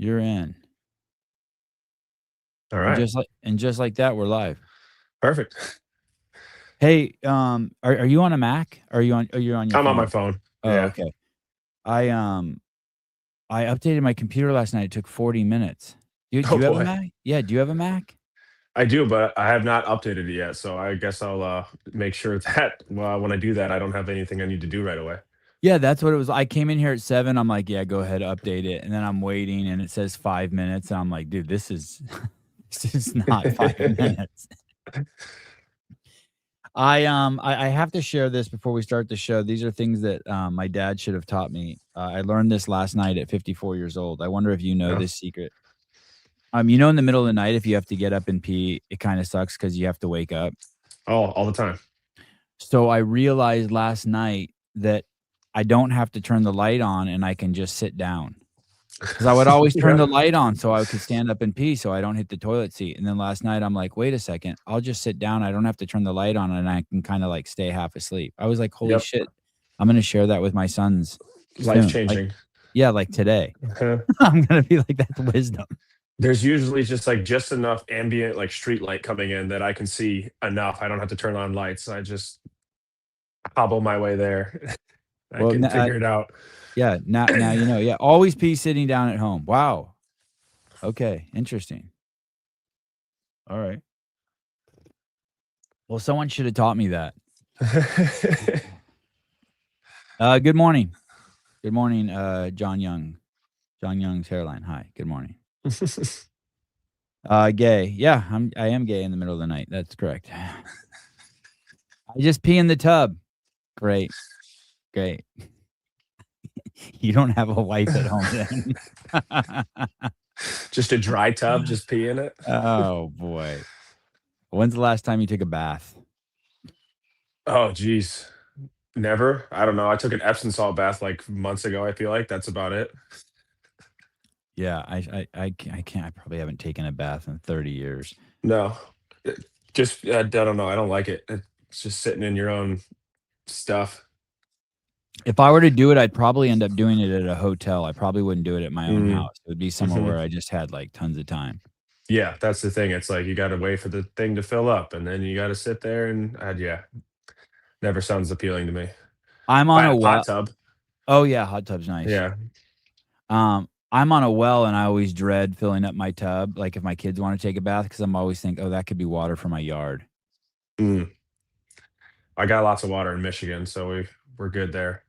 You're in. All And right. just like that, we're live. Perfect. Hey, are you on a Mac? Are you on your I'm on my phone? phone. Oh, Yeah. okay. I I updated my computer last night. It took 40 minutes. Do Oh you have a boy. Mac? Yeah, do you have a Mac? I do, but I have not updated it yet. So I guess I'll make sure that when I do that, I don't have anything I need to do right away. Yeah, that's what it was. I came in here at 7. I'm like, yeah, go ahead, update it. And then I'm waiting and it says 5 minutes. And I'm like, dude, this is this is not 5 minutes. I have to share this before we start the show. These are things that my dad should have taught me. I learned this last night at 54 years old. I wonder if you know No. this secret. You know, in the middle of the night, if you have to get up and pee, it kind of sucks because you have to wake up. Oh, all the time. So I realized last night that I don't have to turn the light on and I can just sit down. Because I would always turn Yeah. the light on so I could stand up and pee so I don't hit the toilet seat. And then last night I'm like, wait a second, I'll just sit down. I don't have to turn the light on and I can kind of like stay half asleep. I was like, holy Yep. shit, I'm gonna share that with my sons Life soon. Like, changing. yeah, like today. Uh-huh. I'm gonna be like, that's wisdom. There's usually just enough ambient like street light coming in that I can see enough. I don't have to turn on lights. I just hobble my way there. I Well, can figure it out. yeah, now you know. Yeah, always pee sitting down at home. Wow. Okay, interesting. All right. Well, someone should have taught me that. Good morning. Good morning, John Young. John Young's hairline. Hi. Good morning. Gay. Yeah, I am gay in the middle of the night. That's correct. I just pee in the tub. Great. Great. You don't have a wife at home then. Just a dry tub, just pee in it. Oh boy. When's the last time you took a bath? Oh, geez. Never. I don't know. I took an Epsom salt bath like months ago. I feel like that's about it. Yeah, I can't. I probably haven't taken a bath in 30 years. No, just I don't know. I don't like it. It's just sitting in your own stuff. If I were to do it, I'd probably end up doing it at a hotel. I probably wouldn't do it at my own Mm, house. It would be somewhere hmm where I just had like tons of time. Yeah, that's the thing. It's like you got to wait for the thing to fill up, and then you got to sit there and yeah, never sounds appealing to me. If I'm I on had a a hot well. tub, Oh yeah, hot tub's nice. yeah. I'm on a well and I always dread filling up my tub, like, if my kids wanna take a bath, because 'cause I'm always think, "Oh, that could be water for my yard." Mm. I got lots of water in Michigan, so we're good there.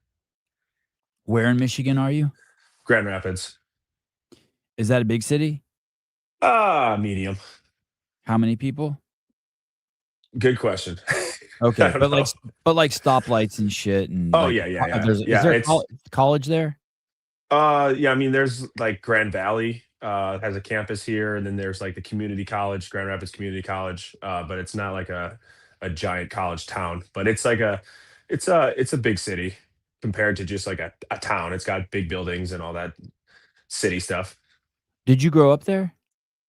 Where in Michigan are you? Grand Rapids, Is that a big city? medium. How many people? Good question. I Okay, don't know. but, like, stoplights and shit and, Oh like, yeah, yeah, yeah, is yeah. there a It's college there? Yeah, I mean, there's like Grand Valley has a campus here, and then there's like the community college, Grand Rapids Community College, but it's not like a giant college town, but it's like it's a big city compared to just like a town. It's got big buildings and all that city stuff. Did you grow up there?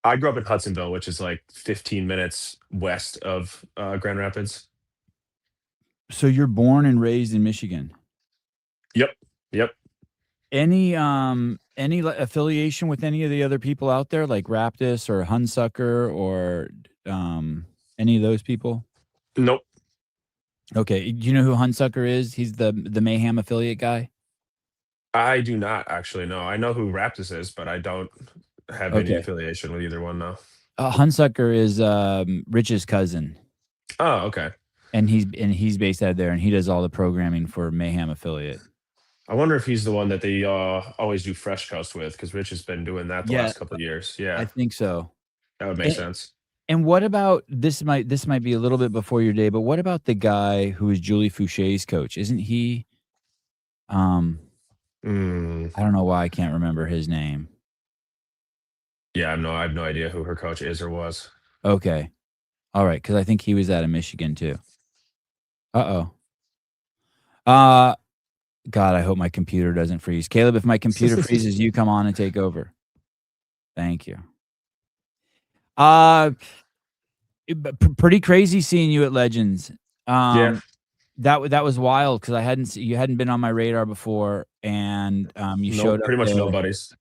I grew up in Hudsonville, which is like 15 minutes west of Grand Rapids. So you're born and raised in Michigan. Yep, yep. Any, like, affiliation with any of the other people out there, like Raptus or Hunsucker or, any of those people? Nope. Okay, do you know who Hunsucker is? He's the Mayhem affiliate guy? I do not actually know. I know who Raptus is, but I don't have any Okay. affiliation with either one now. Hunsucker is, Rich's cousin, Oh, okay. and he's based out of there, and he does all the programming for Mayhem affiliate. I wonder if he's the one that they always do Fresh Coast with, because Rich has been doing that the Yeah, last couple of years. I Yeah, think so. that would make And sense. and what about this might be a little bit before your day, but what about the guy who is Julie Foucher's coach? Isn't he, um Mm, I don't know why I can't remember his name. yeah, I have no idea who her coach is or was. Okay. Alright, because I think he was out of Michigan too. Uh-oh. Uh, God, I hope my computer doesn't freeze. Caleb, if my computer freezes, you come on and take over. Thank you. Uh, pretty crazy seeing you at Legends. Yeah, That was wild because you hadn't been on my radar before, and you nope, showed up pretty much there. nobody's.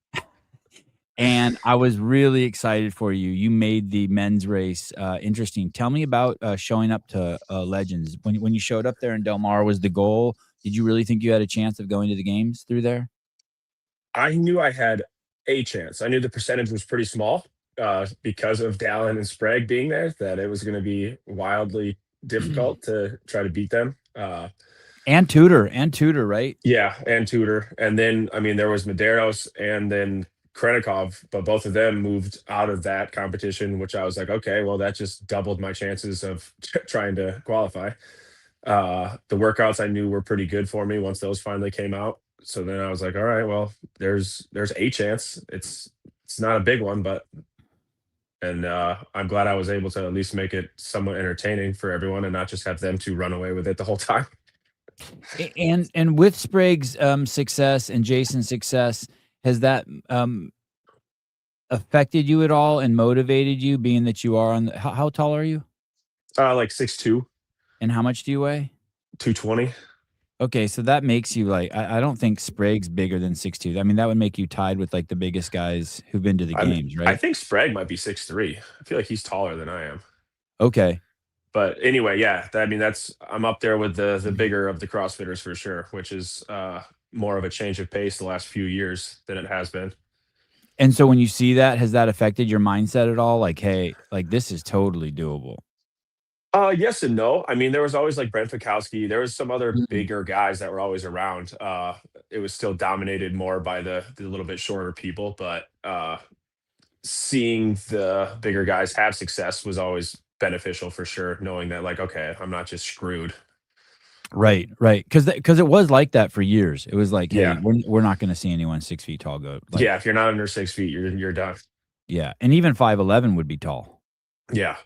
and I was really excited for you. You made the men's race interesting. Tell me about showing up to Legends. When you showed up there in Del Mar, was the goal? Did you really think you had a chance of going to the games through there? I knew I had a chance. I knew the percentage was pretty small because of Dallin and Sprague being there, that it was going to be wildly difficult to try to beat them. And Tudor, right? Yeah, and Tudor. And then, I mean, there was Medeiros and then Krenikov, but both of them moved out of that competition, which I was like, okay, well, that just doubled my chances of trying to qualify. The workouts I knew were pretty good for me once those finally came out. So then I was like, all right, well, there's a chance. It's not a big one, but and I'm glad I was able to at least make it somewhat entertaining for everyone and not just have them two run away with it the whole time. And with Sprague's success and Jason's success, has that affected you at all and motivated you, being that you are on the, how tall are you? Like 6'2", And how much do you weigh? 220. Okay, so that makes you like I don't think Sprague's bigger than 6'2". I mean, that would make you tied with like the biggest guys who've been to the I mean, games, I right? think Sprague might be 6'3". I feel like he's taller than I am. Okay. But anyway, yeah, I mean that's I'm up there with the bigger of the CrossFitters for sure, which is more of a change of pace the last few years than it has been. And so when you see that, has that affected your mindset at all? Like, hey, like this is totally doable. Yes and no. I mean, there was always like Brent Fikowski. There was some other Mhm. bigger guys that were always around. It was still dominated more by the little bit shorter people, but seeing the bigger guys have success was always beneficial for sure. Knowing that, like, okay, I'm not just screwed. Right, right. Because it was like that for years. It was like, hey, Yeah, we're not going to see anyone 6 feet tall go like, yeah. If you're not under 6 feet, you're done. yeah, and even 5'11" would be tall. Yeah.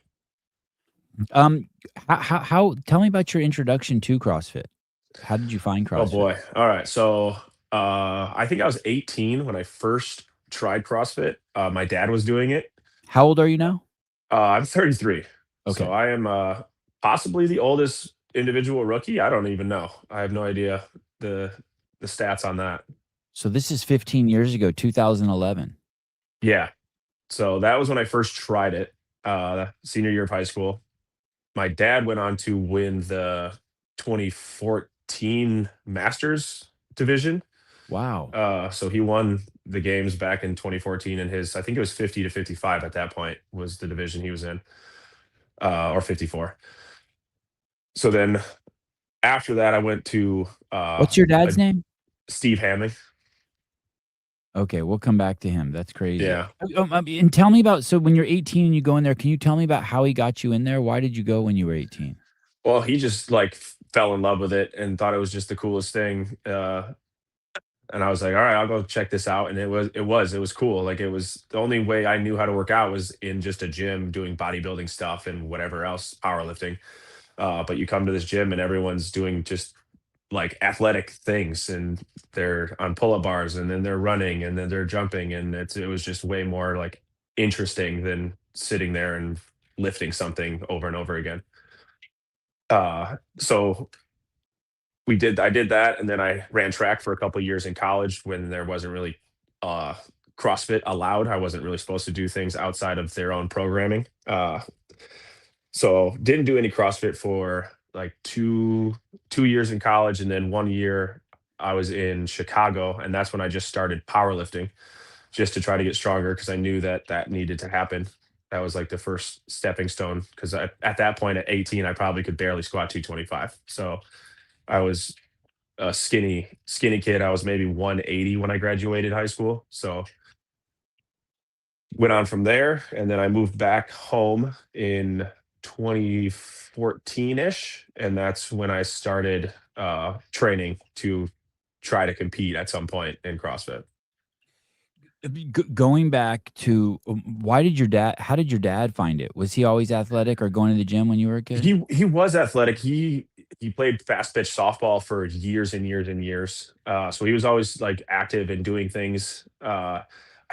Um, how tell me about your introduction to CrossFit. How did you find Oh CrossFit? boy. All right. So I think I was 18 when I first tried CrossFit. My dad was doing it. How old are you now? I'm 33. So Okay. I am possibly the oldest individual rookie. I don't even know. I have no idea the the stats on that. So this is 15 years ago, 2011. Yeah. So that was when I first tried it, senior year of high school. My dad went on to win the 2014 Masters division. Wow. So he won the games back in 2014, and his I think it was 50 to 55 at that point was the division he was in, or 54. So then after that, I went to What's your dad's name? Steve Hamming. Okay, we'll come back to him. That's crazy. Yeah. And tell me about so when you're 18 and you go in there, can you tell me about how he got you in there? Why did you go when you were 18? Well, he just like fell in love with it and thought it was just the coolest thing. And I was like, all right, I'll go check this out. And it was cool. Like it was the only way I knew how to work out was in just a gym doing bodybuilding stuff and whatever else, powerlifting. But you come to this gym and everyone's doing just like athletic things and they're on pull-up bars and then they're running and then they're jumping and it was just way more like interesting than sitting there and lifting something over and over again. So I did that and then I ran track for a couple years in college when there wasn't really uh CrossFit allowed. I wasn't really supposed to do things outside of their own programming. So didn't do any CrossFit for like two years in college, and then 1 year I was in Chicago, and that's when I just started powerlifting, just to try to get stronger because I knew that that needed to happen. That was like the first stepping stone because at that point at 18 I probably could barely squat 225. So I was a skinny kid. I was maybe 180 when I graduated high school. So went on from there, and then I moved back home in 2014-ish, and that's when I started training to try to compete at some point in CrossFit. Going back to why did your dad? How did your dad find it? Was he always athletic or going to the gym when you were a kid? He was athletic. He played fast pitch softball for years and years and years. So he was always like active and doing things. I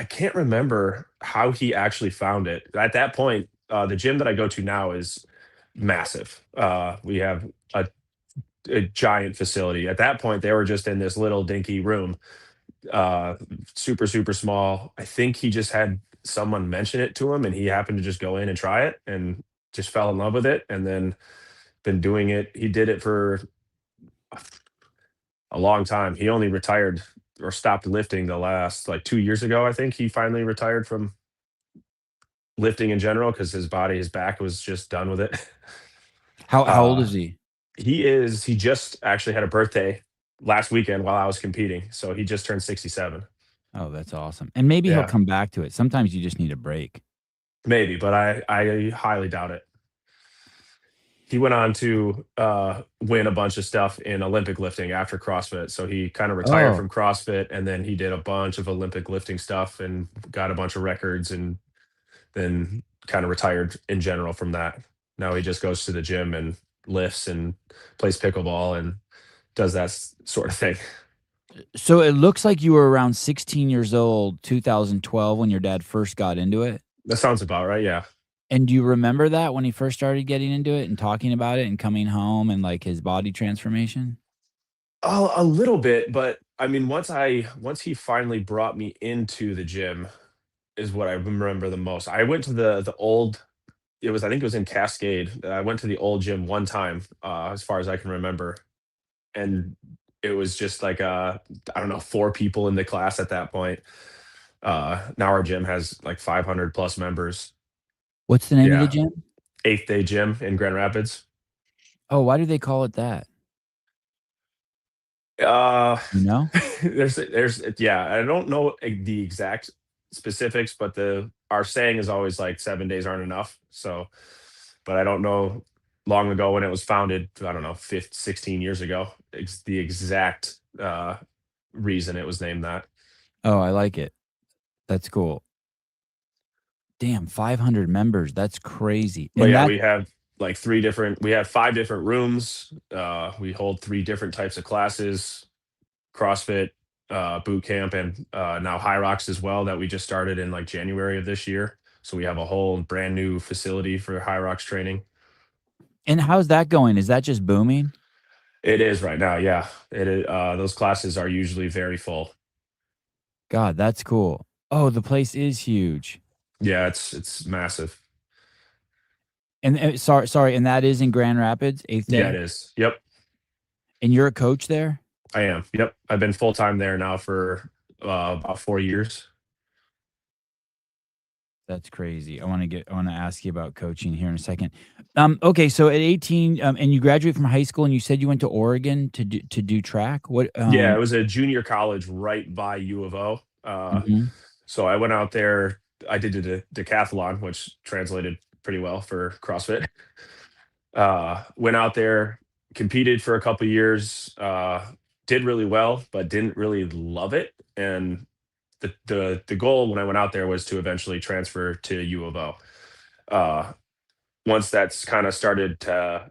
can't remember how he actually found it. At that point, the gym that I go to now is massive. We have a giant facility. At that point, they were just in this little dinky room uh, super, super small. I think he just had someone mention it to him, and he happened to just go in and try it and just fell in love with it, and then been doing it. He did it for a long time. He only retired or stopped lifting the last like 2 years ago. I think he finally retired from lifting in general because his back was just done with it. How old Uh, is he? he just actually had a birthday last weekend while I was competing. So he just turned 67. Oh, that's awesome. And maybe he'll Yeah, come back to it. Sometimes you just need a break. maybe, but I highly doubt it. He went on to win a bunch of stuff in Olympic lifting after CrossFit. So he kind of retired Oh, from CrossFit and then he did a bunch of Olympic lifting stuff and got a bunch of records and then kind of retired in general from that. Now he just goes to the gym and lifts and plays pickleball and does that sort of thing. so it looks like you were around 16 years old, 2012 when your dad first got into it. That sounds about right. Yeah. And do you remember that when he first started getting into it and talking about it and coming home and like his body transformation? A little bit, but I mean, once he finally brought me into the gym is what I remember the most. I went to the old. I think it was in Cascade. I went to the old gym one time, as far as I can remember, and it was just like I don't know, four people in the class at that point. Now our gym has like 500 plus members. What's the name of the Yeah, gym? Eighth Day Gym in Grand Rapids. Oh, why do they call it that? Uh, You know? yeah, I don't know the exact specifics, but the our saying is always like 7 days aren't enough. So, but I don't know long ago when it was founded, I don't know, 15, 16 years ago, the exact reason it was named that. Oh, I like it. That's cool. Damn, 500 members. That's crazy. But And yeah, that we have 5 different rooms. We hold 3 different types of classes, CrossFit, boot camp, and now High Rocks as well that we just started in like January of this year. So we have a whole brand new facility for High Rocks training. and how's that going? Is that just booming? It is right now, yeah. It is, those classes are usually very full. God, that's cool. Oh, the place is huge. Yeah, it's massive. And sorry, and that is in Grand Rapids, 8th Yeah, it Day? is. Yep, And you're a coach there? I am. Yep, I've been full time there now for about 4 years. That's crazy. I wanna ask you about coaching here in a second. Okay, so at 18, and you graduate from high school and you said you went to Oregon to do track? What, Yeah, it was a junior college right by U of O. Mhm. So I went out there. I did a decathlon, which translated pretty well for CrossFit. Went out there, competed for a couple years, did really well, but didn't really love it. And the goal when I went out there was to eventually transfer to U of O. Uh, Once that's kind of started to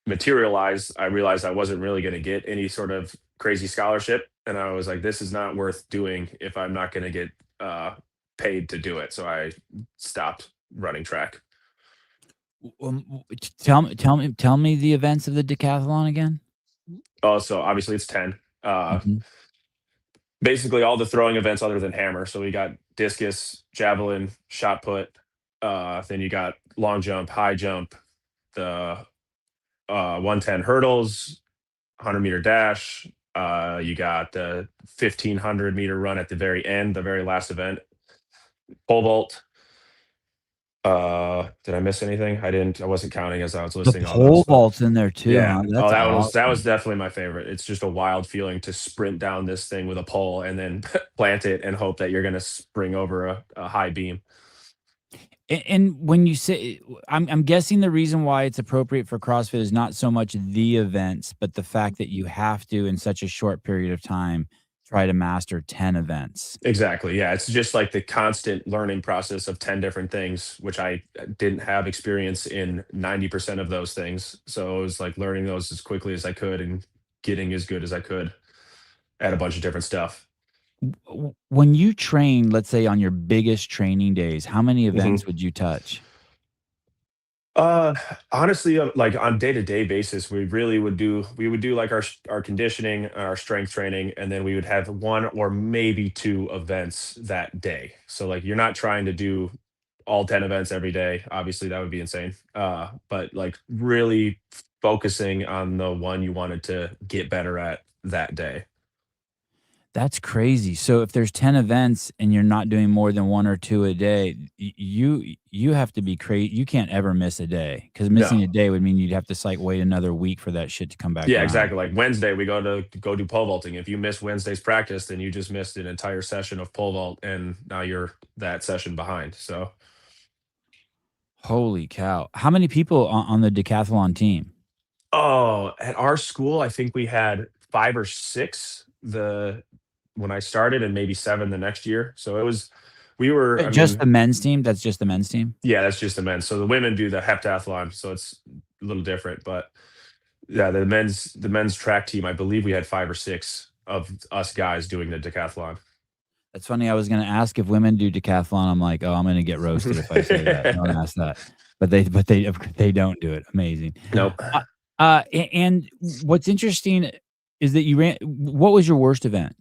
materialize, I realized I wasn't really going to get any sort of crazy scholarship, and I was like, this is not worth doing if I'm not going to get uh, paid to do it. So I stopped running track. Tell me the events of the decathlon again? Oh, so obviously it's 10. Mhm. Basically all the throwing events other than hammer. So we got discus, javelin, shot put. Then you got long jump, high jump, the 110 hurdles, 100-meter dash. You got the 1,500-meter run at the very end, the very last event. Pole vault. Did I miss anything? I didn't. I wasn't counting as I was The listing all those. pole So vault's in there too, yeah. huh? Oh, That's that was awesome. definitely my favorite. It's just a wild feeling to sprint down this thing with a pole and then plant it and hope that you're gonna spring over a high beam. And when you say I'm guessing the reason why it's appropriate for CrossFit is not so much the events, but the fact that you have to, in such a short period of time, try to master 10 events. Exactly. Yeah. It's just like the constant learning process of 10 different things, which I didn't have experience in 90% of those things. So it was like learning those as quickly as I could and getting as good as I could at a bunch of different stuff. When you train, let's say on your biggest training days, how many Mhm. events would you touch? Uh, Honestly, like on day-to-day basis, we would do like our conditioning, our strength training, and then we would have one or maybe two events that day. So like you're not trying to do all 10 events every day. Obviously, that would be insane. But like really focusing on the one you wanted to get better at that day. That's crazy. So if there's 10 events and you're not doing more than 1 or 2 a day, you have to be crazy. You can't ever miss a day, because No. missing a day would mean you'd have to, like, wait another week for that shit to come back Yeah, around. exactly. Like Wednesday, we go do pole vaulting. If you miss Wednesday's practice, then you just missed an entire session of pole vault, and now you're that session behind. So, Holy cow. How many people on the decathlon team? oh, at our school, I think we had 5 or 6 the when I started, and maybe 7 the next year. So it was, we were. I Just the mean, men's team? That's just the men's team? yeah, that's just the men. So the women do the heptathlon, so it's a little different. But yeah, the men's track team, I believe we had 5 or 6 of us guys doing the decathlon. That's funny. I was gonna ask if women do decathlon. I'm like, "Oh, I'm gonna get roasted if I say that. Don't ask that." But they don't do it. Amazing. Nope. And what's interesting is that you ran what was your worst event?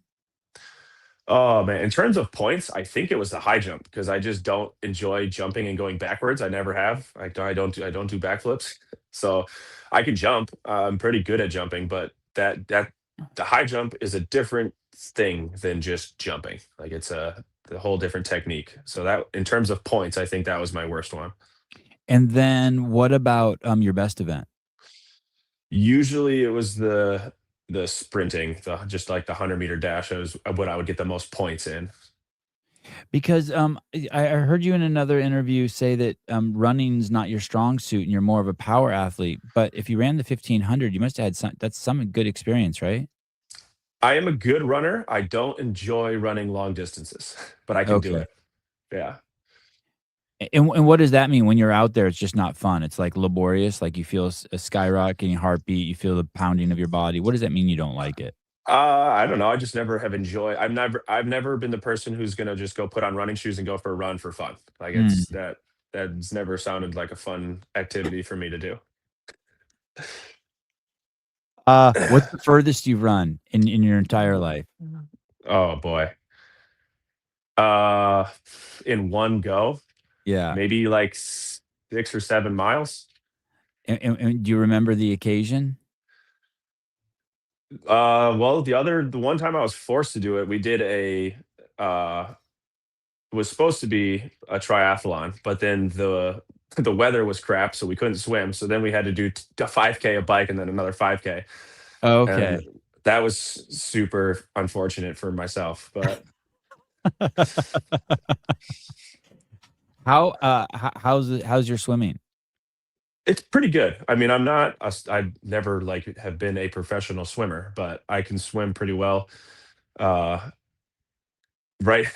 Oh man, in terms of points, I think it was the high jump because I just don't enjoy jumping and going backwards. I never have. I don't do backflips. So I can jump. I'm pretty good at jumping, but that the high jump is a different thing than just jumping. Like it's a whole different technique. So that in terms of points, I think that was my worst one. And then what about, your best event? Usually it was the sprinting, the just like the 100-meter dash was what I would get the most points in. Because, I heard you in another interview say that, running's not your strong suit and you're more of a power athlete, but if you ran the 1,500, you must have had some good experience, right? I am a good runner. I don't enjoy running long distances, but I can do Okay. it. Yeah. And what does that mean when you're out there? It's just not fun. It's like laborious, like you feel a skyrocketing heartbeat, you feel the pounding of your body. What does that mean you don't like it? I don't know. I just never have enjoyed. I've never been the person who's gonna just go put on running shoes and go for a run for fun. Like Mm. that's never sounded like a fun activity for me to do. What's the furthest you've run in your entire life? Oh boy. Uh, in one go, Yeah. maybe like 6 or 7 miles. And do you remember the occasion? Well, the one time I was forced to do it, we did uh was supposed to be a triathlon, but then the weather was crap, so we couldn't swim. So then we had to do a 5K, a bike, and then another 5K, and Okay. that was super unfortunate for myself. But How's your swimming? it's pretty good. I mean, I've never like have been a professional swimmer, but I can swim pretty well. Uh, right.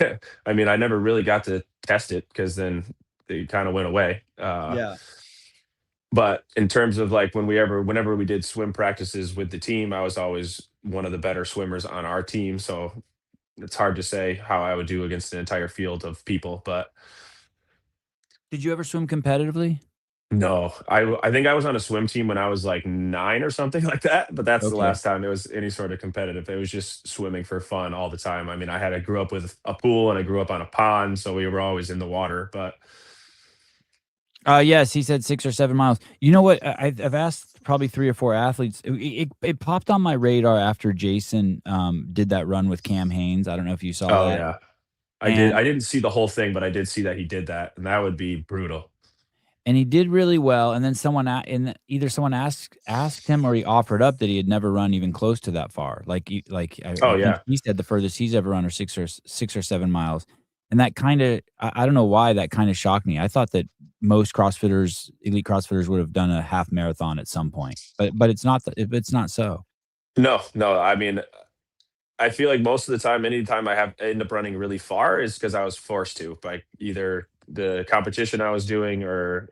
I mean, I never really got to test it because then they kind of went away. Yeah. But in terms of like whenever we did swim practices with the team, I was always one of the better swimmers on our team. So it's hard to say how I would do against an entire field of people. But Did you ever swim competitively? no, I think I was on a swim team when I was like 9 or something like that. But that's the Okay. last time it was any sort of competitive. It was just swimming for fun all the time. I mean, I grew up with a pool and I grew up on a pond, so we were always in the water. But Yes, he said 6 or 7 miles. You know what? I've asked probably 3 or 4 athletes. It popped on my radar after Jason, did that run with Cam Hanes. I don't know if you saw oh that. yeah, I did. And I didn't see the whole thing, but I did see that he did that, and that would be brutal. he did really well, and then either someone asked him or he offered up that he had never run even close to that far. Like, I Oh think yeah. he said the furthest he's ever run are 6 or 7 miles, and that kinda I don't know why that kinda shocked me. I thought that most CrossFitters, elite CrossFitters would have done a half marathon at some point, but it's not so. No, no. I mean, I feel like most of the time, anytime I end up running really far is because I was forced to by either the competition I was doing or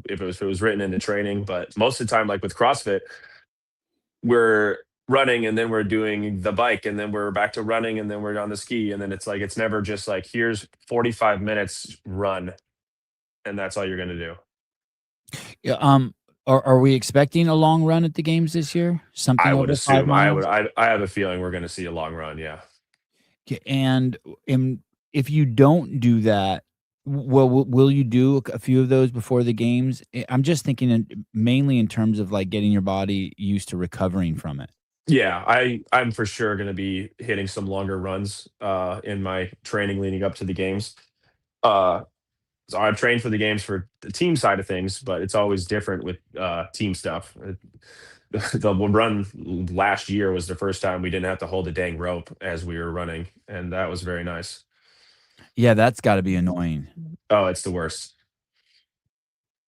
if it was written into training. But most of the time, like with CrossFit, we're running and then we're doing the bike and then we're back to running and then we're on the ski and then it's like it's never just like here's 45 minutes run and that's all you're gonna do. Yeah, are we expecting a long run at the games this year? I Something would over 5 assume miles? I have a feeling we're gonna see a long run, yeah. And if you don't do that, well, will you do a few of those before the games? I'm just thinking mainly in terms of like getting your body used to recovering from it. Yeah, I'm for sure gonna be hitting some longer runs, in my training leading up to the games. Uh, so I've trained for the games for the team side of things, but it's always different with, team stuff. The run last year was the first time we didn't have to hold a dang rope as we were running, and that was very nice. Yeah, that's got to be annoying. Oh, it's the worst.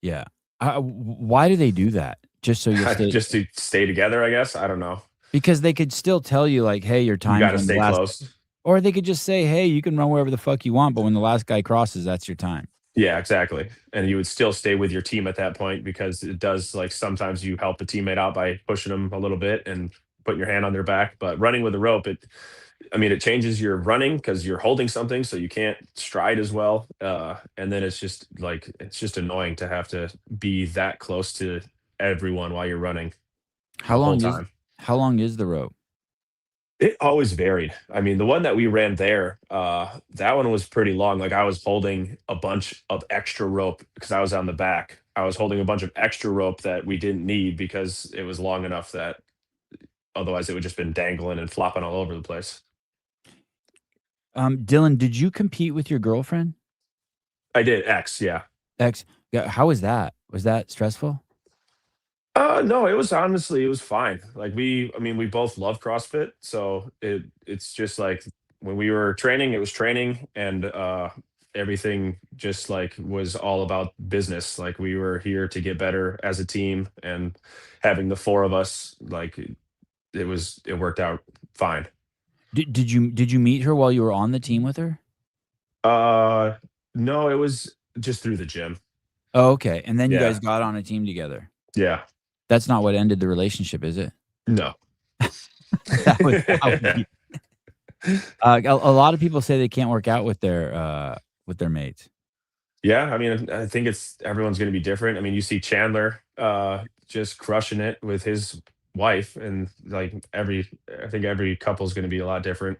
Yeah. Why do they do that? Just so you'll stay Just to stay together, I guess. I don't know. because they could still tell you like, "Hey, your You time's got to when the stay last," close. or they could just say, "Hey, you can run wherever the fuck you want, but when the last guy crosses, that's your time." Yeah, exactly. And you would still stay with your team at that point because it does like sometimes you help a teammate out by pushing them a little bit and putting your hand on their back. But running with a rope, I mean, it changes your running because you're holding something, so you can't stride as well. And then it's just annoying to have to be that close to everyone while you're running How the whole long is time. how long is the rope? It always varied. I mean, the one that we ran there, that one was pretty long. Like I was holding a bunch of extra rope because I was on the back. I was holding a bunch of extra rope that we didn't need because it was long enough that otherwise it would just been dangling and flopping all over the place. Dylan, did you compete with your girlfriend? I did X, yeah. Ex Yeah, how was that? Was that stressful? No, it was honestly, it was fine. Like I mean, we both love CrossFit, so it's just like when we were training, it was training, and everything just like was all about business. Like we were here to get better as a team, and having the four of us, like it worked out fine. Did you meet her while you were on the team with her? Uh, no, it was just through the gym. Oh, okay, and then you guys Yeah, got on a team together. yeah. That's not what ended the relationship, is it? No. That would be a lot of people say they can't work out with their mates. Yeah, I mean, I think it's everyone's gonna be different. I mean, you see Chandler, just crushing it with his wife, and, like, I think every couple is gonna be a lot different.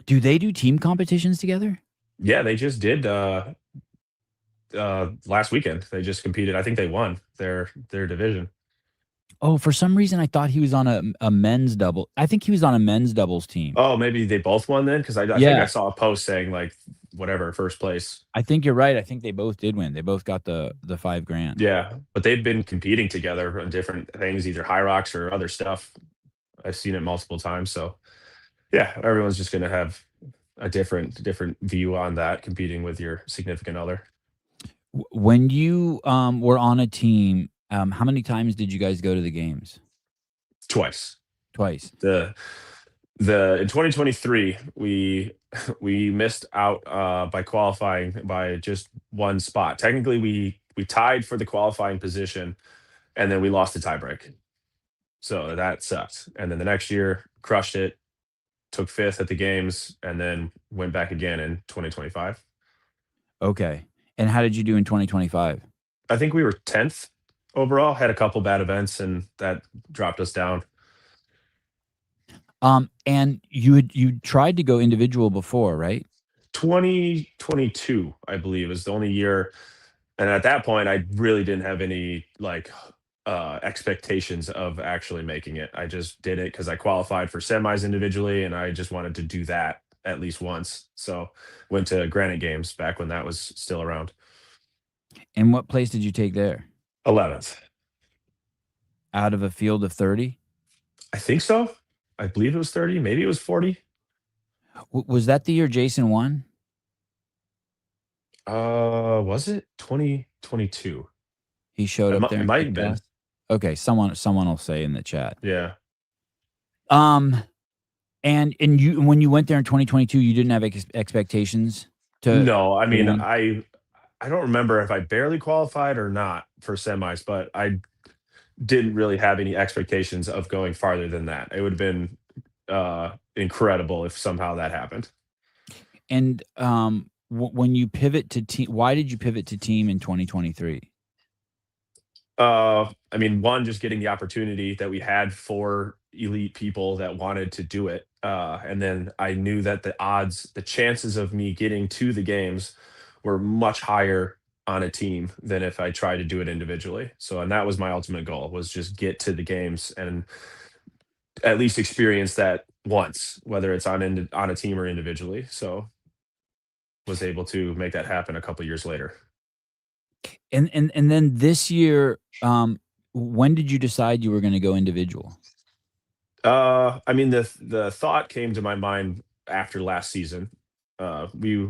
Do they do team competitions together? Yeah, they just did, last weekend. They just competed. I think they won their division. Oh, for some reason, I thought he was on a men's double. I think he was on a men's doubles team. Oh, maybe they both won then, because I think I Yeah, saw a post saying, like, whatever, first place. I think you're right. I think they both did win. They both got the 5 grand. Yeah, but they've been competing together on different things, either high rocks or other stuff. I've seen it multiple times, so yeah, everyone's just gonna have a different view on that, competing with your significant other. When you, were on a team, how many times did you guys go to the games? Twice. Twice. The in 2023, we missed out, by qualifying by just 1 spot. Technically, we tied for the qualifying position, and then we lost the tiebreak. So that sucked. And then the next year, crushed it, took 5th at the games, and then went back again in 2025. Okay. And how did you do in 2025? I think we were 10th overall, had a couple bad events, and that dropped us down. And you tried to go individual before, right? 2022, I believe, is the only year, and at that point, I really didn't have any, like, expectations of actually making it. I just did it because I qualified for semis individually, and I just wanted to do that at least once. So, went to Granite Games back when that was still around. And what place did you take there? 11th. Out of a field of 30? I think so. I believe it was 30, maybe it was 40. Was that the year Jason won? Was it 2022? He showed up there It and might have kicked been. ass? Okay, someone will say in the chat. Yeah. Um, and you when you went there in 2022, you didn't have expectations to No, I mean, win? I don't remember if I barely qualified or not for semis, but I didn't really have any expectations of going farther than that. It would have been incredible if somehow that happened. And, when you pivot to team, why did you pivot to team in 2023? I mean, one, just getting the opportunity that we had for elite people that wanted to do it. And then I knew that the chances of me getting to the games were much higher on a team than if I tried to do it individually. So, and that was my ultimate goal, was just get to the games and at least experience that once, whether it's on a team or individually. So, was able to make that happen a couple years later. And then this year, when did you decide you were gonna go individual? I mean, the thought came to my mind after last season. We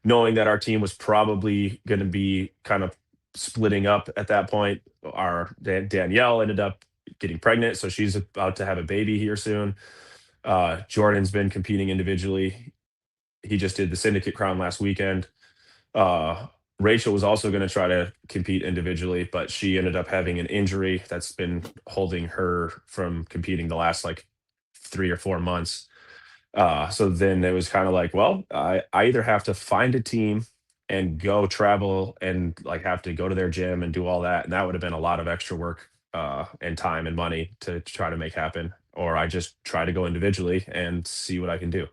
knowing that our team was probably going to be kind of splitting up at that point. Our Danielle ended up getting pregnant, so she's about to have a baby here soon. Jordan's been competing individually. He just did the Syndicate Crown last weekend. Uh, Rachel was also going to try to compete individually, but she ended up having an injury that's been holding her from competing the last like 3 or 4 months. So then it was kind of like, well, I either have to find a team and go travel and like have to go to their gym and do all that. And that would have been a lot of extra work and time and money to try to make happen. Or I just try to go individually and see what I can do.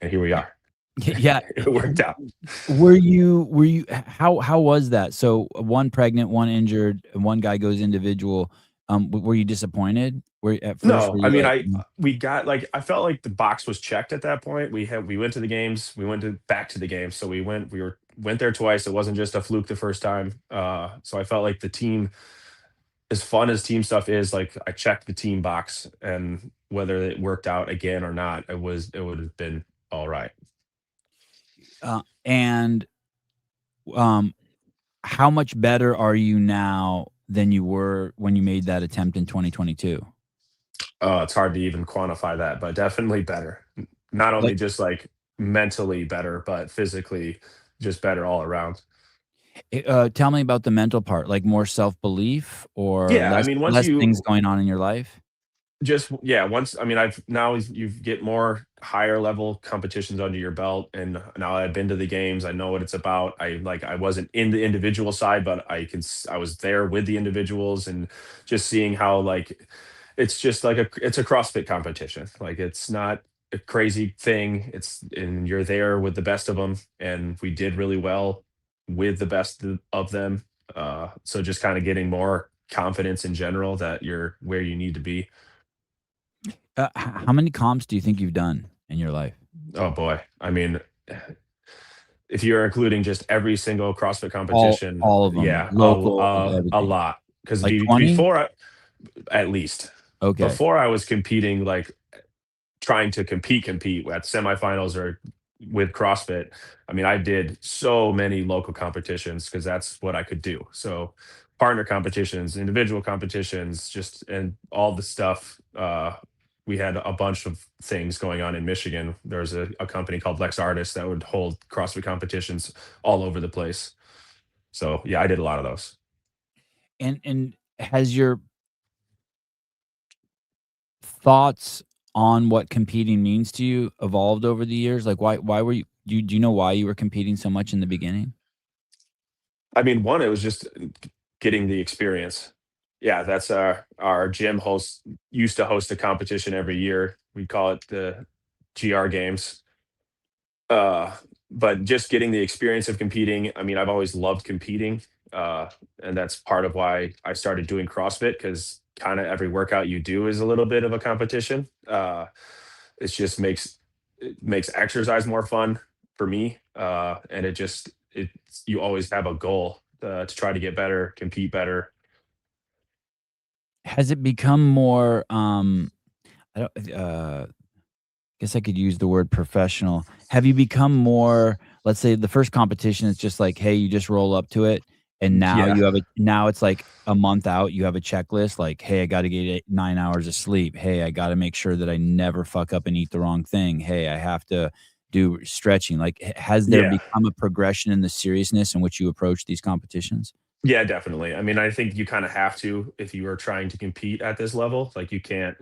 And here we are. Yeah. It worked out. Were you how was that? So, one pregnant, one injured, and one guy goes individual. Were you disappointed? Were at first, No, were I you mean, like, "Mm." we got like I felt like the box was checked at that point. We went to the games, we went to back to the games. So we went there twice. It wasn't just a fluke the first time. So I felt like the team, as fun as team stuff is, like I checked the team box, and whether it worked out again or not, it would have been all right. And, um, how much better are you now than you were when you made that attempt in 2022? It's hard to even quantify that, but definitely better. Not only Like, just like mentally better, but physically just better all around. tell me about the mental part, like more self-belief or Yeah, I mean, once less things you going on in your life? just yeah, once I mean, I've now you get more higher level competitions under your belt, and now I've been to the games. I know what it's about. I wasn't in the individual side, but I was there with the individuals, and just seeing how like it's just like it's a CrossFit competition. Like it's not a crazy thing. It's and you're there with the best of them, and we did really well with the best of them. So just kind of getting more confidence in general that you're where you need to be. How many comps do you think you've done in your life? Oh boy. I mean, if you're including just every single CrossFit All competition, all of them, yeah, local, a everything. lot. Because Like 20? at least Okay. before I was competing, like trying to compete at semifinals or with CrossFit. I mean, I did so many local competitions because that's what I could do. So partner competitions, individual competitions, just and all the stuff. We had a bunch of things going on in Michigan. There's a company called Lex Artist that would hold CrossFit competitions all over the place. So yeah, I did a lot of those. And has your thoughts on what competing means to you evolved over the years? Like, why were you do you know why you were competing so much in the beginning? I mean, one, it was just getting the experience. Yeah, that's our gym host used to host a competition every year. We call it the GR Games. Uh, but just getting the experience of competing. I mean, I've always loved competing, and that's part of why I started doing CrossFit because kind of every workout you do is a little bit of a competition. It just it makes exercise more fun for me, and it you always have a goal to try to get better, compete better. Has it become more, I don't, guess I could use the word professional. Have you become more, let's say the first competition is just like, hey, you just roll up to it, and Yeah, now it's like a month out, you have a checklist like, hey, I gotta get 9 hours of sleep. Hey, I gotta make sure that I never fuck up and eat the wrong thing. Hey, I have to do stretching. Like, has there yeah, become a progression in the seriousness in which you approach these competitions? yeah, definitely. I mean, I think you kind of have to if you are trying to compete at this level. Like, you can't.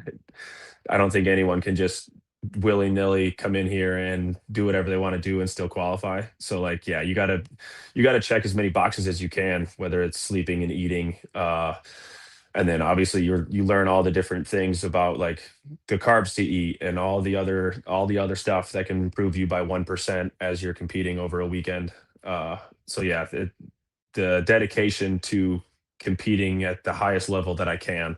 I don't think anyone can just willy-nilly come in here and do whatever they want to do and still qualify. So like, yeah, you gotta check as many boxes as you can, whether it's sleeping and eating. And then obviously you learn all the different things about like the carbs to eat and all the other stuff that can improve you by 1% as you're competing over a weekend. So yeah, the dedication to competing at the highest level that I can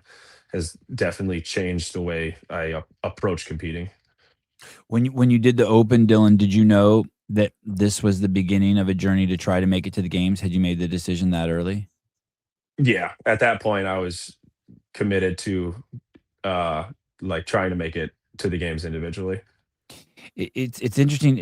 has definitely changed the way I approach competing. When you did the Open, Dylan, did you know that this was the beginning of a journey to try to make it to the games? Had you made the decision that early? Yeah, at that point, I was committed to uh, like trying to make it to the games individually. It's interesting.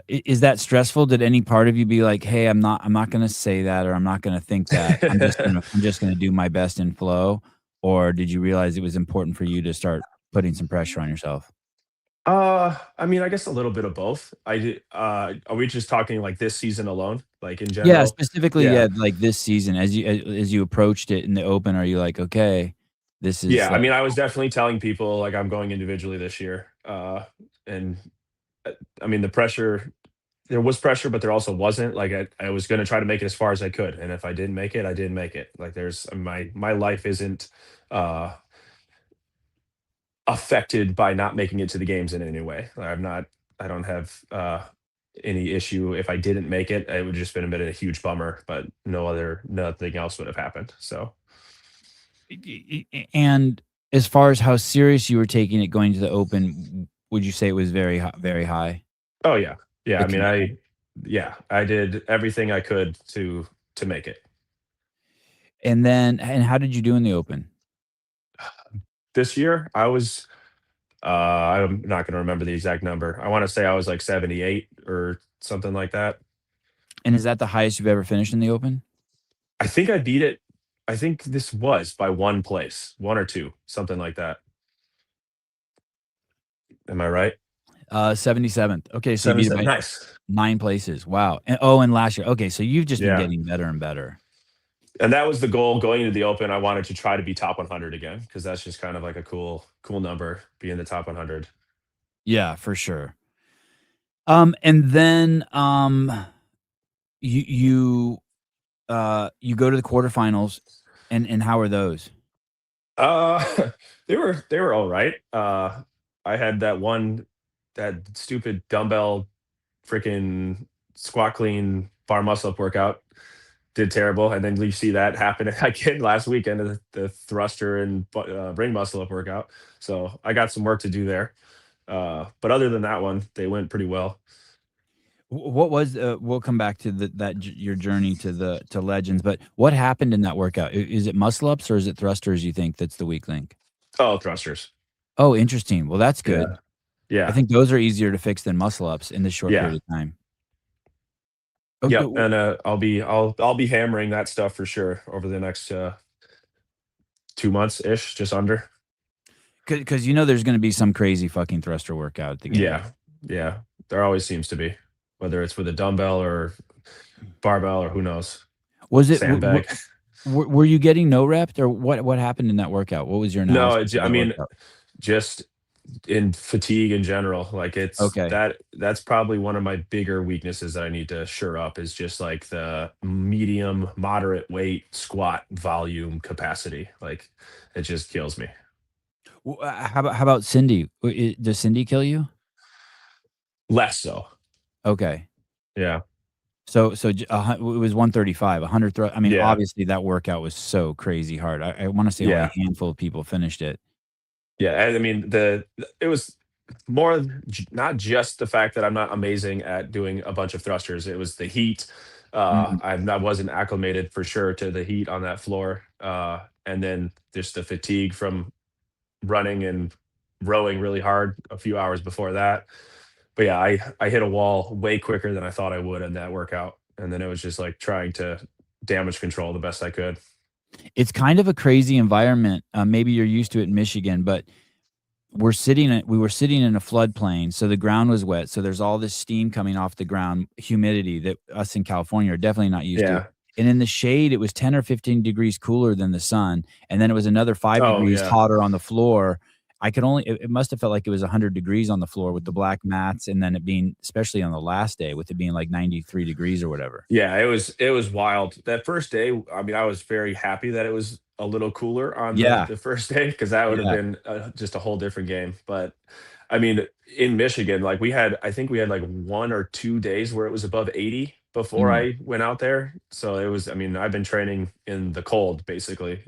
Is that stressful? Did any part of you be like, "Hey, I'm not gonna say that, or I'm not gonna think that. I'm just gonna do my best and flow," or did you realize it was important for you to start putting some pressure on yourself? I mean, I guess a little bit of both. I did. Are we just talking like this season alone, like in Yeah, general? specifically, Yeah, yeah, like this season, as you approached it in the Open, are you like, "Okay, this is yeah. I like." mean, I was definitely telling people like I'm going individually this year. And uh, I mean, the pressure. There was pressure, but there also wasn't. Like I was going to try to make it as far as I could, and if I didn't make it, I didn't make it. Like there's my life isn't uh affected by not making it to the games in any way. I'm not. I don't have any issue if I didn't make it. It would just been a bit of a huge bummer, but nothing else would have happened. So And as far as how serious you were taking it going to the Open, would you say it was very high? oh yeah, yeah. The I mean commitment? I did everything I could to make it. And how did you do in the Open? This year I was I'm not going to remember the exact number. I want to say I was like 78 or something like that. And is that the highest you've ever finished in the Open? I think I beat it. I think this was by one place, one or two, something like that. Am I right? 77th. Okay, so you beat it 77. by Nice. 9 places. Wow. And last year. Okay, so you've just been Yeah. getting better and better. And that was the goal going into the Open. I wanted to try to be top 100 again because that's just kind of like a cool number, be in the top 100. Yeah, for sure. And then, you you go to the quarterfinals, and how are those? They were all right. I had that stupid dumbbell freaking squat clean bar muscle up workout did terrible, and then you see that happen again last weekend the thruster and ring muscle up workout. So I got some work to do there. But other than that one, they went pretty well. What was we'll come back to your journey to Legends, but what happened in that workout? Is it muscle ups or is it thrusters you think that's the weak link? Oh, thrusters. Oh, interesting. Well, that's Yeah, good. I yeah, think those are easier to fix than muscle ups in this short yeah, period of time. Okay, yep. And I'll be hammering that stuff for sure over the next 2 months ish, just under. because you know there's going to be some crazy fucking thruster workout at the game. Yeah, yeah. There always seems to be, whether it's with a dumbbell or barbell or who knows, Was it? sandbag. Were you getting no repped or what happened in that workout? What was your No, analysis of I that mean, workout? just in fatigue in general. Like Okay. that's probably one of my bigger weaknesses that I need to shore up is just like the medium, moderate weight squat volume capacity. Like it just kills me. How about Cindy? Does Cindy kill you? Less so. Okay. Yeah. It was 135, 100 I mean, Yeah. obviously, that workout was so crazy hard. I wanna say only Yeah. a handful of people finished it. Yeah. And I mean, it was more not just the fact that I'm not amazing at doing a bunch of thrusters. It was the heat. Mhm. I wasn't acclimated for sure to the heat on that floor. And then just the fatigue from running and rowing really hard a few hours before that. But yeah, I hit a wall way quicker than I thought I would in that workout. And then it was just like trying to damage control the best I could. It's kind of a crazy environment. Maybe you're used to it in Michigan, but we were sitting in a floodplain, so the ground was wet, so there's all this steam coming off the ground, humidity that us in California are definitely not used to. Yeah. And in the shade, it was 10 or 15 degrees cooler than the sun, and then it was another 5 Oh degrees yeah. hotter on the floor, I could only it must have felt like it was 100 degrees on the floor with the black mats, and then it being especially on the last day with it being like 93 degrees or whatever. Yeah, it was wild. That first day, I mean, I was very happy that it was a little cooler on the Yeah, the first day because that would have yeah, been, just a whole different game, but, I mean, in Michigan, like, I think we had, like, 1 or 2 days where it was above 80 before mm. I went out there, so it was I mean, I've been training in the cold, basically,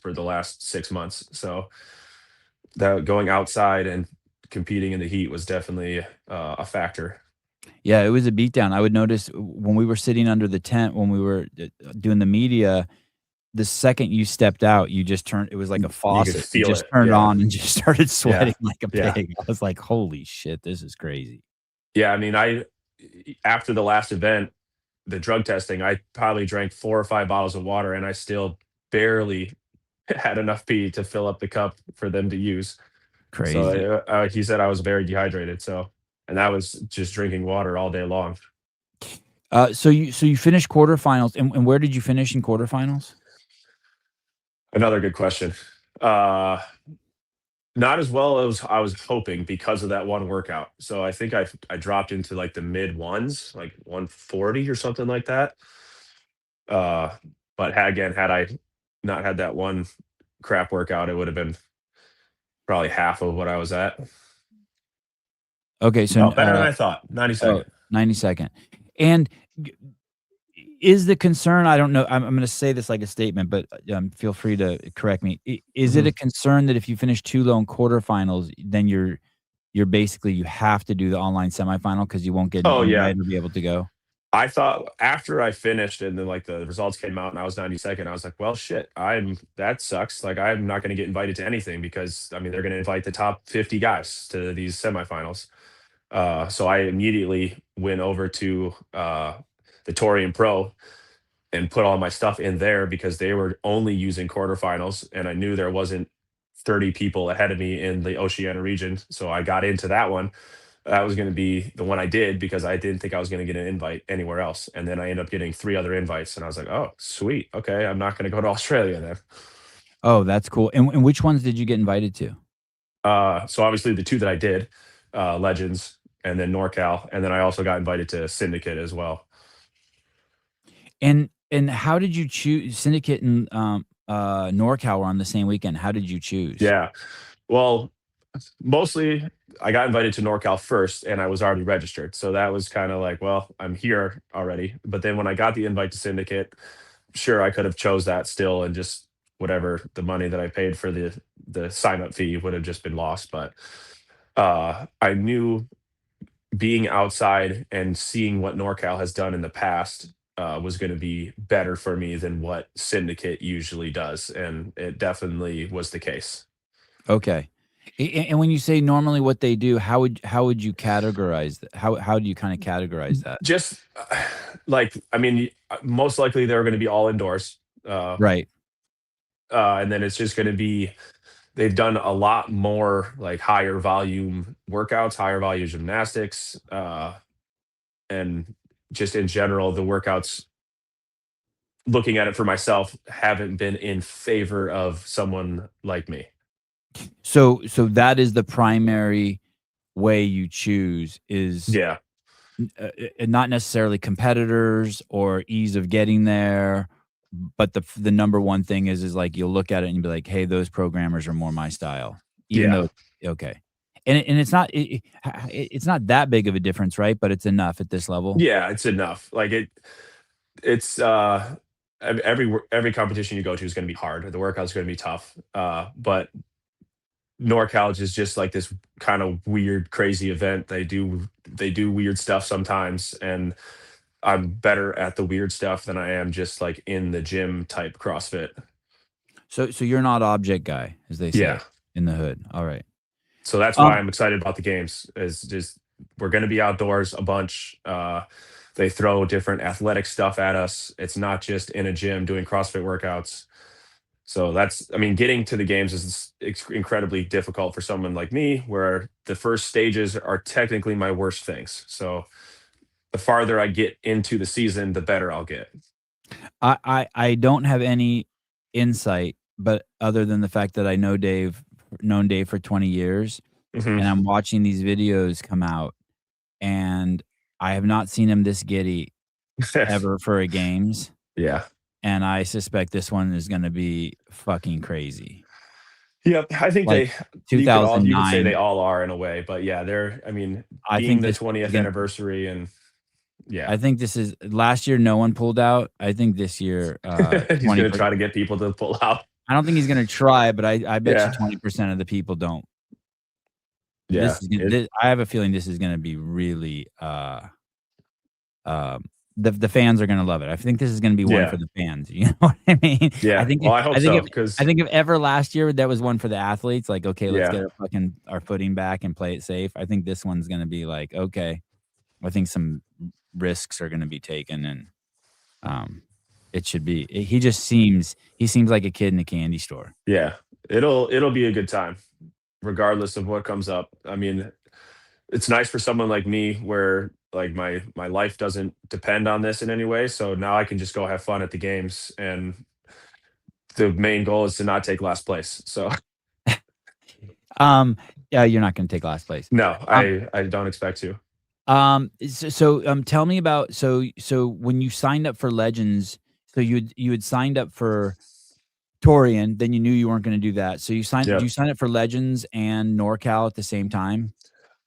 for the last 6 months, so that going outside and competing in the heat was definitely, a factor. Yeah, it was a beatdown. I would notice when we were sitting under the tent when we were, doing the media, the second you stepped out, you just turned it was like a You could faucet. You feel just it, turned yeah, on and just started yeah, sweating like a yeah. pig. I was like, "Holy shit, this is crazy." Yeah, I mean, after the last event, the drug testing, I probably drank 4 or 5 bottles of water, and I still barely had enough pee to fill up the cup for them to use. Crazy. So, he said I was very dehydrated, so and that was just drinking water all day long. So you finished quarterfinals, and where did you finish in quarterfinals? Another good question. Uh, Not as well as I was hoping because of that one workout. So I think I dropped into, like, the mid ones, like 140 or something like that. Uh, but again, had I not had that one crap workout, it would have been probably half of what I was at. Okay, so, Oh, better than I thought. oh, 92nd. 92nd. And g is the concern I don't know, I'm gonna say this like a statement, but, feel free to correct me. Is it Mhm. a concern that if you finish too low in quarterfinals, then you're basically you have to do the online semifinal because you won't get an Oh, yeah. invite or be able to go? I thought after I finished and then, like, the results came out and I was 92nd, I was like, "Well, shit, that sucks." Like, I'm not gonna get invited to anything because, I mean, they're gonna invite the top 50 guys to these semifinals. So I immediately went over to, the Torian Pro and put all my stuff in there because they were only using quarterfinals, and I knew there wasn't 30 people ahead of me in the Oceania region, so I got into that one. That was gonna be the one I did because I didn't think I was gonna get an invite anywhere else, and then I ended up getting 3 other invites, and I was like, "Oh, sweet, okay, I'm not gonna go to Australia then." Oh, that's cool. And which ones did you get invited to? So obviously the 2 that I did, Legends and then NorCal, and then I also got invited to Syndicate as well. And how did you choose Syndicate and, NorCal were on the same weekend. How did you choose? Yeah. Well, mostly I got invited to NorCal first and I was already registered. So that was kind of like, well, I'm here already. But then when I got the invite to Syndicate, sure I could have chose that still and just whatever the money that I paid for the sign up fee would have just been lost. But I knew being outside and seeing what NorCal has done in the past was going to be better for me than what Syndicate usually does, and it definitely was the case. Okay. And when you say normally what they do, how would you categorize that? How do you kinda categorize that? Just like, I mean, most likely they're going to be all indoors, Right. and then it's just going to be they've done a lot more like higher volume workouts, higher volume gymnastics, and just in general, the workouts looking at it for myself, haven't been in favor of someone like me. So that is the primary way you choose is, Yeah. not necessarily competitors or ease of getting there, but the number one thing is like you'll look at it and you'll be like, "Hey, those programmers are more my style." Even Yeah. though okay. And it's not that big of a difference, right? But it's enough at this level? Yeah, it's enough. Like it's every competition you go to is going to be hard. The workout's going to be tough. But NorCal is just like this kind of weird, crazy event. They do weird stuff sometimes, and I'm better at the weird stuff than I am just like in the gym type CrossFit. So you're not object guy, as they say Yeah. in the hood. Alright. So that's why Um I'm excited about the games. Is just we're going to be outdoors a bunch. They throw different athletic stuff at us. It's not just in a gym doing CrossFit workouts. So that's, I mean, getting to the games is incredibly difficult for someone like me, where the first stages are technically my worst things. So the farther I get into the season, the better I'll get. I don't have any insight, but other than the fact that I know Dave known Dave for 20 years, Mhm. and I'm watching these videos come out, and I have not seen him this giddy ever for a games, Yeah. and I suspect this one is gonna be fucking crazy. Yep, I think Like you could say they 2009, all are in a way, but yeah, they're I mean, I being think the this is 20th gonna anniversary and yeah. I think this is last year, no one pulled out. I think this year, He's 20 gonna per try to get people to pull out. I don't think he's gonna try, but I bet you Yeah. 20% of the people don't. Yeah. I have a feeling this is gonna be really, um, the fans are gonna love it. I think this is gonna be one for Yeah. the fans, you know what I mean? I Yeah. think Well, I hope I think so if I because think if ever last year that was one for the athletes, like, "Okay, let's yeah. get our footing back and play it safe." I think this one's gonna be like, "Okay." I think some risks are gonna be taken, and, um, it should be he seems like a kid in a candy store. Yeah. It'll be a good time regardless of what comes up. I mean, it's nice for someone like me where like my life doesn't depend on this in any way, so now I can just go have fun at the games and the main goal is to not take last place. So Yeah, you're not gonna take last place. no, Um I don't expect to. Tell me about so when you signed up for Legends, so you had signed up for Torian, then you knew you weren't gonna do that. So do Yep. you sign up for Legends and NorCal at the same time?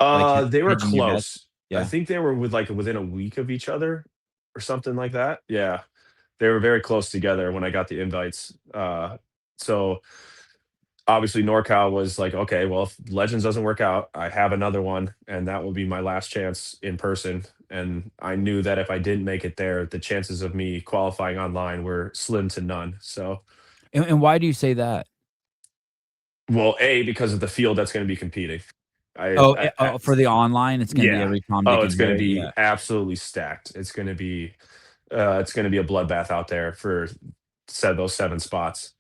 Like, They were hedging your bets? close. I Yeah. think they were within a week of each other or something like that. Yeah. They were very close together when I got the invites. So obviously NorCal was like, okay, well, if Legends doesn't work out, I have another one, and that will be my last chance in person. And I knew that if I didn't make it there, the chances of me qualifying online were slim to none. So, And why do you say that? well, A, because of the field that's going to be competing. For the online, it's gonna be Yeah. every Tom, Oh, Dick, it's and going to Harry? be Yeah. absolutely stacked. It's going to be a bloodbath out there for those 7 spots.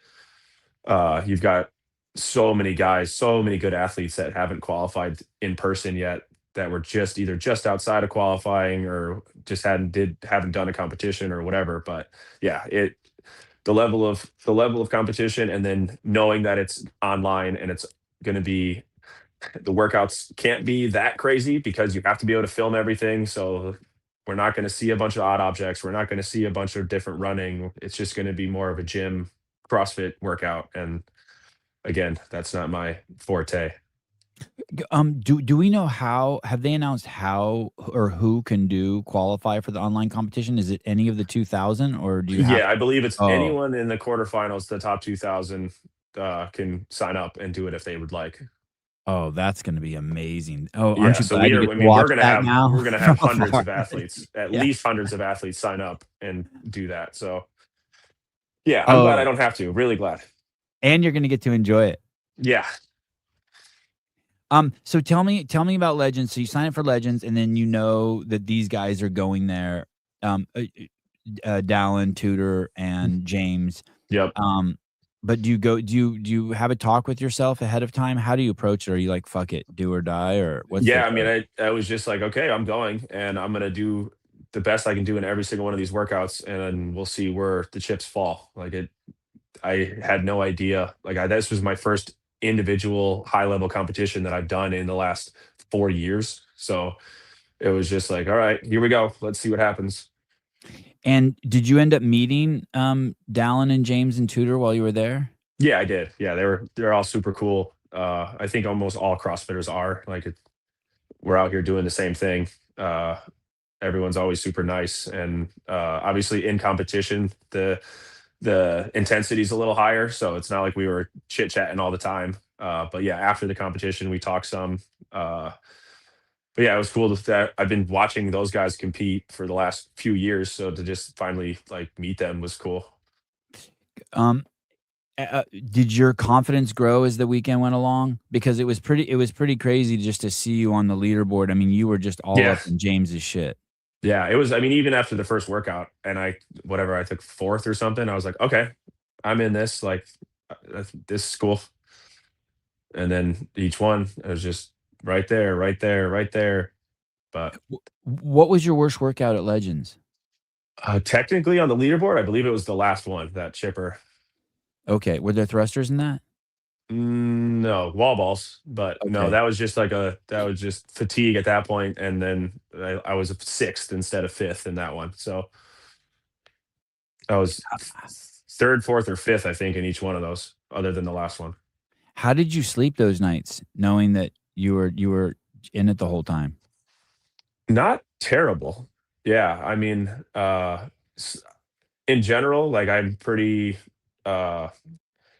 You've got so many guys, so many good athletes that haven't qualified in person yet that were just either just outside of qualifying or just haven't done a competition or whatever. But yeah, the level of competition and then knowing that it's online and it's going to be the workouts can't be that crazy because you have to be able to film everything. So we're not going to see a bunch of odd objects. We're not going to see a bunch of different running. It's just going to be more of a gym CrossFit workout. And again, that's not my forte. Do we know how have they announced how or who can qualify for the online competition? Is it any of the 2,000 or do you have Yeah, I believe it's Oh. anyone in the quarterfinals, the top 2,000 can sign up and do it if they would like. Oh, that's gonna be amazing. Oh, aren't Yeah, you so glad you get I to mean, watch that now we're gonna from have hundreds afar? of athletes, at Yeah. least hundreds of athletes sign up and do that. So yeah, I'm glad I Oh, don't have to. Really glad. and you're gonna get to enjoy it. Yeah. So tell me about Legends. So you sign up for Legends, and then you know that these guys are going there, Dallin, Tudor, and James. Yep. But do you have a talk with yourself ahead of time? How do you approach it? Are you like, "Fuck it, do or die," or what's the Yeah, I mean, approach? I was just like, okay, I'm going and I'm gonna do the best I can do in every single one of these workouts, and then we'll see where the chips fall. I had no idea. This was my first individual high level competition that I've done in the last 4 years. So it was just like, all right, here we go. Let's see what happens. And did you end up meeting, Dallin and James and Tudor while you were there? Yeah, I did. Yeah, they're all super cool. I think almost all CrossFitters are we're out here doing the same thing. Everyone's always super nice, and obviously in competition, the intensity is a little higher, so it's not like we were chit chatting all the time. But yeah, after the competition, we talked some. Uh, but yeah, it was cool that I've been watching those guys compete for the last few years, so to just finally like meet them was cool. Um, did your confidence grow as the weekend went along? Because it was pretty crazy just to see you on the leaderboard. I mean, you were just all Yeah, up in James's shit. yeah, it was. I mean, even after the first workout, and I took fourth or something. I was like, okay, I'm in this. Like, this is cool. And then each one, it was just right there, right there, right there. But What was your worst workout at Legends? technically on the leaderboard, I believe it was the last one, that chipper. Okay, were there thrusters in that? No, wall balls, but no, Okay. that was just fatigue at that point, and then I was a 6th instead of 5th in that one, so I was 3rd, 4th, or 5th, I think, in each one of those, other than the last one. How did you sleep those nights knowing that you were in it the whole time? Not terrible. Yeah, I mean, s in general, like, I'm pretty, uh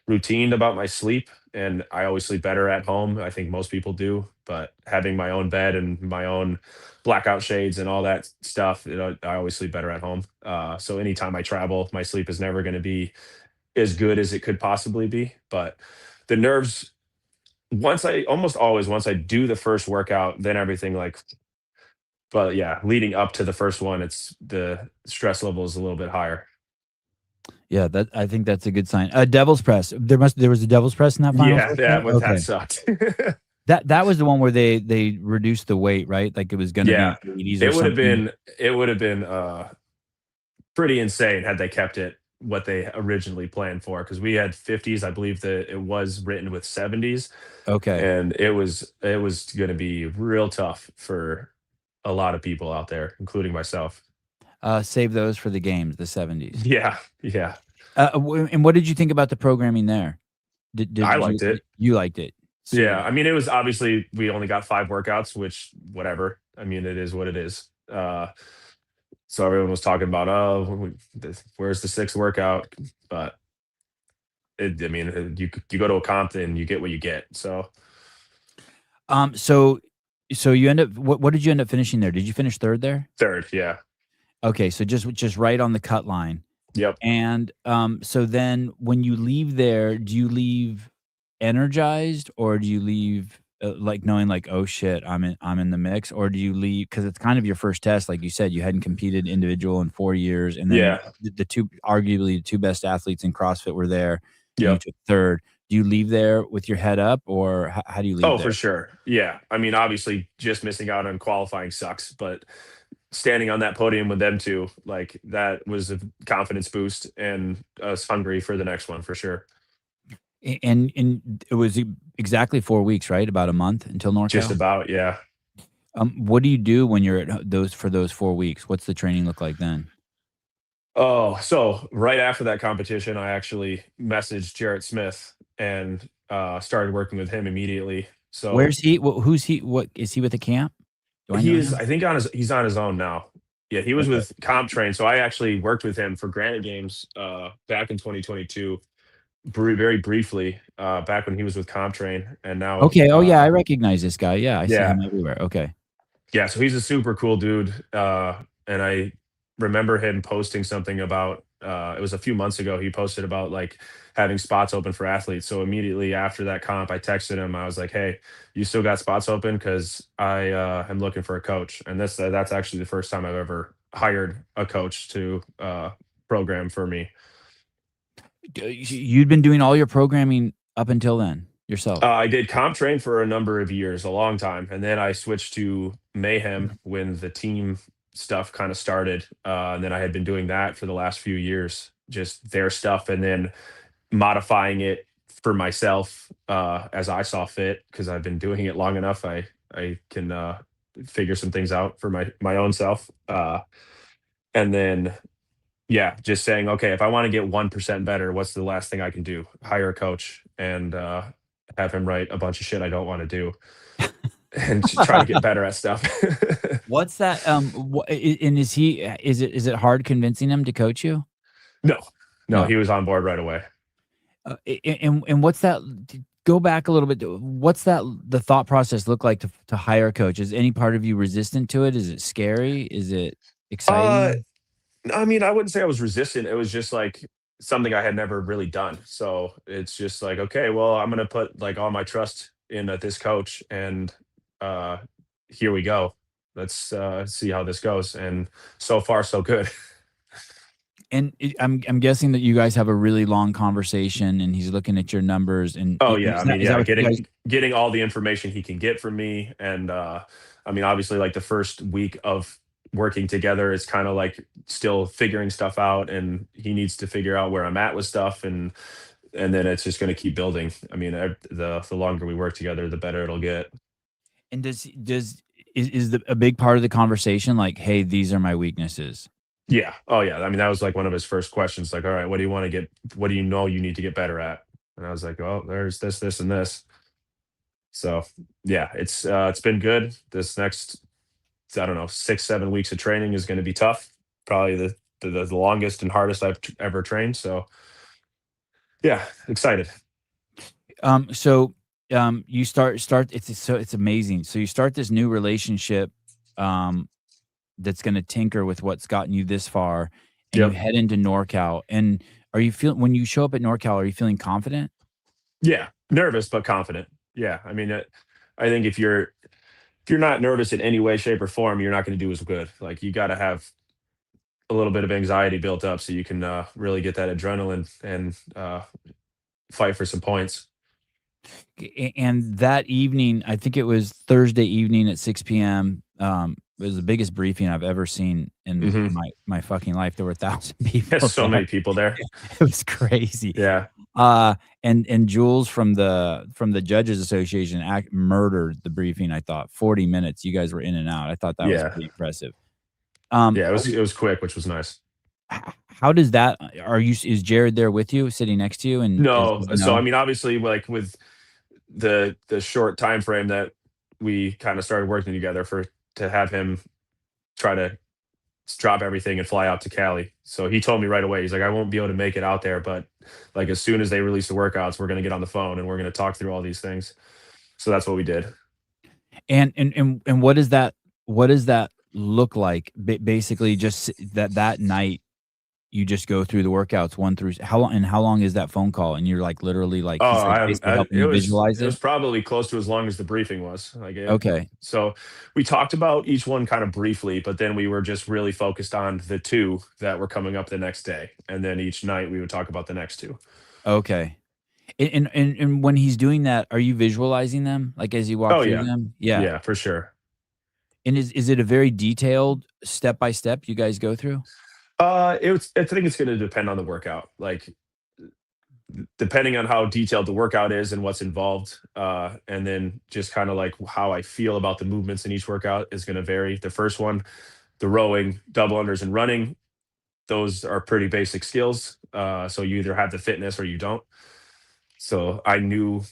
routine about my sleep, and I always sleep better at home. I think most people do, but having my own bed and my own blackout shades and all that stuff, I always sleep better at home. So anytime I travel, my sleep is never going to be as good as it could possibly be. But the nerves, once I do the first workout, then everything like, but yeah, leading up to the first one, it's the stress level is a little bit higher. Yeah, that I think that's a good sign. Devil's press. There was a devil's press in that finals Yeah, workout? that Okay. sucked. That was the one where they reduced the weight, right? Like, it was gonna be Yeah, in the 80s or it would have something? been it would have been pretty insane had they kept it what they originally planned for because we had 50s. I believe that it was written with 70s, Okay. and it was going to be real tough for a lot of people out there, including myself. Save those for the games, the '70s. Yeah, yeah, And what did you think about the programming there? I Did liked it. you liked it? Yeah, So, I mean, it was obviously we only got 5 workouts, which whatever. I mean, it is what it is. So everyone was talking about, oh, where's the 6th workout? But I mean, you go to a comp and you get what you get. So um, so so you end up what did you end up finishing there? Did you finish 3rd there? 3rd, yeah, Okay, so just right on the cut line. yep. And, so then when you leave there, do you leave energized, or do you leave, like, knowing, like, "Oh, shit, I'm in the mix," or do you leave because it's kind of your first test, like you said, you hadn't competed individual in 4 years, and then Yeah. the 2 arguably the 2 best athletes in CrossFit were there, and you Yep. took 3rd. Do you leave there with your head up, or how do you leave Oh, there? for sure. Yeah. I mean, obviously, just missing out on qualifying sucks, but standing on that podium with them 2, like, that was a confidence boost and us hungry for the next one for sure. And it was exactly 4 weeks, right? About a month until Just NorCal? about, yeah. What do you do when you're at those 4 weeks? What's the training look like then? Oh, so right after that competition, I actually messaged Jarrett Smith and started working with him immediately. So Where's he? Who's he? What is he with the camp? Do I he know is, him? I think, he's on his own now. Yeah, he was Okay. with Comp Train. So I actually worked with him for Granite Games back in 2022 very briefly, back when he was with Comtrain, and now, Okay. Oh yeah, I recognize this guy. Yeah, I see yeah, him everywhere. Okay. yeah. So he's a super cool dude, and I remember him posting something about. It was a few months ago. He posted about like having spots open for athletes. So immediately after that comp, I texted him. I was like, "Hey, you still got spots open? Because I am looking for a coach." And that's actually the first time I've ever hired a coach to program for me. You'd been doing all your programming up until then yourself. I did comp train for a number of years, a long time, and then I switched to Mayhem when the team stuff kind of started. And then I had been doing that for the last few years, just their stuff, and then modifying it for myself as I saw fit because I've been doing it long enough. I can figure some things out for my own self, and then yeah, just saying, okay, if I want to get 1% better, what's the last thing I can do? Hire a coach and have him write a bunch of shit I don't want to do and try to get better at stuff. What's that? And is it hard convincing him to coach you? No, no, No. he was on board right away. And what's that? Go back a little bit. What's that? The thought process look like to hire a coach? Is any part of you resistant to it? Is it scary? Is it Uh, exciting? I mean, I wouldn't say I was resistant. It was just like something I had never really done. So it's just like, okay, well, I'm gonna put like all my trust in this coach, and uh, here we go. Let's see how this goes. And so far, so good. And I'm guessing that you guys have a really long conversation, and he's looking at your numbers, and Oh yeah, I mean, is that yeah, what you guys? getting all the information he can get from me, and I mean, obviously, like the first week of working together is kind of like still figuring stuff out, and he needs to figure out where I'm at with stuff, and and then it's just going to keep building. I mean, the longer we work together, the better it'll get. And is a big part of the conversation like, hey, these are my weaknesses? Yeah. Oh yeah. I mean, that was like one of his first questions. Like, all right, what do you want to get? What do you know you need to get better at? And I was like, oh, there's this, and this. So yeah, it's been good. This next, I don't know, 6 7 weeks of training is going to be tough. Probably the longest and hardest I've ever trained. So yeah, excited. So you start it's amazing. So you start this new relationship um that's going to tinker with what's gotten you this far, and you Yep. head into NorCal. And are you feel when you show up at NorCal, are you feeling confident? Yeah, nervous but confident. Yeah, I mean, I think if you're not nervous in any way, shape, or form, you're not going to do as good. Like you got to have a little bit of anxiety built up so you can really get that adrenaline and fight for some points. And that evening, I think it was Thursday evening at 6 p.m. It was the biggest briefing I've ever seen in Hmm. my fucking life. There were 1,000 people There's so there. many people there. It was crazy. Yeah, And Jules from the Judges Association murdered the briefing. I thought 40 minutes. You guys were in and out. I thought that was yeah, pretty impressive. yeah. It was quick, which was nice. How does that? Is Jared there with you, sitting next to you, and No, does he so I know? mean, obviously, like with the short time frame that we kind of started working together for to have him try to drop everything and fly out to Cali. So he told me right away, he's like, I won't be able to make it out there, but like as soon as they release the workouts, we're gonna get on the phone and we're gonna talk through all these things. So that's what we did. And what does that look like? Basically, just that night, you just go through the workouts one through how long is that phone call? And you're like literally like Oh, he's like basically helping it you was visualize it was it. probably close to as long as the briefing was. Okay, So we talked about each one kind of briefly, but then we were just really focused on the two that were coming up the next day, and then each night we would talk about the next two. okay. And when he's doing that, are you visualizing them like as you walk Oh through yeah, them? Yeah. yeah, for sure. And is it a very detailed step by step you guys go through? I think it's going to depend on the workout. Like depending on how detailed the workout is and what's involved, and then just kind of like how I feel about the movements in each workout is going to vary. The first one, the rowing, double unders, and running, those are pretty basic skills. So you either have the fitness or you don't. So I knew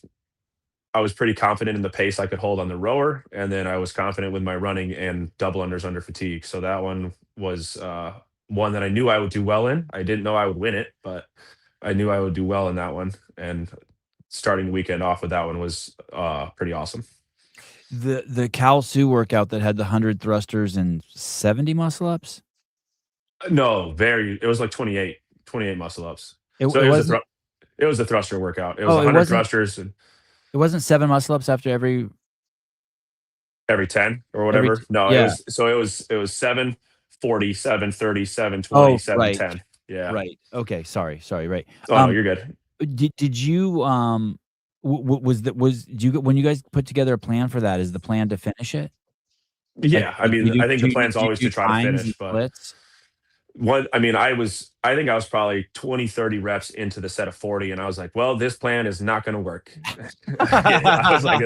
I was pretty confident in the pace I could hold on the rower, and then I was confident with my running and double unders under fatigue. So that one was one that I knew I would do well in. I didn't know I would win it, but I knew I would do well in that one. And starting the weekend off with that one was pretty awesome. The Cal Su workout that had the 100 thrusters and 70 muscle ups? No, it was like 28 muscle ups. So It wasn't. it was a thruster workout. It was Oh, 100 thrusters and it wasn't 7 muscle ups after every 10 or every whatever. No, yeah. it was 7, 40, 7, 30, 7, 20, Oh, 7, right, 10. Yeah. right. Okay, sorry, right. Oh no, you're good. Did you, did you when you guys put together a plan for that, is the plan to finish it? Like, Yeah, I mean, I think the plan's do you always do to try to times and finish, but splits? I think I was probably 20, 30 reps into the set of 40, and I was like, well, this plan is not going to work. I was like,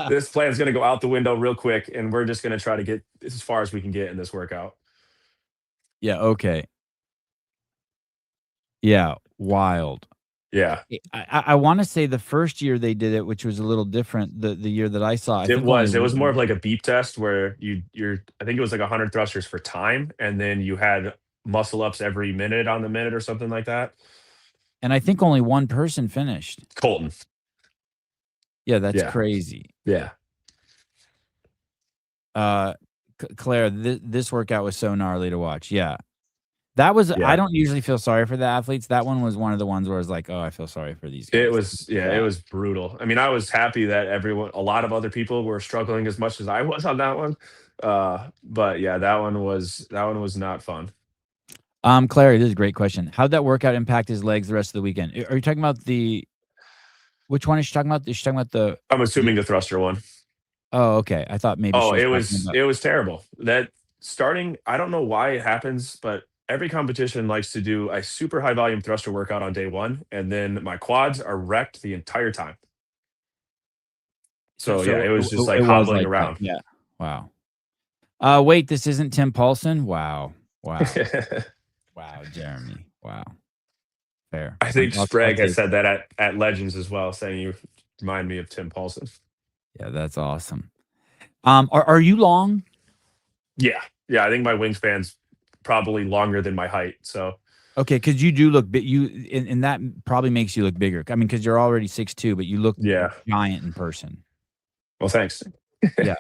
this plan's going to go out the window real quick, and we're just going to try to get as far as we can get in this workout. Yeah, okay. Yeah, wild. Yeah, I wanna say the first year they did it, which was a little different, the year that I saw, I think only it was more w of like a beep test where I think it was like 100 thrusters for time, and then you had muscle ups every minute on the minute or something like that. and I think only one person finished. Colton. Yeah, that's Yeah, crazy. yeah, Uh, Claire, this workout was so gnarly to watch, yeah. That was I yeah. don't usually feel sorry for the athletes, that one was one of the ones where I was like, "Oh, I feel sorry for these It guys." was yeah, it Yeah. was brutal. I mean, I was happy that a lot of other people were struggling as much as I was on that one. But yeah, that one was not fun. Claire, this is a great question. How'd that workout impact his legs the rest of the weekend? Are you talking about which one is she talking about? Is she talking about I'm the assuming the thruster one. Oh, okay. I thought maybe Oh, she was talking about it was terrible. That starting, I don't know why it happens, but every competition likes to do a super high volume thruster workout on day one, and then my quads are wrecked the entire time. So yeah, it was just like It was hobbling like that. around. Yeah. Wow. Wait, this isn't Tim Paulson? Wow. Wow. Wow, Jeremy. Wow. Fair. I think I'll Sprague has take said that at Legends as well, saying you remind me of Tim Paulson. Yeah, that's awesome. Are you long? Yeah, yeah. I think my wingspan's probably longer than my height. So Okay, because you do look big. And that probably makes you look bigger. I mean, because you're already 6'2", but you look yeah. giant in person. Well, thanks. Yeah.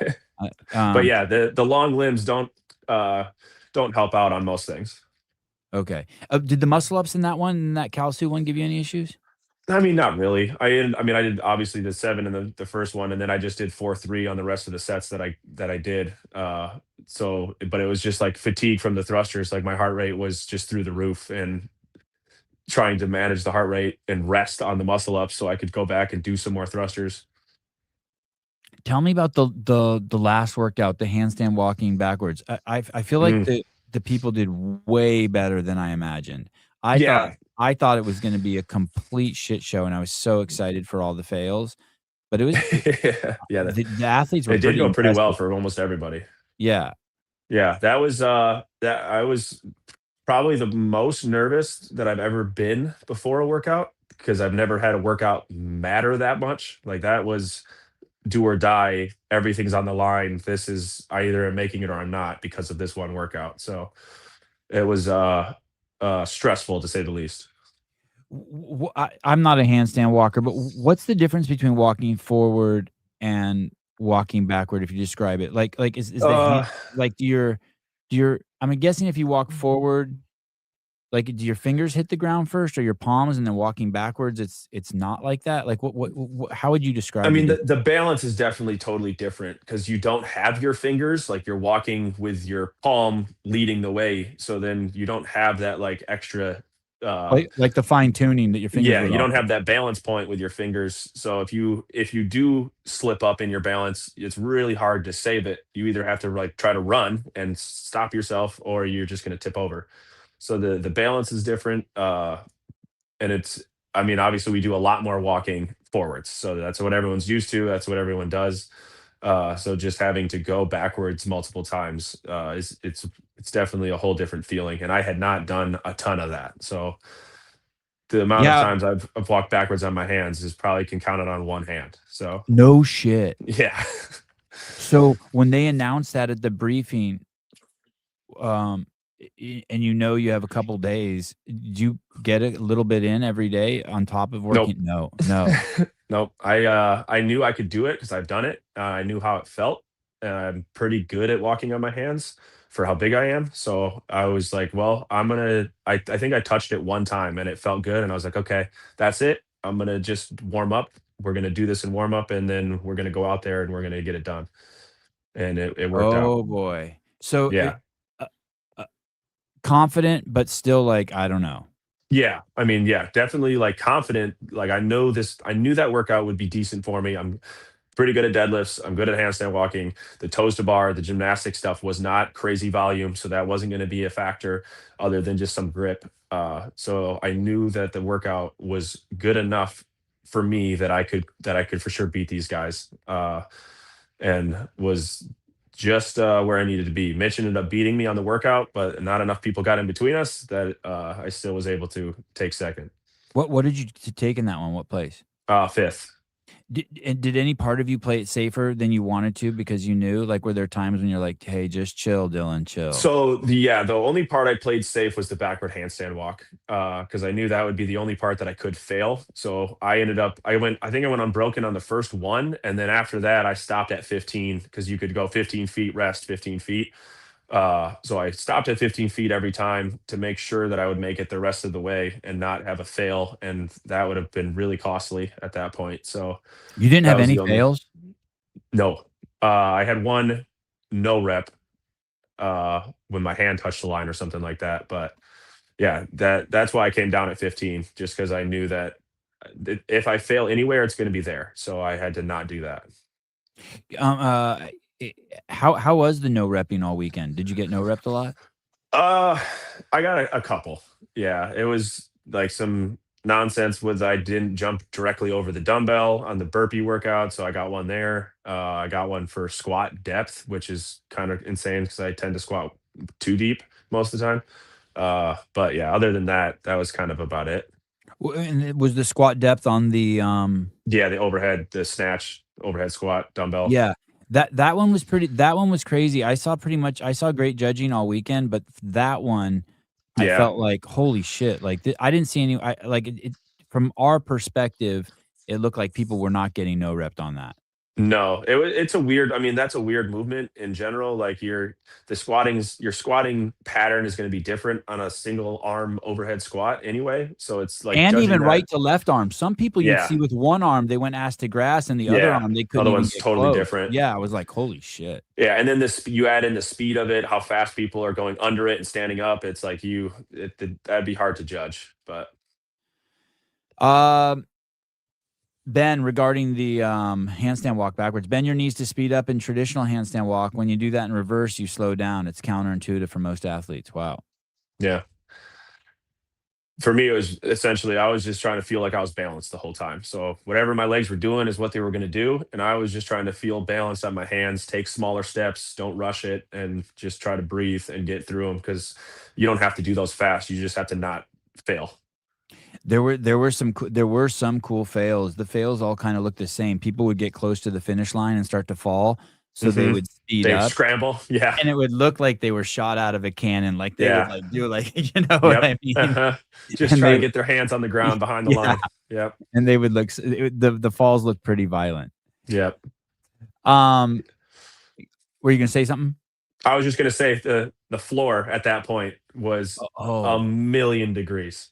But yeah, the long limbs don't help out on most things. Okay. Did the muscle ups in that Kalsu one give you any issues? I mean, not really. I did obviously the 7 in the first one, and then I just did 4-3 on the rest of the sets that I did. So, but it was just like fatigue from the thrusters. Like my heart rate was just through the roof, and trying to manage the heart rate and rest on the muscle ups so I could go back and do some more thrusters. Tell me about the last workout, the handstand walking backwards. I feel like Mm, the people did way better than I imagined. I thought yeah, I thought it was gonna be a complete shit show, and I was so excited for all the fails, but it was yeah. the athletes were It did pretty go pretty well impressive. for almost everybody. Yeah. Yeah, that I was probably the most nervous that I've ever been before a workout, because I've never had a workout matter that much. Like that was do or die. Everything's on the line. This is I either am making it or I'm not because of this one workout. So it was stressful to say the least. I'm not a handstand walker, but what's the difference between walking forward and walking backward if you describe it? Like is the hand Uh like do your I'm guessing if you walk forward, like do your fingers hit the ground first or your palms and then walking backwards it's not like that? Like what how would you I describe the mean, difference? the balance is definitely totally different because you don't have your fingers, like you're walking with your palm leading the way. So then you don't have that like extra uh Like the fine tuning that your fingers yeah, would you don't offer. have that balance point with your fingers. So if you do slip up in your balance, it's really hard to save it. You either have to like try to run and stop yourself, or you're just going to tip over. So the balance is different. And it's I mean, obviously we do a lot more walking forwards. So that's what everyone's used to. That's what everyone does. So just having to go backwards multiple times is it's definitely a whole different feeling. And I had not done a ton of that. So the amount of Yeah, times I've walked backwards on my hands is probably can count it on one hand. So no shit. yeah. So when they announced that at the briefing, um, and you have a couple days, do you get a little bit in every day on top of Nope. working? No, no. Nope. I knew I could do it because I've done it. I knew how it felt. I'm pretty good at walking on my hands for how big I am. So I was like, well, I think I touched it one time and it felt good. And I was like, okay, that's it. I'm gonna just warm up. We're gonna do this in warm up, and then we're gonna go out there and we're gonna get it done. And it worked out. Oh boy. So Yeah. uh, uh, confident, but still like I don't know. Yeah, I mean, yeah, definitely like confident. Like I knew that workout would be decent for me. I'm pretty good at deadlifts. I'm good at handstand walking. The toes to bar, the gymnastic stuff was not crazy volume, so that wasn't going to be a factor other than just some grip. So I knew that the workout was good enough for me that I could for sure beat these guys. And was just where I needed to be. Mitch ended up beating me on the workout, but not enough people got in between us that I still was able to take second. What did you take in that one? What place? Fifth. Did any part of you play it safer than you wanted to because you knew? Like, were there times when you're like, "Hey, just chill, Dylan, chill." So the only part I played safe was the backward handstand walk, because I knew that would be the only part that I could fail. So I think I went unbroken on the first one, and then after that I stopped at 15 because you could go 15 feet, rest 15 feet. So I stopped at 15 feet every time to make sure that I would make it the rest of the way and not have a fail, and that would have been really costly at that point. So You didn't that have was any the only fails? no. I had one no rep when my hand touched the line or something like that. But yeah, that's why I came down at 15, just because I knew that if I fail anywhere, it's going to be there. So I had to not do that. Um, uh, how was the no repping all weekend? Did you get no repped a lot? Uh, I got a couple. Yeah, it was like some nonsense was I didn't jump directly over the dumbbell on the burpee workout, so I got one there. I got one for squat depth, which is kind of insane because I tend to squat too deep most of the time. But yeah, other than that, that was kind of about it. And was the squat depth on the Yeah, the overhead, the snatch, overhead squat, dumbbell. yeah. That one was pretty that one was crazy. I saw great judging all weekend, but that one I Yeah. felt like holy shit. Like I didn't see any it from our perspective, it looked like people were not getting no rep on that. No, it's a weird. I mean, that's a weird movement in general. Like your squatting pattern is going to be different on a single arm overhead squat anyway. So it's like And judging even right that. to left arm. Some people you'd Yeah, see with one arm, they went ass to grass, and the other yeah. arm, they couldn't Other even one's get totally close. different. Yeah, I was like, "Holy shit." Yeah, and then this you add in the speed of it, how fast people are going under it and standing up. It's like that'd be hard to judge. But Um, Ben, regarding the, handstand walk backwards, bend your knees to speed up in traditional handstand walk. When you do that in reverse, you slow down. It's counterintuitive for most athletes. Wow. yeah, for me, it was essentially I was just trying to feel like I was balanced the whole time. So whatever my legs were doing is what they were going to do, and I was just trying to feel balanced on my hands, take smaller steps, don't rush it, and just try to breathe and get through them because you don't have to do those fast. You just have to not fail. There were some cool fails. The fails all kinda looked the same. People would get close to the finish line and start to fall, so they Hmm. would speed They up, scramble. Yeah. and it would look like they were shot out of a cannon, like, they would, Yeah. like, do, like you know what Yep. I mean? Uh-huh. Just And try they to get their hands on the ground behind the yeah, line. Yep. and they would look s it the falls looked pretty violent. Yep. Um, were you gonna say something? I was just gonna say the floor at that point was a Oh. million degrees.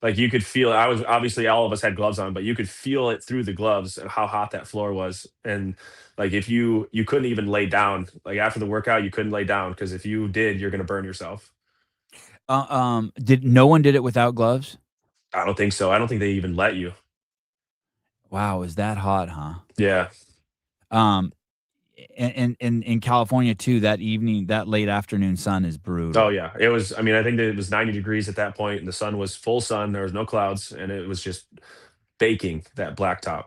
Like, you could feel I was obviously, all of us had gloves on, but you could feel it through the gloves and how hot that floor was, and, like, if you couldn't even lay down. Like, after the workout, you couldn't lay down because if you did, you're gonna burn yourself. Did no one did it without gloves? I don't think so. I don't think they even let you. Wow, it was that hot, huh? Yeah. Um, in California too, that evening, that late afternoon sun is Oh, brutal. yeah. It was I mean, I think that it was 90 degrees at that point, and the sun was full sun, there was no clouds, and it was just baking that blacktop.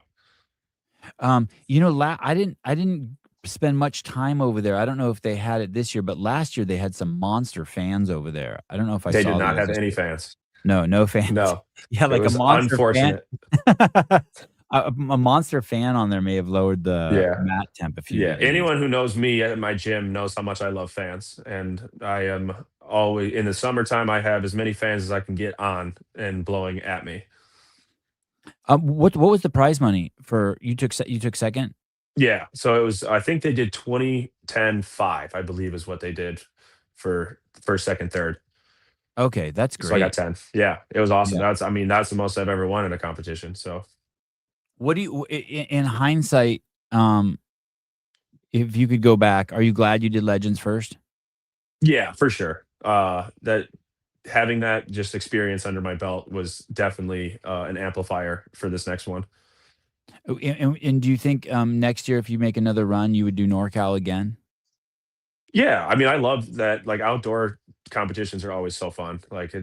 You know, I didn't spend much time over there. I don't know if they had it this year, but last year they had some monster fans over there. I don't know if I They did saw not those have this any year. fans. No, no fans. No. Yeah, It like a was monster fan. unfortunate. A monster fan on there may have lowered the Yeah. mat temp a few Yeah. degrees. Anyone who knows me at my gym knows how much I love fans, and I am always in the summertime, I have as many fans as I can get on and blowing at me. What was the prize money for you took second? Yeah, so it was I think they did 20, 10, 5, I believe is what they did for first, second, third. Okay, that's So I got great. 10. Yeah, it was awesome. Yeah. That's I mean, that's the most I've ever won in a competition, so What do you in hindsight, if you could go back, are you glad you did Legends first? yeah, for sure. That having that just experience under my belt was definitely, an amplifier for this next one. Oh, and do you think, next year if you make another run, you would do NorCal again? Yeah, I mean, I love that, like, outdoor competitions are always so fun. Like,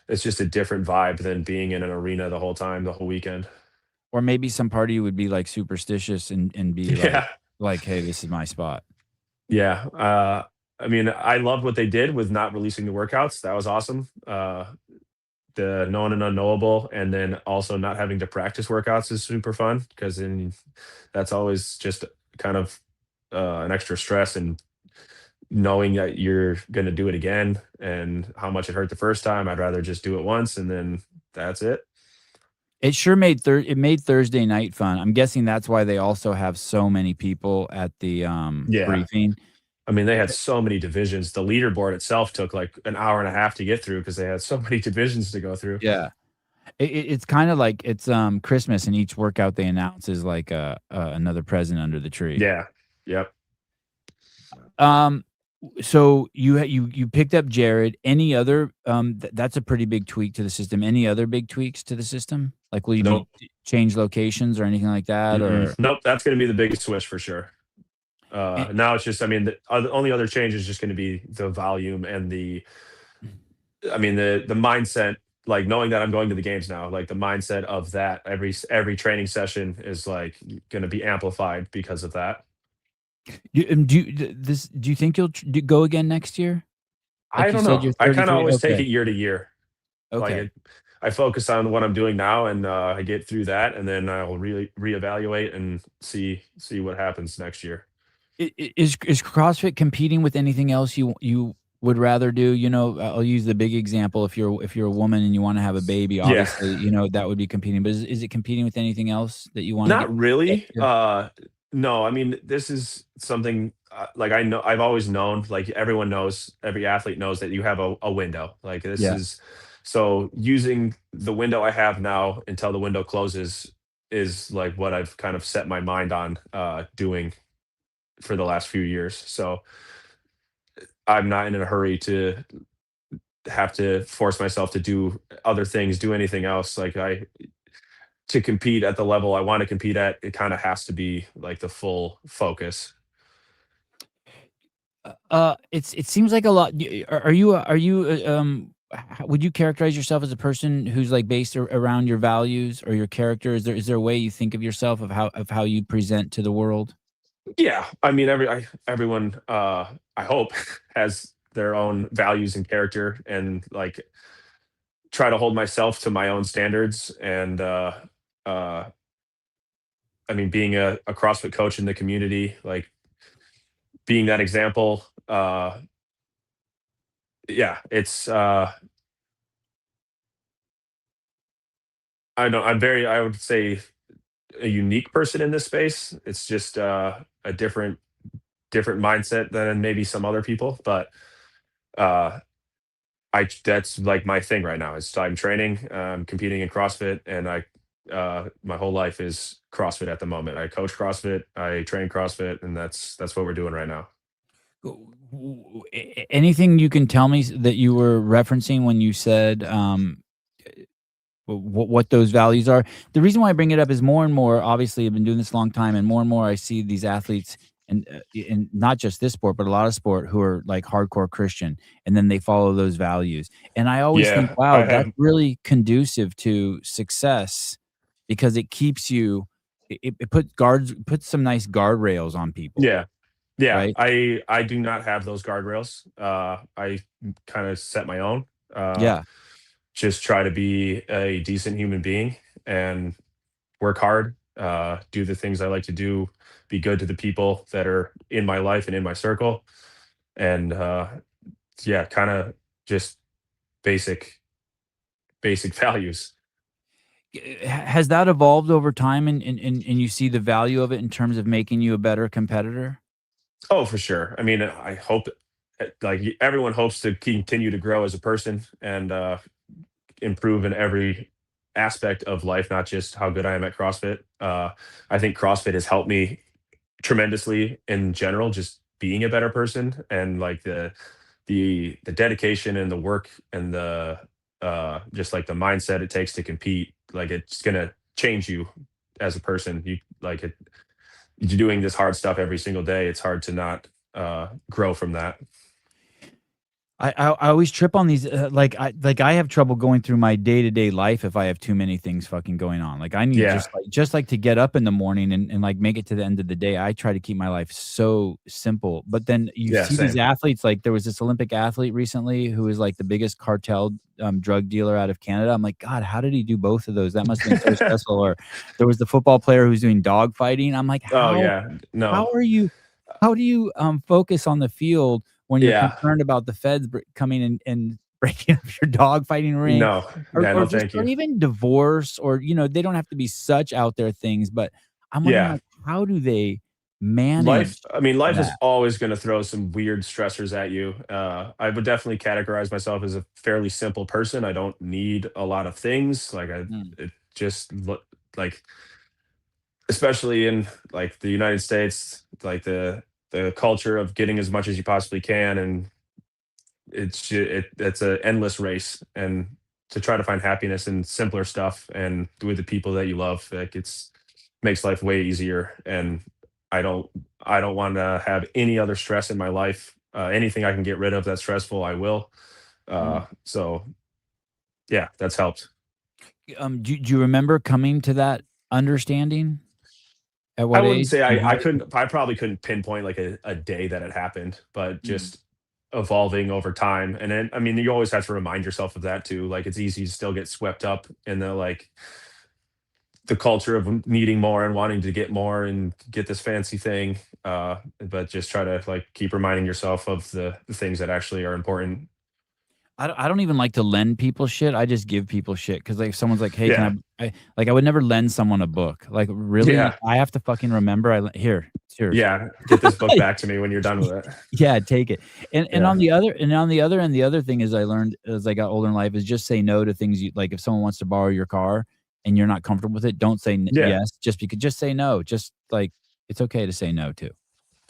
it's just a different vibe than being in an arena the whole time, the whole weekend. Or maybe some part of you would be, like, superstitious and be Yeah. like, "Hey, this is my spot." Yeah, I mean, I loved what they did with not releasing the workouts, that was awesome. The known and unknowable, and then also not having to practice workouts is super fun because then that's always just kind of, an extra stress and knowing that you're gonna do it again and how much it hurt the first time. I'd rather just do it once and then that's it. It sure made it made Thursday night fun. I'm guessing that's why they also have so many people at the, Yeah. briefing. I mean, they had so many divisions. The leaderboard itself took like an hour and a half to get through because they had so many divisions to go through. Yeah. It's kinda like it's, Christmas and each workout they announce is like, another present under the tree. Yeah. Yep. Um, so you picked up Jared. Any other, that's a pretty big tweak to the system. Any other big tweaks to the system? Like, will you be Nope. change locations or anything like that? Mm-mm. Or Nope. That's gonna be the biggest switch for sure. And, Now it's just, I mean, the only other change is just going to be the volume and I mean, the mindset, like knowing that I'm going to the games now, like the mindset of that every training session is like going to be amplified because of that. do you think you'll go again next year? I Like you don't said, know. you're I kind of 33. always take Okay. it year to year. Like Okay. I focus on what I'm doing now, and I get through that, and then I'll really reevaluate and see what happens next year. Is CrossFit competing with anything else you would rather do? You know, I'll use the big example. If you're a woman and you want to have a baby, Yeah, obviously, you know that would be competing. But is it competing with anything else that you want to not get really. to? No, I mean, this is something like I know I've always known, like everyone knows, every athlete knows that you have a window. Like this Yeah. is so using the window I have now until the window closes is like what I've kind of set my mind on doing for the last few years. So I'm not in a hurry to have to force myself to do other things, do anything else. Like I to compete at the level I want to compete at, it kind of has to be like the full focus. It seems like a lot. Are you would you characterize yourself as a person who's like based around your values or your character? Is there a way you think of yourself of how you present to the world? Yeah, I mean everyone I hope has their own values and character, and like try to hold myself to my own standards, and uh I mean being a CrossFit coach in the community, like being that example, yeah, it's I don't I'm very, I would say, a unique person in this space. It's just a different mindset than maybe some other people, but uh I that's like my thing right now is I'm training, competing in CrossFit, and I my whole life is CrossFit at the moment. I coach CrossFit, I train CrossFit, and that's what we're doing right now. Anything you can tell me that you were referencing when you said what those values are. The reason why I bring it up is more and more, obviously, I've been doing this a long time, and more I see these athletes, and not just this sport, but a lot of sport who are like hardcore Christian, and then they follow those values. And I always think, Yeah, wow, I that's have. really conducive to success because it keeps you. It puts some nice guardrails on people, Yeah, yeah. right? I do not have those guardrails. I kind of set my own. Uh, Yeah. just try to be a decent human being and work hard. Do the things I like to do. Be good to the people that are in my life and in my circle, and yeah, kind of just basic values. Has that evolved over time, and you see the value of it in terms of making you a better competitor? Oh, for sure. I mean, I hope like everyone hopes to continue to grow as a person and improve in every aspect of life, not just how good I am at CrossFit. I think CrossFit has helped me tremendously in general, just being a better person, and like the dedication and the work and the just like the mindset it takes to compete. Like it's gonna change you as a person. You like it you're doing this hard stuff every single day, it's hard to not grow from that. I always trip on these, like I have trouble going through my day-to-day life if I have too many things fucking going on. Like, I need Yeah, just like to get up in the morning and like make it to the end of the day. I try to keep my life so simple. But then you yeah, see these same. athletes, like there was this Olympic athlete recently who was like the biggest cartel drug dealer out of Canada. I'm like, God, how did he do both of those? That must have been so stressful. Or there was the football player who's doing dog fighting. I'm like, Oh yeah, how no, are you how do you, focus on the field when you're yeah, concerned about the feds coming and breaking up your dog fighting ring, no, yeah, or no, just thank or you. even divorce, or, you know, they don't have to be such out there things, but I'm wondering, Yeah, like, how do they manage life. I mean, life is that? always going to throw some weird stressors at you. I would definitely categorize myself as a fairly simple person. I don't need a lot of things. Like I, Mm. it just look like, especially in like the United States, like the culture of getting as much as you possibly can, and it's an endless race, and to try to find happiness in simpler stuff and with the people that you love, like it's makes life way easier. And I don't I don't want to have any other stress in my life. Anything I can get rid of that's stressful, I will. Mm. So yeah, that's helped. Do you remember coming to that understanding? At I what wouldn't age say and how I did you couldn't I probably couldn't pinpoint like a day that it happened, but mm, just evolving over time. And then I mean you always have to remind yourself of that too. Like it's easy to still get swept up in the culture of needing more and wanting to get more and get this fancy thing. But just try to like keep reminding yourself of the things that actually are important. I don't even like to lend people shit, I just give people shit because like, if someone's like, "Hey, Yeah. can I would never lend someone a book. Like, really? Yeah. I have to fucking remember here, it's yours. Yeah. Get this book back to me when you're done with it. Yeah, take it. And Yeah. on the other end, the other thing is I learned as I got older in life is just say no to things you like, if someone wants to borrow your car and you're not comfortable with it, don't say Yeah. yes, just say no. Just, like, it's okay to say no too.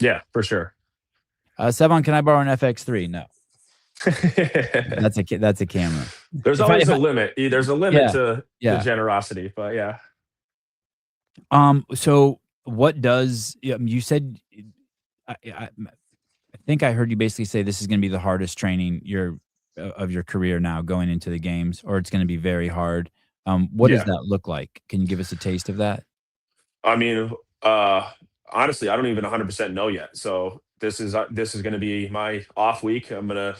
Yeah, for sure. "Sevan, can I borrow an FX3?" "No." That's a camera. There's If always a I limit. There's a limit yeah, to yeah. generosity, but yeah. So what does you said I think I heard you basically say this is gonna be the hardest training of your career now going into the games, or it's gonna be very hard. What does Yeah. that look like? Can you give us a taste of that? I mean, uh, honestly, I don't even 100% know yet. So this is going to be my off week. I'm going to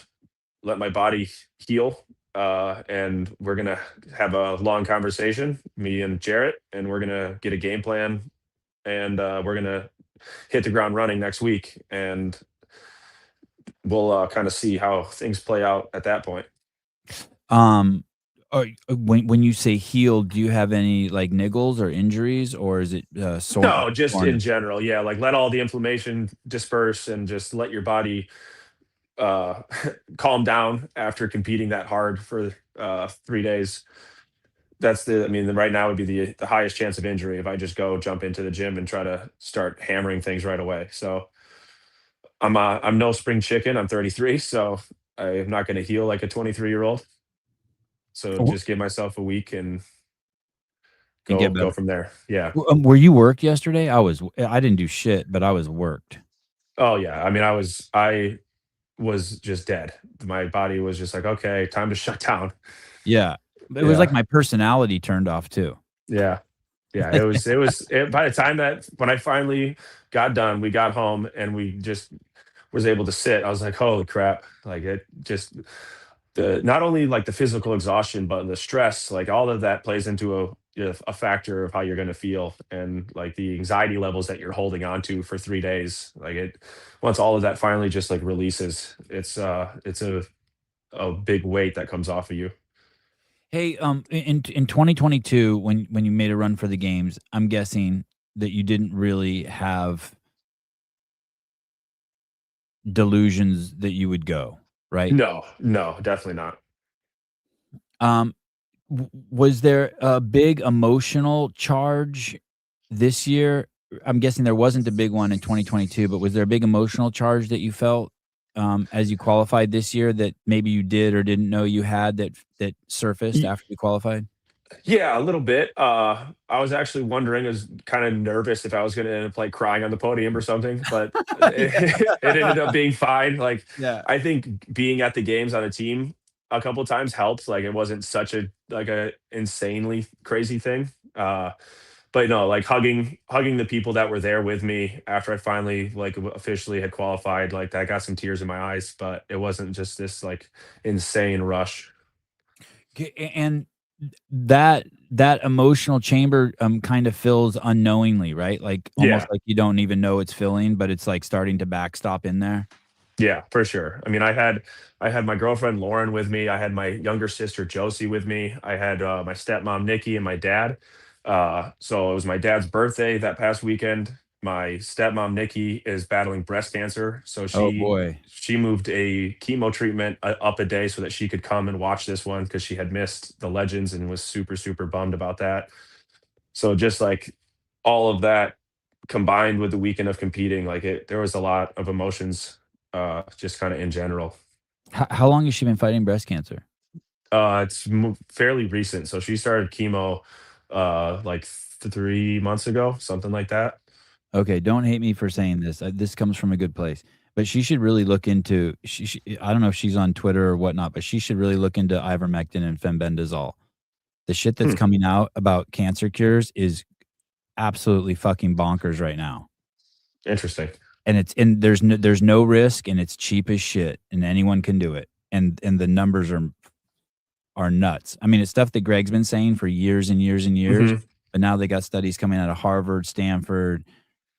let my body heal, and we're going to have a long conversation, me and Jarrett, and we're going to get a game plan, and we're going to hit the ground running next week, and we'll kind of see how things play out at that point. Um, when you say healed, do you have any, like, niggles or injuries, or is it, No, just in soreness? general, yeah. Like let all the inflammation disperse and just let your body uh, calm down after competing that hard for 3 days. That's I mean, right now would be the highest chance of injury if I just go jump into the gym and try to start hammering things right away. So I'm no spring chicken. I'm 33, so I'm not going to heal like a 23-year-old. So W just give myself a week and and get go better. from there. Yeah. Were you worked yesterday? I didn't do shit, but I was worked. Oh yeah. I mean, I was just dead. My body was just like, okay, time to shut down. Yeah. It was like Yeah. my personality turned off too. Yeah. Yeah, by the time that when I finally got done, we got home and we just was able to sit. I was like, "Holy crap." Like it just the not only like the physical exhaustion, but the stress, like all of that plays into a factor of how you're going to feel and like the anxiety levels that you're holding on to for 3 days. Like it once all of that finally just like releases, it's a big weight that comes off of you. Hey, in 2022, when you made a run for the games, I'm guessing that you didn't really have delusions that you would go, right? No, no, definitely not. Um, was there a big emotional charge this year? I'm guessing there wasn't a big one in 2022, but was there a big emotional charge that you felt as you qualified this year that maybe you did or didn't know you had that surfaced after you qualified? Yeah, a little bit. I was actually wondering, I was kind of nervous if I was going to end up like crying on the podium or something, but Yeah, it ended up being fine. Like, yeah. I think being at the games on a team a couple times helped. Like, it wasn't such a insanely crazy thing. But no, like hugging the people that were there with me after I finally like officially had qualified, like that got some tears in my eyes. But it wasn't just this like insane rush. And that emotional chamber, kind of fills unknowingly, right? Like, almost Yeah. like you don't even know it's filling, but it's, like, starting to backstop in there. Yeah, for sure. I mean, I had my girlfriend Lauren with me. I had my younger sister Josie with me. I had my stepmom Nikki and my dad. So it was my dad's birthday that past weekend. My stepmom Nikki is battling breast cancer, so Oh, she boy. she moved a chemo treatment up a day so that she could come and watch this one because she had missed the legends and was super bummed about that. So just like all of that combined with the weekend of competing, like there was a lot of emotions, just kind of in general. How long has she been fighting breast cancer? It's fairly recent. So she started chemo, like 3 months ago, something like that. Okay, don't hate me for saying this. This comes from a good place, but she should really look into. I don't know if she's on Twitter or whatnot, but she should really look into ivermectin and fenbendazole. The shit that's Hmm, coming out about cancer cures is absolutely fucking bonkers right now. interesting. And there's no risk, and it's cheap as shit, and anyone can do it. And the numbers are nuts. I mean, it's stuff that Greg's been saying for years and years and years, Hmm. but now they got studies coming out of Harvard, Stanford,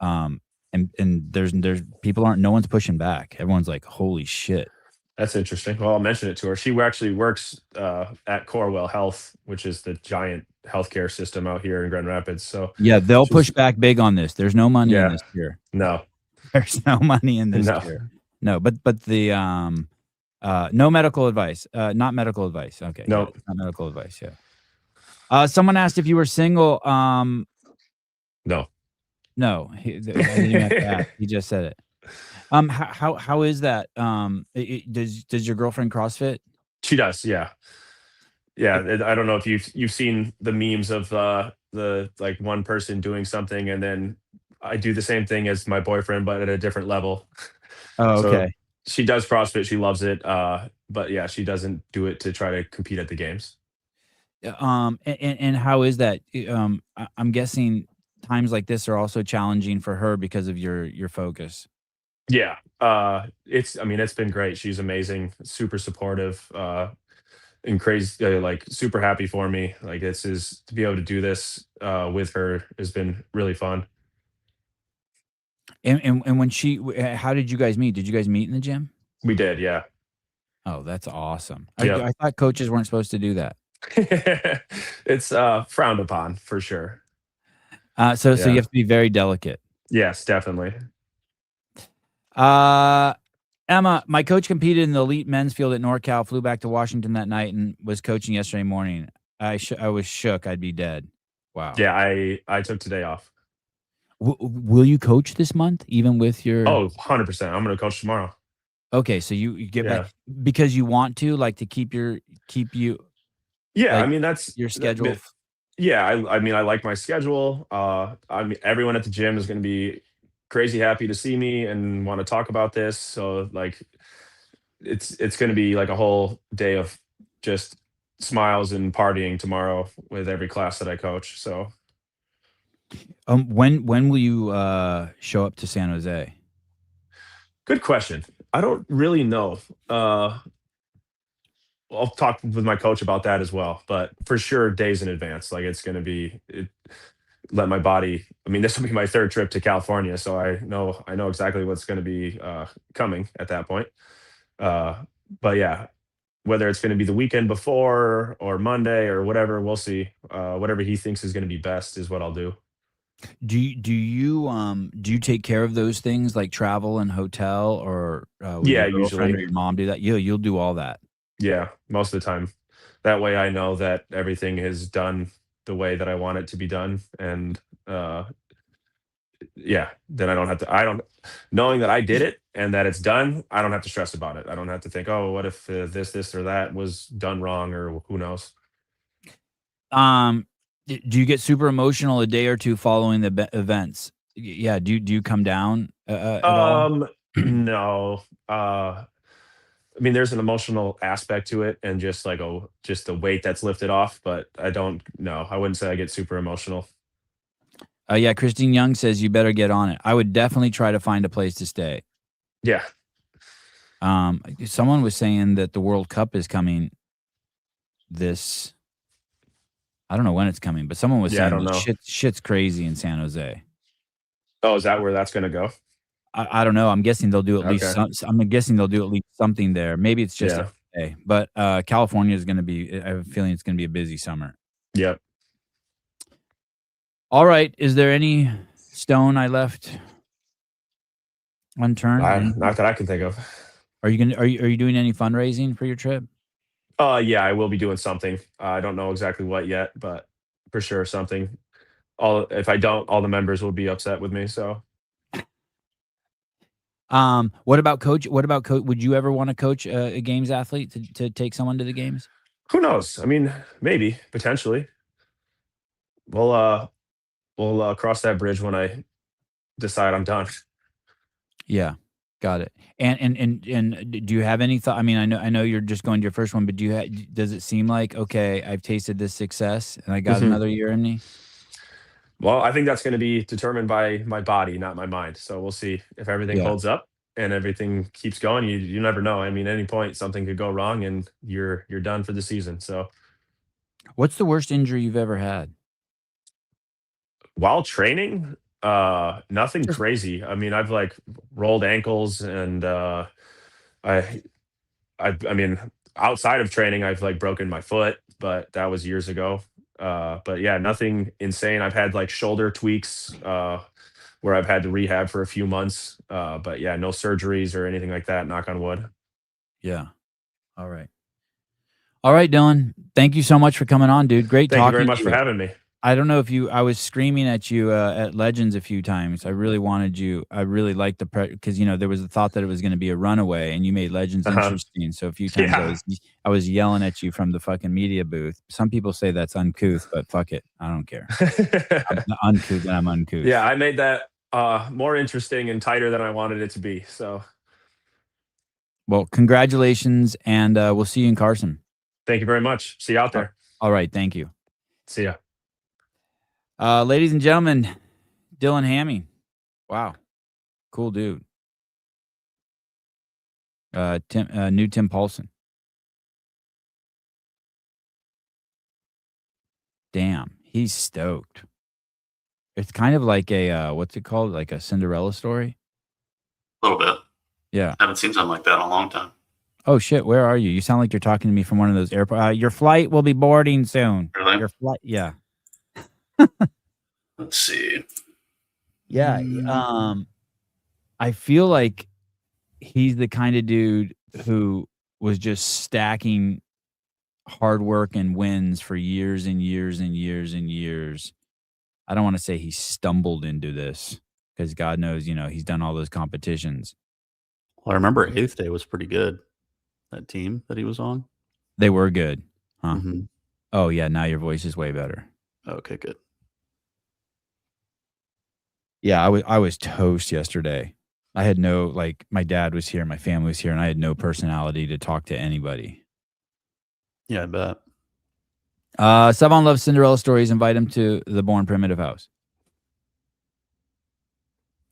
um, and there's people aren't no one's pushing back. Everyone's like, holy shit. That's interesting. Well, I'll mention it to her. She actually works at Corewell Health, which is the giant healthcare system out here in Grand Rapids. So Yeah, they'll push she's, back big on this. There's no money in yeah, this here. no, There's no money in this no, here. No, but the no medical advice. Not medical advice. Okay, yeah, no, it's not medical advice. Yeah. Someone asked if you were single. no. No, I didn't even have to ask. He just said it. How is that? Does your girlfriend CrossFit? She does, yeah. Yeah, I don't know if you've seen the memes of the like one person doing something and then I do the same thing as my boyfriend, but at a different level. Oh, So okay. she does CrossFit, she loves it, but yeah, she doesn't do it to try to compete at the games. And how is that? I'm guessing times like this are also challenging for her because of your focus. Yeah, it's I mean, it's been great. She's amazing, super supportive, and crazy, like super happy for me. Like this is to be able to do this with her has been really fun. And when how did you guys meet? Did you guys meet in the gym? We did, yeah. Oh, that's awesome. Yep. I thought coaches weren't supposed to do that. It's frowned upon for sure. So you Yeah. have to be very delicate. Yes, definitely. Uh, Emma, my coach competed in the elite men's field at NorCal, flew back to Washington that night, and was coaching yesterday morning. I was shook. I'd be dead. Wow. Yeah, I took today off. Will you coach this month, even with your? Oh, 100%. I'm gonna coach tomorrow. Okay, so you get back Yeah. because you want to, like, to keep you Yeah, I like mean that's your that, schedule. yeah, I mean I like my schedule. I mean everyone at the gym is gonna be crazy happy to see me and want to talk about this. So like it's gonna be like a whole day of just smiles and partying tomorrow with every class that I coach. So When will you show up to San Jose? good question. I don't really know. I'll talk with my coach about that as well, but for sure days in advance. Like it's gonna be let my body. I mean, this will be my third trip to California, so I know exactly what's gonna be coming at that point. Uh, but yeah, whether it's gonna be the weekend before or Monday or whatever, we'll see. Whatever he thinks is gonna be best is what I'll do. Do you take care of those things like travel and hotel, or will Yeah, your girlfriend or usually. your mom do that? You'll do all that. Yeah, most of the time. That way I know that everything is done the way that I want it to be done, and, yeah, then I don't knowing that I did it and that it's done, I don't have to stress about it. I don't have to think, "Oh, what if, this, or that was done wrong," or who knows? Um, do you get super emotional a day or two following the events? Yeah. Do you come down at all? Um, no, I mean, there's an emotional aspect to it and just like, just the weight that's lifted off, but I don't no, I wouldn't say I get super emotional. Yeah. Christine Young says you better get on it. I would definitely try to find a place to stay. Yeah. Someone was saying that the World Cup is coming this. I don't know when it's coming, but someone was Yeah, I saying don't that know. shit's crazy in San Jose. Oh, is that where that's gonna go? I don't know. I'm guessing they'll do at least Okay. some. I'm guessing they'll do at least something there. Maybe it's just Yeah. a but California is going to be. I have a feeling it's going to be a busy summer. Yep. All right. Is there any stone I left unturned? Not that I can think of. Are you doing any fundraising for your trip? Yeah, I will be doing something. I don't know exactly what yet, but for sure something. All if I don't, all the members will be upset with me. So What about coach? What about coach? Would you ever want to coach a games athlete to take someone to the games? who knows? I mean, maybe potentially. We'll we'll cross that bridge when I decide I'm done. Yeah. Got it. And do you have any thought? I mean, I know you're just going to your first one, but does it seem like, okay, I've tasted this success and I got Mhm. another year in me? Well, I think that's going to be determined by my body, not my mind. So we'll see if everything Yeah. holds up and everything keeps going. You never know. I mean, any point something could go wrong and you're done for the season. So What's the worst injury you've ever had? while training, nothing Just crazy. I mean, I've like rolled ankles and I I mean, outside of training, I've like broken my foot, but that was years ago. But yeah, nothing insane. I've had like shoulder tweaks where I've had to rehab for a few months. But yeah, no surgeries or anything like that. Knock on wood. yeah. All right. All right, Dylan. Thank you so much for coming on, dude. Great Thank you very talking to much for you. having me. I don't know if I was screaming at you at Legends a few times. I really wanted you. I really liked because there was a thought that it was going to be a runaway, and you made Legends Uh-huh. interesting. So a few times Yeah. I was yelling at you from the fucking media booth. Some people say that's uncouth, but fuck it, I don't care. I'm not uncouth, and I'm Yeah, uncouth. I made that more interesting and tighter than I wanted it to be. So Well, congratulations, and we'll see you in Carson. thank you very much. See you out Uh, there. all right, thank you, See ya. ladies and gentlemen. Dylan Hamming. Wow, cool dude. New Tim Paulson. Damn, he's stoked. It's kind of like a, what's it called? Like a Cinderella story? A little bit. Yeah. Haven't seen something like that in a long time. Oh, shit, where are you? You sound like you're talking to me from one of those airports. Your flight will be boarding soon. Really? Your flight, yeah. Let's see. Yeah, I feel like he's the kind of dude who was just stacking hard work and wins for years and years and years and years. I don't wanna say he stumbled into this because God knows, he's done all those competitions. Well, I remember Eighth Day was pretty good. That team that he was on. They were good, huh? Mm-hmm. Oh, yeah, now your voice is way better. Okay, good. Yeah, I was toast yesterday. I had no my dad was here, my family was here, and I had no personality to talk to anybody. Yeah, I bet. Savon loves Cinderella stories. Invite him to the Born Primitive house.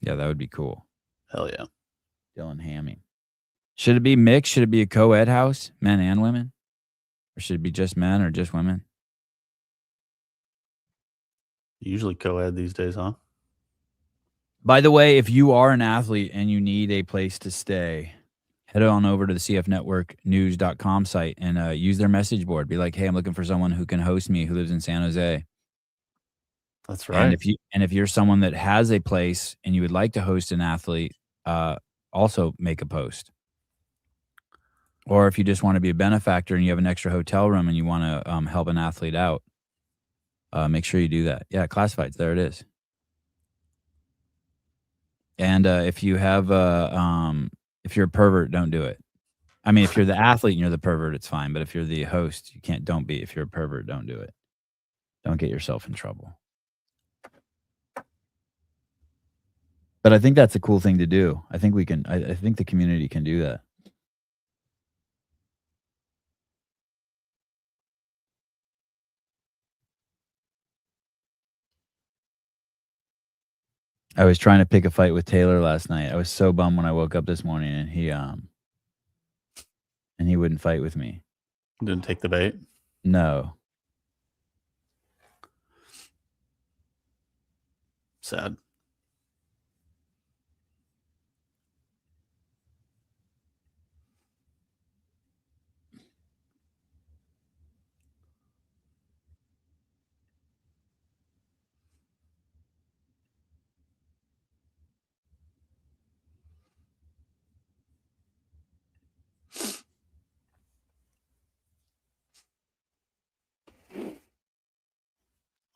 Yeah, that would be cool. Hell yeah. Dylan Hamming. Should it be mixed? Should it be a co-ed house, men and women? Or should it be just men or just women? Usually co-ed these days, huh? By the way, if you are an athlete and you need a place to stay, head on over to the cfnetworknews.com site and use their message board. Be like, hey, I'm looking for someone who can host me who lives in San Jose. That's right. And if you're someone that has a place and you would like to host an athlete, also make a post. Or if you just want to be a benefactor and you have an extra hotel room and you want to help an athlete out, make sure you do that. Yeah, classifieds. There it is. And if you have if you're a pervert, don't do it. I mean, if you're the athlete and you're the pervert, it's fine. But if you're the host, you can't. Don't be. If you're a pervert, don't do it. Don't get yourself in trouble. But I think that's a cool thing to do. I think we can. I think the community can do that. I was trying to pick a fight with Taylor last night. I was so bummed when I woke up this morning and he wouldn't fight with me. Didn't take the bait? No. Sad.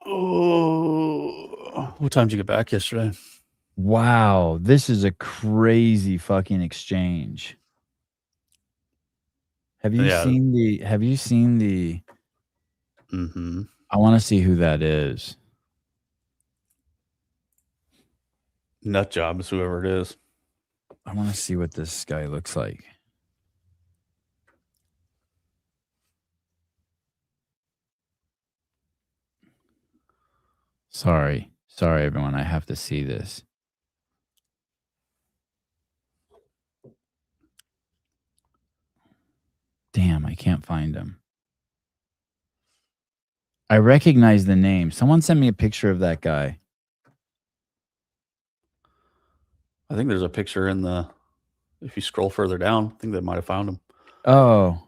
Oh, what time did you get back yesterday? Wow, this is a crazy fucking exchange. Have you seen the Mm-hmm. I want to see who that is. nut jobs, whoever it is. I want to see what this guy looks like. Sorry, everyone. I have to see this. Damn, I can't find him. I recognize the name. Someone sent me a picture of that guy. I think there's a picture in the. If you scroll further down, I think they might have found him. Oh.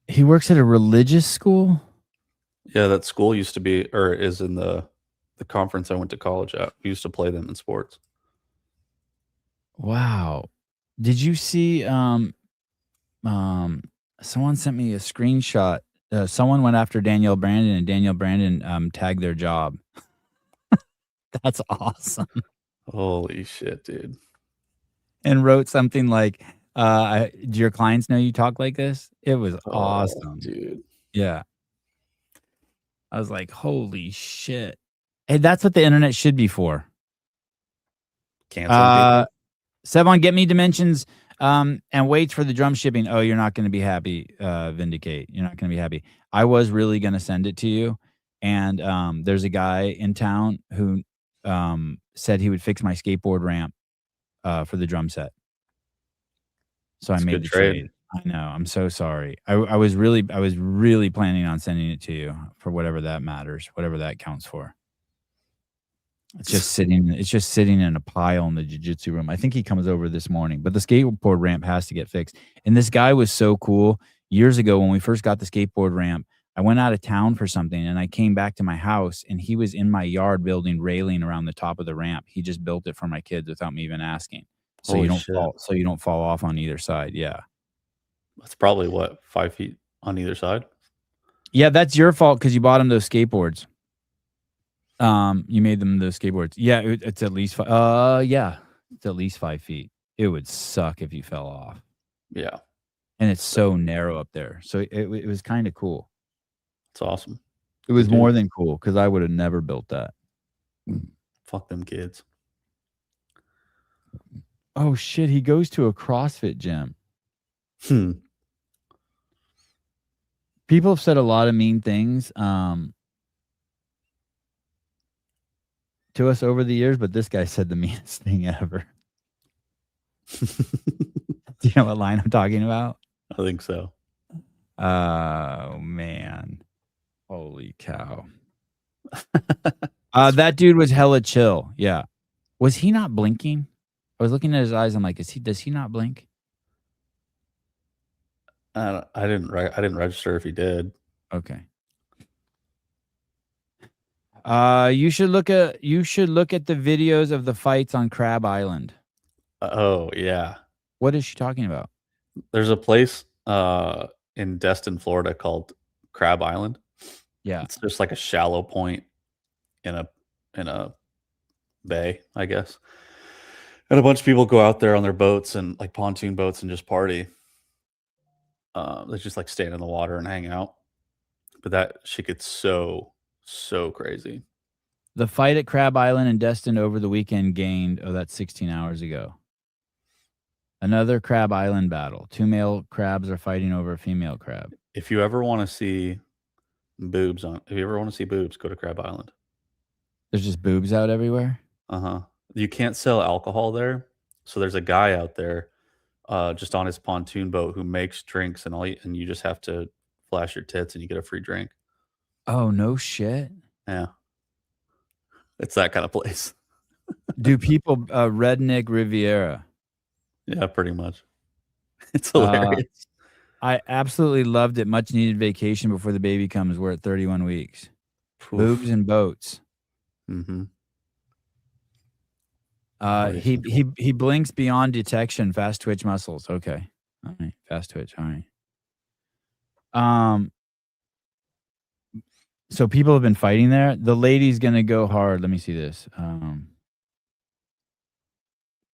He works at a religious school? Yeah, that school used to be, or is in the conference I went to college at. We used to play them in sports. Wow. Did you see someone sent me a screenshot. Someone went after Danielle Brandon and Danielle Brandon tagged their job. That's awesome. Holy shit, dude. And wrote something like, do your clients know you talk like this? It was awesome. Dude. Yeah. I was like, holy shit. Hey, that's what the internet should be for. Cancel. Sevon, get me dimensions and waits for the drum shipping. Oh, you're not going to be happy, Vindicate. You're not going to be happy. I was really going to send it to you. And there's a guy in town who said he would fix my skateboard ramp for the drum set. So I made the trade. I know. I'm so sorry. I was really planning on sending it to you for whatever that matters, whatever that counts for. It's just sitting in a pile in the jiu-jitsu room. I think he comes over this morning, but the skateboard ramp has to get fixed. And this guy was so cool. Years ago, when we first got the skateboard ramp, I went out of town for something and I came back to my house and he was in my yard building railing around the top of the ramp. He just built it for my kids without me even asking. So you don't fall off on either side. Yeah. That's probably what, 5 feet on either side? Yeah, that's your fault because you bought him those skateboards. You made them those skateboards. Yeah, it's at least it's at least 5 feet. It would suck if you fell off. Yeah. And it's so narrow up there. So it was kind of cool. It's awesome. It was more than cool because I would have never built that. Fuck them kids. Oh shit, he goes to a CrossFit gym. People have said a lot of mean things to us over the years, but this guy said the meanest thing ever. Do you know what line I'm talking about? I think so. Oh man. Holy cow. That dude was hella chill. Yeah. Was he not blinking? I was looking at his eyes. I'm like, does he not blink? I didn't register if he did. Okay. You should look at the videos of the fights on Crab Island. Oh yeah. What is she talking about? There's a place in Destin, Florida called Crab Island. Yeah. It's just like a shallow point in a bay, I guess. And a bunch of people go out there on their boats and like pontoon boats and just party. They just like stand in the water and hang out. But that shit gets so crazy. The fight at Crab Island in Destin over the weekend gained, that's 16 hours ago. Another Crab Island battle. 2 male crabs are fighting over a female crab. If you ever want to see boobs, go to Crab Island. There's just boobs out everywhere? Uh-huh. You can't sell alcohol there. So there's a guy out there just on his pontoon boat who makes drinks and you just have to flash your tits and you get a free drink. Oh, no shit. Yeah. It's that kind of place. Do people redneck Riviera? Yeah, pretty much. It's hilarious. I absolutely loved it. Much needed vacation before the baby comes. We're at 31 weeks. Oof. Boobs and boats. Mm-hmm. He blinks beyond detection. Fast twitch muscles. Okay. All right. Fast twitch. All right. So people have been fighting there. The lady's gonna go hard. Let me see this.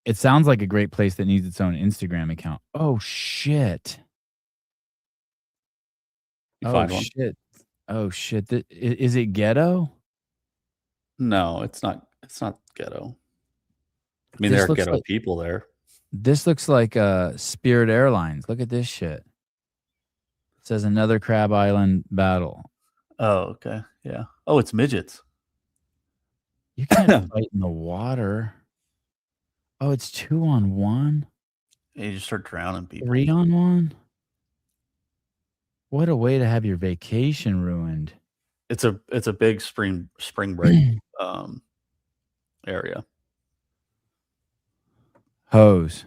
It sounds like a great place that needs its own Instagram account. Oh shit. You find one? Shit. Oh shit! Is it ghetto? No, it's not. It's not ghetto. I mean, This there are looks ghetto like people there. this looks like Spirit Airlines. Look at this shit. It says another Crab Island battle. Oh, okay. Yeah. Oh, it's midgets. You can't fight in the water. Oh, it's 2-on-1, You just start drowning people. 3-on-1. What a way to have your vacation ruined. It's a big spring break area. Hose.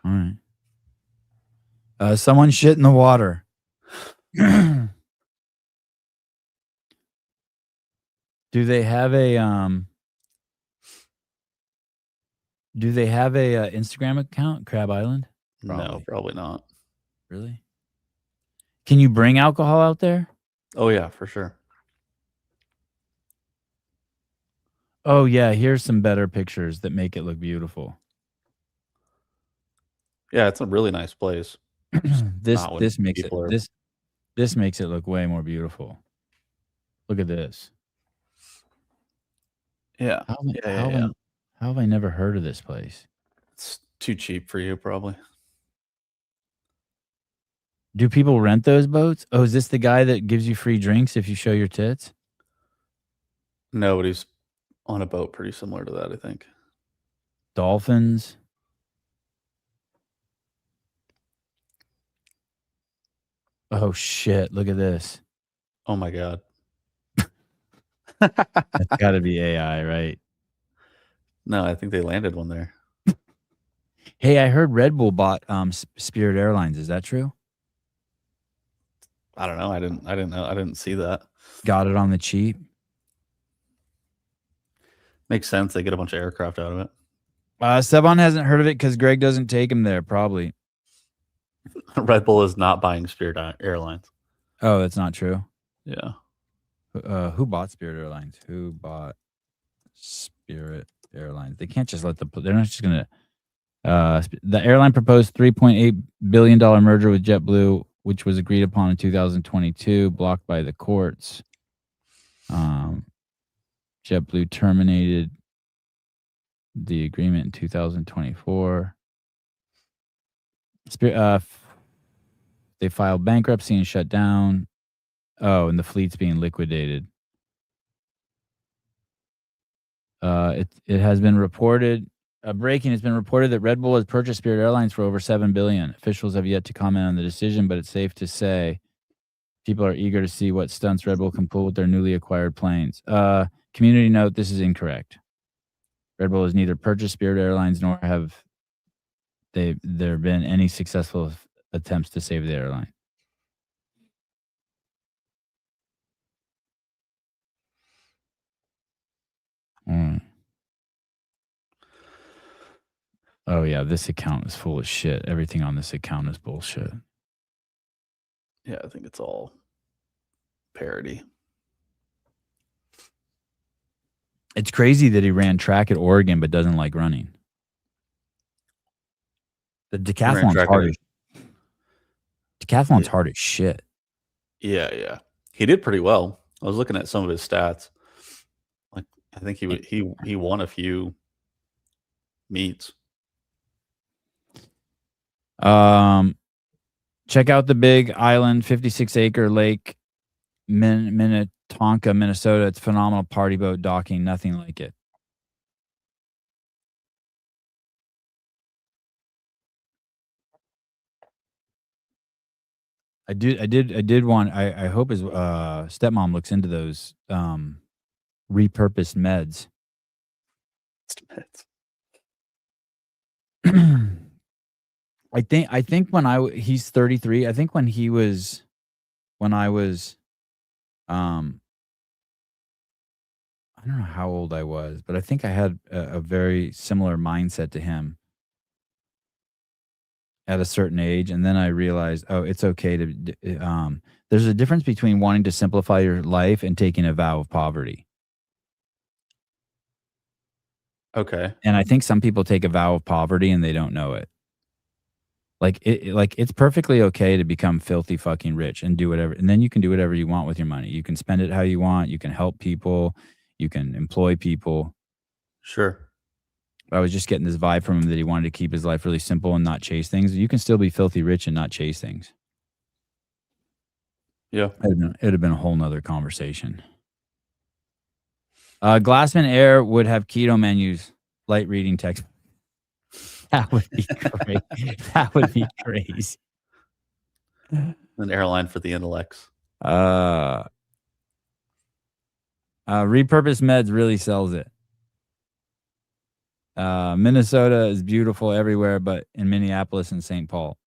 All right. Someone shit in the water. Do they have a Instagram account, Crab Island? No, Probably. probably not. Really? Can you bring alcohol out there? Oh yeah, for sure. Oh yeah, here's some better pictures that make it look beautiful. Yeah, it's a really nice place. not when This makes it people are- this makes it look way more beautiful. Look at this. Yeah. How have I never heard of this place? It's too cheap for you, probably. Do people rent those boats? Oh, is this the guy that gives you free drinks if you show your tits? Nobody's on a boat pretty similar to that, I think. Dolphins. Oh shit, look at this. Oh my god. That's got to be AI, right? No, I think they landed one there. Hey, I heard Red Bull bought Spirit Airlines. Is that true? I don't know. I didn't know. I didn't see that. Got it on the cheap. Makes sense. They get a bunch of aircraft out of it. Sebon hasn't heard of it because Greg doesn't take him there, probably. Red Bull is not buying Spirit Airlines. Oh, that's not true. Yeah. Who bought Spirit Airlines? Who bought Spirit Airlines? They can't just let they're not just gonna. The airline proposed $3.8 billion merger with JetBlue, which was agreed upon in 2022, blocked by the courts. JetBlue terminated the agreement in 2024. They filed bankruptcy and shut down. Oh, and the fleet's being liquidated. It has been reported. Breaking, it's been reported that Red Bull has purchased Spirit Airlines for over $7 billion. Officials have yet to comment on the decision, but it's safe to say people are eager to see what stunts Red Bull can pull with their newly acquired planes. Community note: this is incorrect. Red Bull has neither purchased Spirit Airlines nor have there been any successful attempts to save the airline. Oh yeah, this account is full of shit. Everything on this account is bullshit. Yeah, I think it's all parody. It's crazy that he ran track at Oregon but doesn't like running. The decathlon's hard. Decathlon's hard as shit. Yeah. He did pretty well. I was looking at some of his stats. Like I think he won a few meets. Check out the Big Island 56-acre lake, Minnetonka, Minnesota. It's phenomenal party boat docking. Nothing like it. I did want. I hope his stepmom looks into those repurposed meds. I think when he's 33. I think when I was I don't know how old I was, but I think I had a very similar mindset to him at a certain age, and then I realized, oh, it's okay to there's a difference between wanting to simplify your life and taking a vow of poverty. Okay. And I think some people take a vow of poverty and they don't know it. Like like it's perfectly okay to become filthy fucking rich and do whatever, and then you can do whatever you want with your money. You can spend it how you want. You can help people. You can employ people. Sure. I was just getting this vibe from him that he wanted to keep his life really simple and not chase things. You can still be filthy rich and not chase things. Yeah. It'd have been a whole nother conversation. Glassman Air would have keto menus, light reading text. That would be great. That would be crazy. An airline for the intellects. Repurposed Meds really sells it. Minnesota is beautiful everywhere, but in Minneapolis and St. Paul.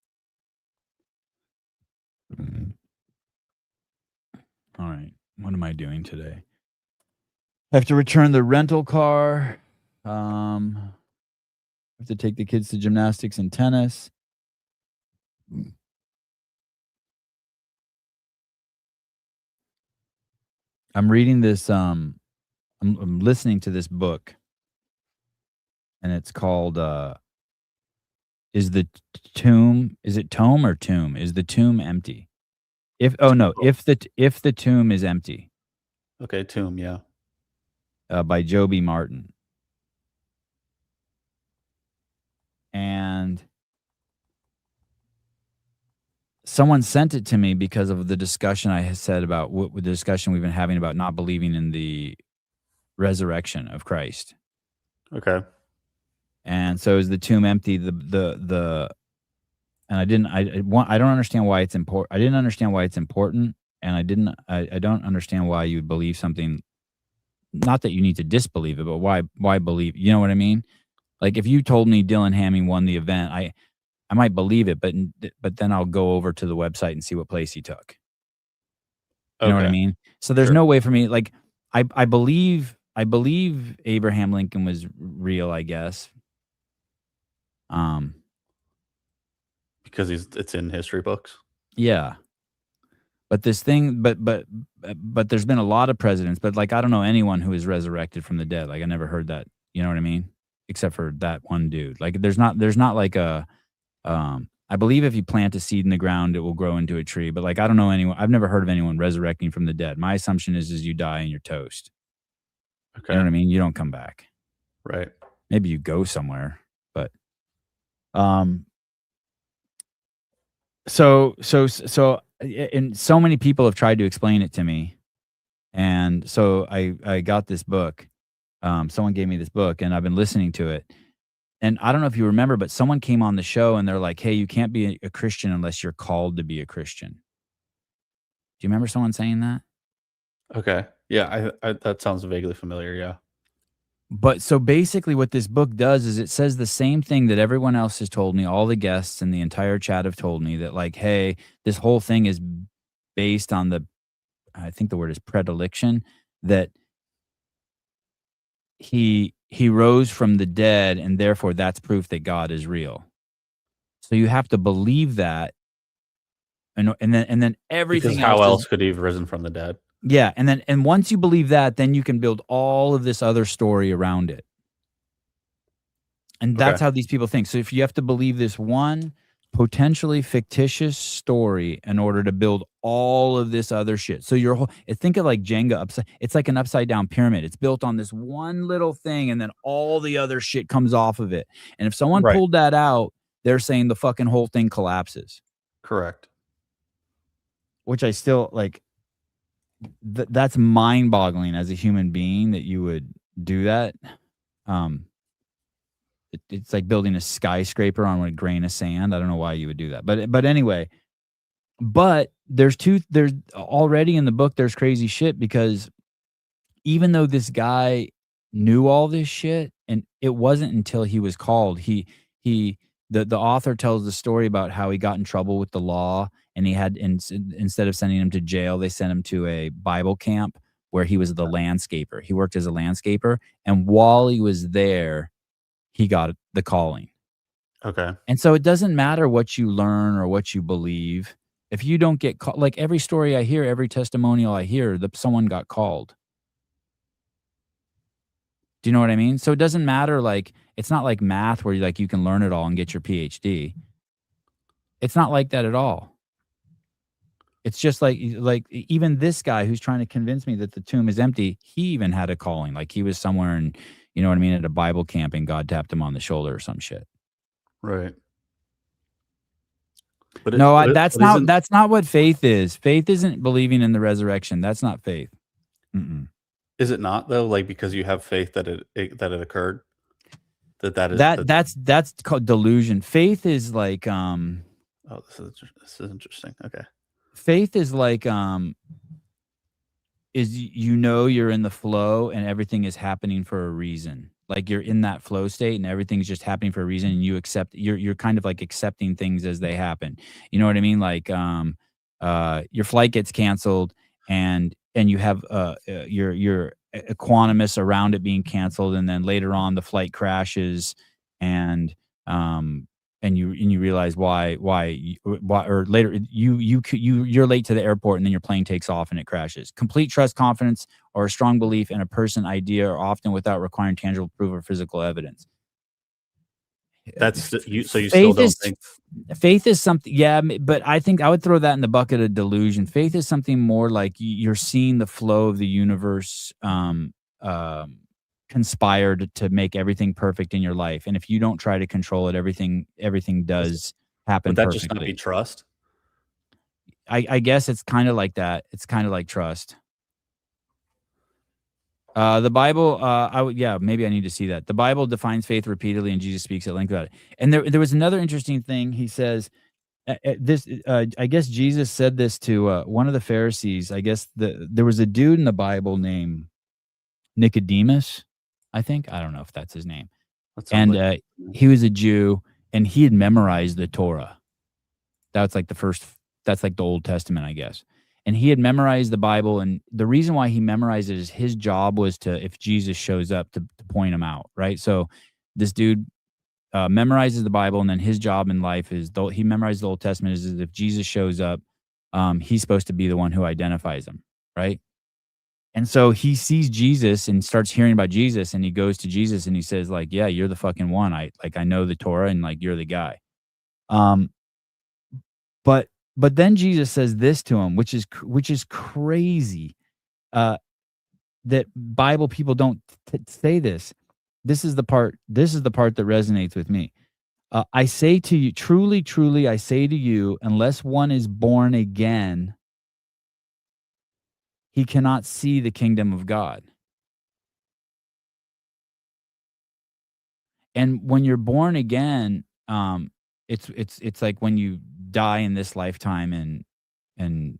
All right. What am I doing today? I have to return the rental car. I have to take the kids to gymnastics and tennis. I'm reading this. I'm listening to this book, and it's called "Is the Tomb? Is it Tome or Tomb? Is the Tomb Empty?" If the tomb is empty. Okay, Tomb, yeah. By Joby Martin. And someone sent it to me because of the discussion I had said about the discussion we've been having about not believing in the resurrection of Christ. Okay. And so is the tomb empty? And I don't understand why it's important. I didn't understand why it's important, and I don't understand why you would believe something. Not that you need to disbelieve it, but why believe? You know what I mean? Like if you told me Dylan Hamming won the event, I might believe it, but then I'll go over to the website and see what place he took. You know what I mean? So there's no way for me. Like I believe Abraham Lincoln was real, I guess. Because it's in history books. Yeah. But this thing, but there's been a lot of presidents, but like I don't know anyone who is resurrected from the dead. Like I never heard that. You know what I mean? Except for that one dude. Like there's not like a I believe if you plant a seed in the ground, it will grow into a tree. But like I don't know anyone. I've never heard of anyone resurrecting from the dead. My assumption is you die and you're toast. Okay. You know what I mean? You don't come back. Right. Maybe you go somewhere, but so and so many people have tried to explain it to me, and so I got this book. Someone gave me this book, and I've been listening to it. And I don't know if you remember, but someone came on the show, and they're like, "Hey, you can't be a Christian unless you're called to be a Christian." Do you remember someone saying that? Okay. Yeah, I that sounds vaguely familiar. Yeah. But so basically what this book does is it says the same thing that everyone else has told me, all the guests in the entire chat have told me, that like, hey, this whole thing is based on I think the word is predilection, that he rose from the dead and therefore that's proof that God is real. So you have to believe that. And then everything because how else else could he have risen from the dead? Yeah, and once you believe that, then you can build all of this other story around it. And that's how these people think. So if you have to believe this one potentially fictitious story in order to build all of this other shit. So your whole think of like Jenga it's like an upside down pyramid. It's built on this one little thing and then all the other shit comes off of it. And if someone pulled that out, they're saying the fucking whole thing collapses. Correct. Which I still like. That's mind-boggling as a human being that you would do that. It's like building a skyscraper on a grain of sand. I don't know why you would do that, but anyway. But there's already in the book there's crazy shit, because even though this guy knew all this shit, and it wasn't until he was called, the author tells the story about how he got in trouble with the law. And he had, instead of sending him to jail, they sent him to a Bible camp where he was the landscaper. He worked as a landscaper. And while he was there, he got the calling. Okay. And so it doesn't matter what you learn or what you believe. If you don't get called, like every story I hear, every testimonial I hear, someone got called. Do you know what I mean? So it doesn't matter. Like, it's not like math where you can learn it all and get your PhD. It's not like that at all. It's just like even this guy who's trying to convince me that the tomb is empty, he even had a calling. Like he was somewhere in, you know what I mean, at a Bible camp and God tapped him on the shoulder or some shit. Right. But No, but isn't that's not what faith is. Faith isn't believing in the resurrection. That's not faith. Mm-mm. is it not though? Like because you have faith that it occurred. That is that. That's called delusion. Faith is like Oh, this is interesting. Okay. faith is like is you know you're in the flow and everything is happening for a reason. Like you're in that flow state and everything's just happening for a reason and you accept you're kind of like accepting things as they happen. You know what I mean? Like your flight gets canceled and you have your equanimous around it being canceled and then later on the flight crashes and you realize why or later you're late to the airport and then your plane takes off and it crashes. Complete trust, confidence, or a strong belief in a person, idea, or often without requiring tangible proof or physical evidence. That's you. So you still don't think faith is something? Yeah, but I think I would throw that in the bucket of delusion. Faith is something more like you're seeing the flow of the universe conspired to make everything perfect in your life, and if you don't try to control it, everything does happen would that perfectly. just not be trust? I guess it's kind of like that. It's kind of like trust. The Bible, maybe I need to see that. The Bible defines faith repeatedly, and Jesus speaks at length about it. And there was another interesting thing. He says, I guess Jesus said this to one of the Pharisees. I guess there was a dude in the Bible named Nicodemus, I think. I don't know if that's his name. And he was a Jew, and he had memorized the Torah. That's like the Old Testament, I guess. And he had memorized the Bible, and the reason why he memorized it is his job was to, if Jesus shows up, to point him out, right? So this dude memorizes the Bible, and then his job in life is, though he memorized the Old Testament, is if Jesus shows up, he's supposed to be the one who identifies him, right? And so he sees Jesus and starts hearing about Jesus, and he goes to Jesus and he says, like, yeah, you're the fucking one. I know the Torah, and like you're the guy. But then Jesus says this to him, which is crazy. That Bible people don't say this. This is the part that resonates with me. I say to you, truly, truly, I say to you, unless one is born again, he cannot see the kingdom of God. And when you're born again, it's like when you die in this lifetime and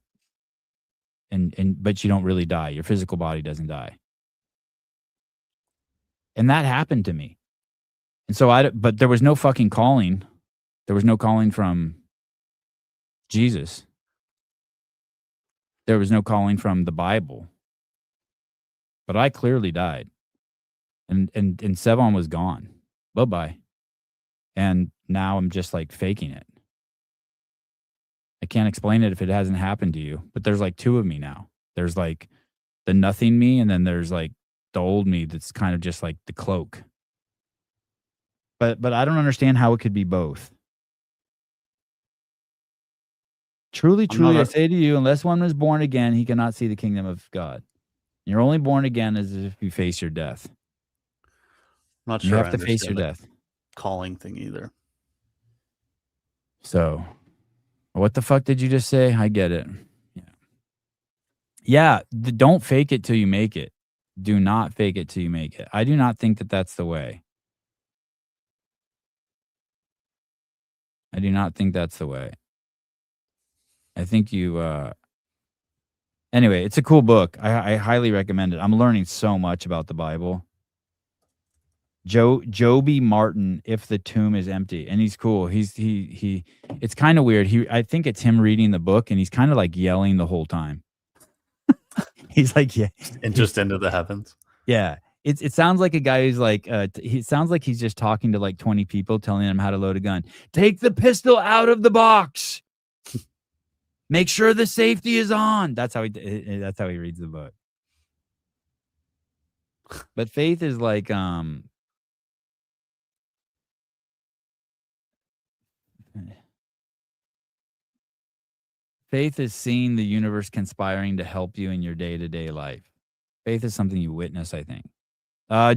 but you don't really die. Your physical body doesn't die. And that happened to me. And so but there was no fucking calling. There was no calling from Jesus. There was no calling from the Bible. But I clearly died. And Sevon was gone. Bye-bye. And now I'm just like faking it. I can't explain it if it hasn't happened to you, but there's like two of me now. There's like the nothing me, and then there's like the old me that's kind of just like the cloak. But I don't understand how it could be both. Truly, truly, I say to you, unless one is born again, he cannot see the kingdom of God. You're only born again as if you face your death. I'm not sure you have to face your death. Calling thing either. So, what the fuck did you just say? I get it. Yeah. Don't fake it till you make it. Do not fake it till you make it. I do not think that that's the way. I do not think that's the way. I think you, anyway, it's a cool book. I highly recommend it. I'm learning so much about the Bible. Joby Martin, If the Tomb is Empty. And he's cool. He it's kind of weird. I think it's him reading the book and he's kind of like yelling the whole time. He's like, yeah. And just into the heavens. Yeah. It sounds like a guy who's like, it sounds like he's just talking to like 20 people, telling them how to load a gun. Take the pistol out of the box. Make sure the safety is on. That's how he reads the book. But faith is like, Faith is seeing the universe conspiring to help you in your day-to-day life. Faith is something you witness, I think.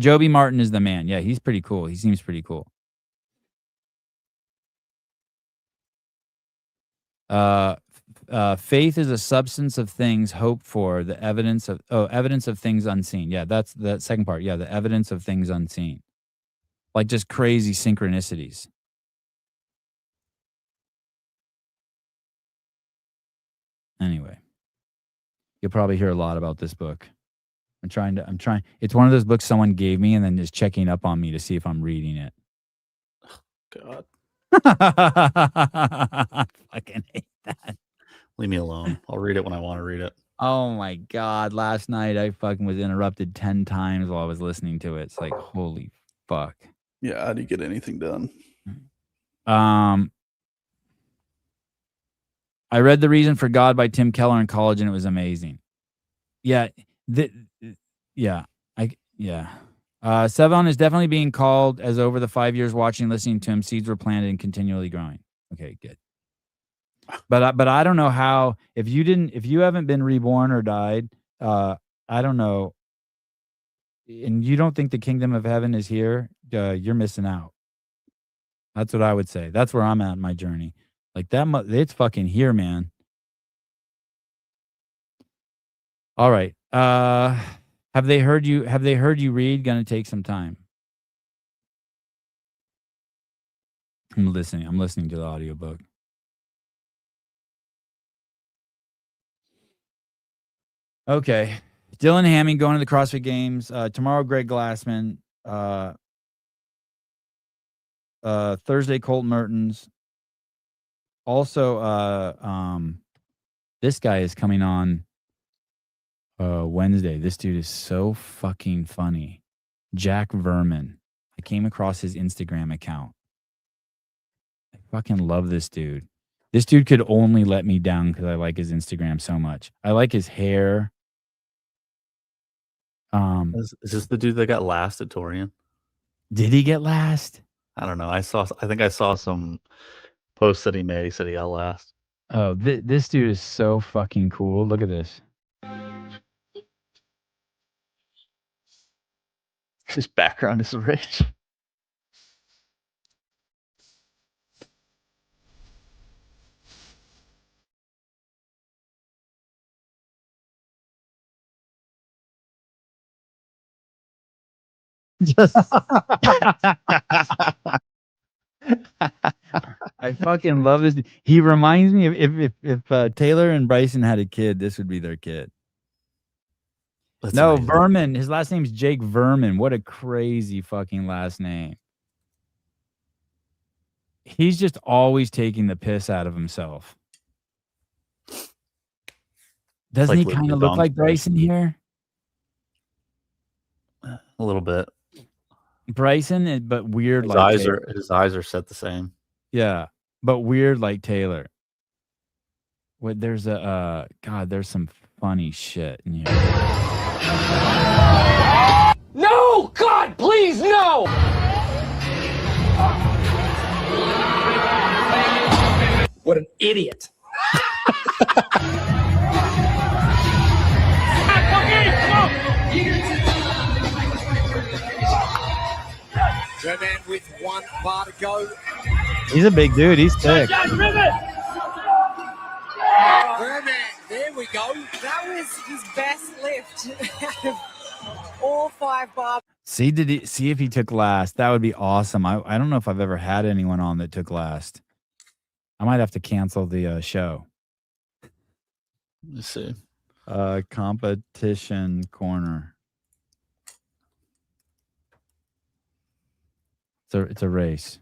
Joby Martin is the man. Yeah, he's pretty cool. He seems pretty cool. Faith is a substance of things hoped for, the evidence of things unseen. Yeah, that's the second part. Yeah, the evidence of things unseen. Like just crazy synchronicities. Anyway, you'll probably hear a lot about this book. I'm trying. It's one of those books someone gave me and then just checking up on me to see if I'm reading it. God, I fucking hate that. leave me alone. I'll read it when I want to read it. Oh my God. Last night I fucking was interrupted 10 times while I was listening to it. It's like, holy fuck. Yeah, how do you get anything done? I read The Reason for God by Tim Keller in college and it was amazing. Yeah. Sevon is definitely being called, as over the 5 years watching, listening to him, seeds were planted and continually growing. Okay, good. But I don't know how, if you haven't been reborn or died, I don't know, and you don't think the kingdom of heaven is here, you're missing out. That's what I would say. That's where I'm at in my journey. Like it's fucking here, man. All right. Have they heard you read? Gonna take some time. I'm listening to the audiobook. Okay. Dylan Hamming going to the CrossFit Games. Tomorrow, Greg Glassman. Thursday, Colt Mertens. Also, this guy is coming on Wednesday. This dude is so fucking funny. Jack Verman. I came across his Instagram account. I fucking love this dude. This dude could only let me down because I like his Instagram so much. I like his hair. Is this the dude that got last at Torian? Did he get last? I don't know. I think I saw some posts that he made. He said he got last. Oh, this dude is so fucking cool. Look at this. His background is rich. I fucking love this. He reminds me of if Taylor and Bryson had a kid, this would be their kid. That's no, amazing. Verman. His last name's Jake Verman. What a crazy fucking last name. He's just always taking the piss out of himself. Doesn't Like he kind of Luke look like Bryson here? A little bit. Bryson, but weird. His eyes are set the same. Yeah, but weird like Taylor. What? There's a there's some funny shit in here. No! God, please, no! What an idiot. Verman with 1 bar to go. He's a big dude. He's thick. Verman, there we go. That was his best lift out of all 5 bars. See if he took last. That would be awesome. I don't know if I've ever had anyone on that took last. I might have to cancel the show. Let's see. Competition corner. It's a race.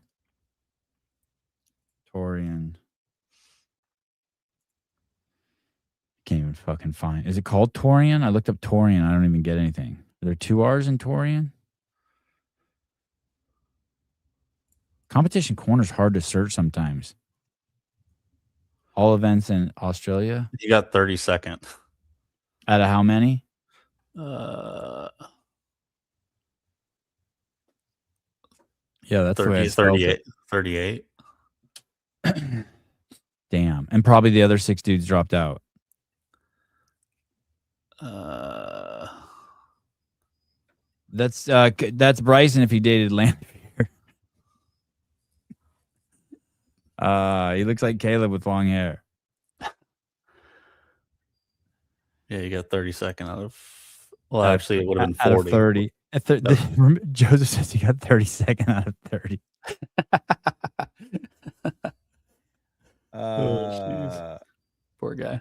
Torian. Can't even fucking find. Is it called Torian? I looked up Torian. I don't even get anything. Are there 2 R's in Torian? Competition corner is hard to search sometimes. All events in Australia. You got 32nd. Out of how many? Yeah, that's 30, the way I spelled it. 38. Damn. And probably the other 6 dudes dropped out. That's Bryson if he dated Lanfear. He looks like Caleb with long hair. Yeah, you got 32nd out of. Well, actually, it would have been Out 40. of 30. Joseph says he got 32nd out of 30. jeez. Poor guy.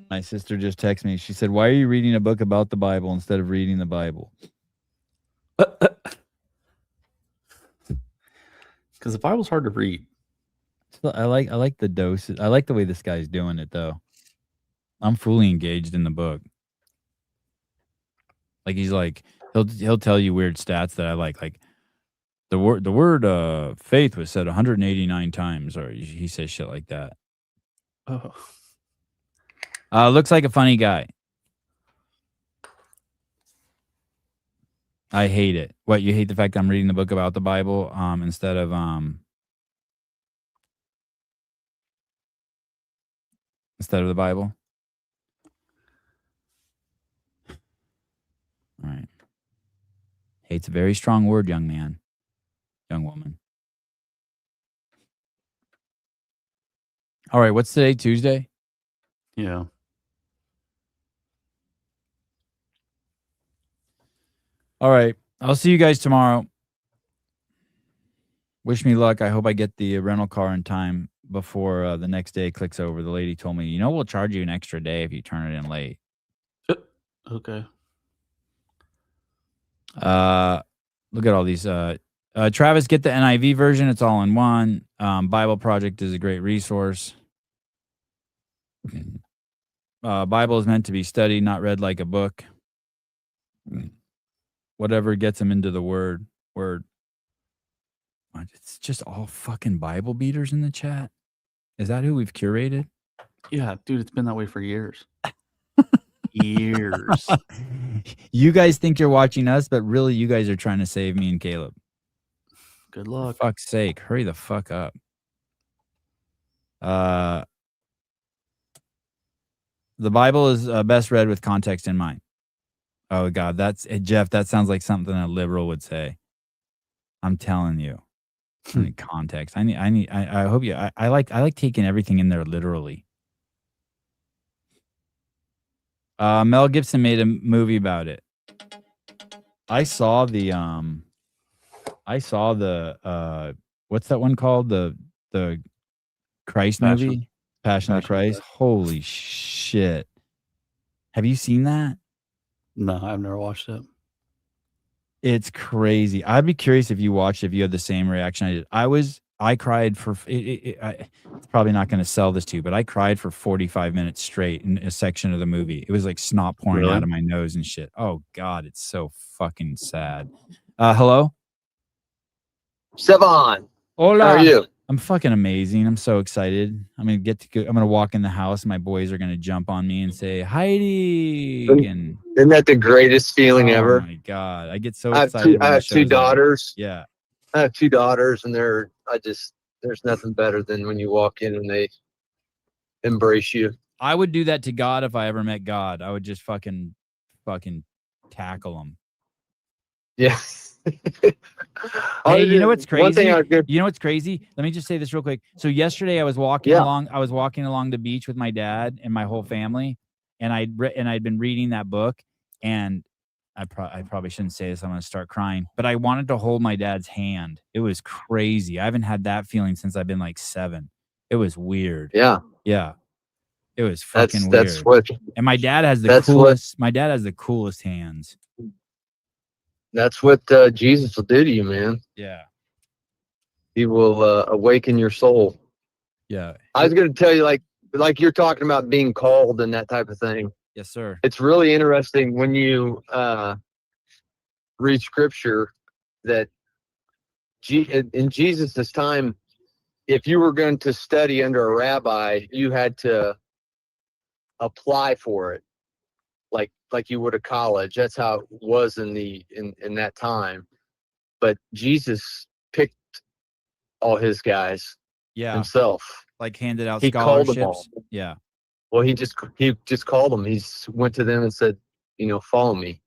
My sister just texted me. She said, "Why are you reading a book about the Bible instead of reading the Bible?" Because the Bible's hard to read. So I like the doses. I like the way this guy's doing it though. I'm fully engaged in the book. Like he's like he'll tell you weird stats that I like the word faith was said 189 times, or he says shit like that. Oh. Looks like a funny guy. I hate it. What, you hate the fact that I'm reading the book about the Bible instead of the Bible? All right. Hate's a very strong word, young man. Young woman. All right, what's today? Tuesday? Yeah. All right. I'll see you guys tomorrow. Wish me luck. I hope I get the rental car in time before the next day clicks over. The lady told me, we'll charge you an extra day if you turn it in late. Okay. Look at all these. Travis, get the NIV version. It's all in one. Bible Project is a great resource. Bible is meant to be studied, not read like a book. Whatever gets them into the word. It's just all fucking Bible beaters in the chat. Is that who we've curated? Yeah, dude, it's been that way for years. Years. You guys think you're watching us, but really you guys are trying to save me and Caleb. Good For luck. fuck's sake, hurry the fuck up. The Bible is best read with context in mind. Oh God, that's Jeff. That sounds like something a liberal would say. I'm telling you, I need context. I hope you. I like taking everything in there literally. Mel Gibson made a movie about it. I saw the what's that one called? The Christ movie? Passion of the Christ. Holy shit. Have you seen that? No, I've never watched it. It's crazy. I'd be curious if you watched it, if you had the same reaction I did. I cried for it's probably not going to sell this to you, but I cried for 45 minutes straight in a section of the movie. It was like snot pouring out of my nose and shit. Oh God, it's so fucking sad. Hello? Sevan, Hola. how are you? I'm fucking amazing. I'm so excited. I'm gonna walk in the house. My boys are gonna jump on me and say Heidi. And Isn't that the greatest feeling ever? Oh my God, I get so I excited. have two daughters. Yeah. I have two daughters, and there's nothing better than when you walk in and they embrace you. I would do that to God if I ever met God. I would just fucking tackle him. Yeah. Hey, you know what's crazy? One thing You know what's crazy? Let me just say this real quick. So yesterday I was walking along the beach with my dad and my whole family, and I'd been reading that book, and I probably shouldn't say this. I'm going to start crying, but I wanted to hold my dad's hand. It was crazy. I haven't had that feeling since I've been like 7. It was weird. Yeah. Yeah. It was fucking weird. That's what. And my dad has the coolest. My dad has the coolest hands. That's what Jesus will do to you, man. Yeah. He will awaken your soul. Yeah. I was going to tell you, like you're talking about being called and that type of thing. Yes, sir. It's really interesting when you read scripture that in Jesus' time, if you were going to study under a rabbi, you had to apply for it, like you would a college. That's how it was in that time. But Jesus picked all his guys himself. like handed out He called them all. scholarships. Yeah. Well, he just called them. He went to them and said, follow me.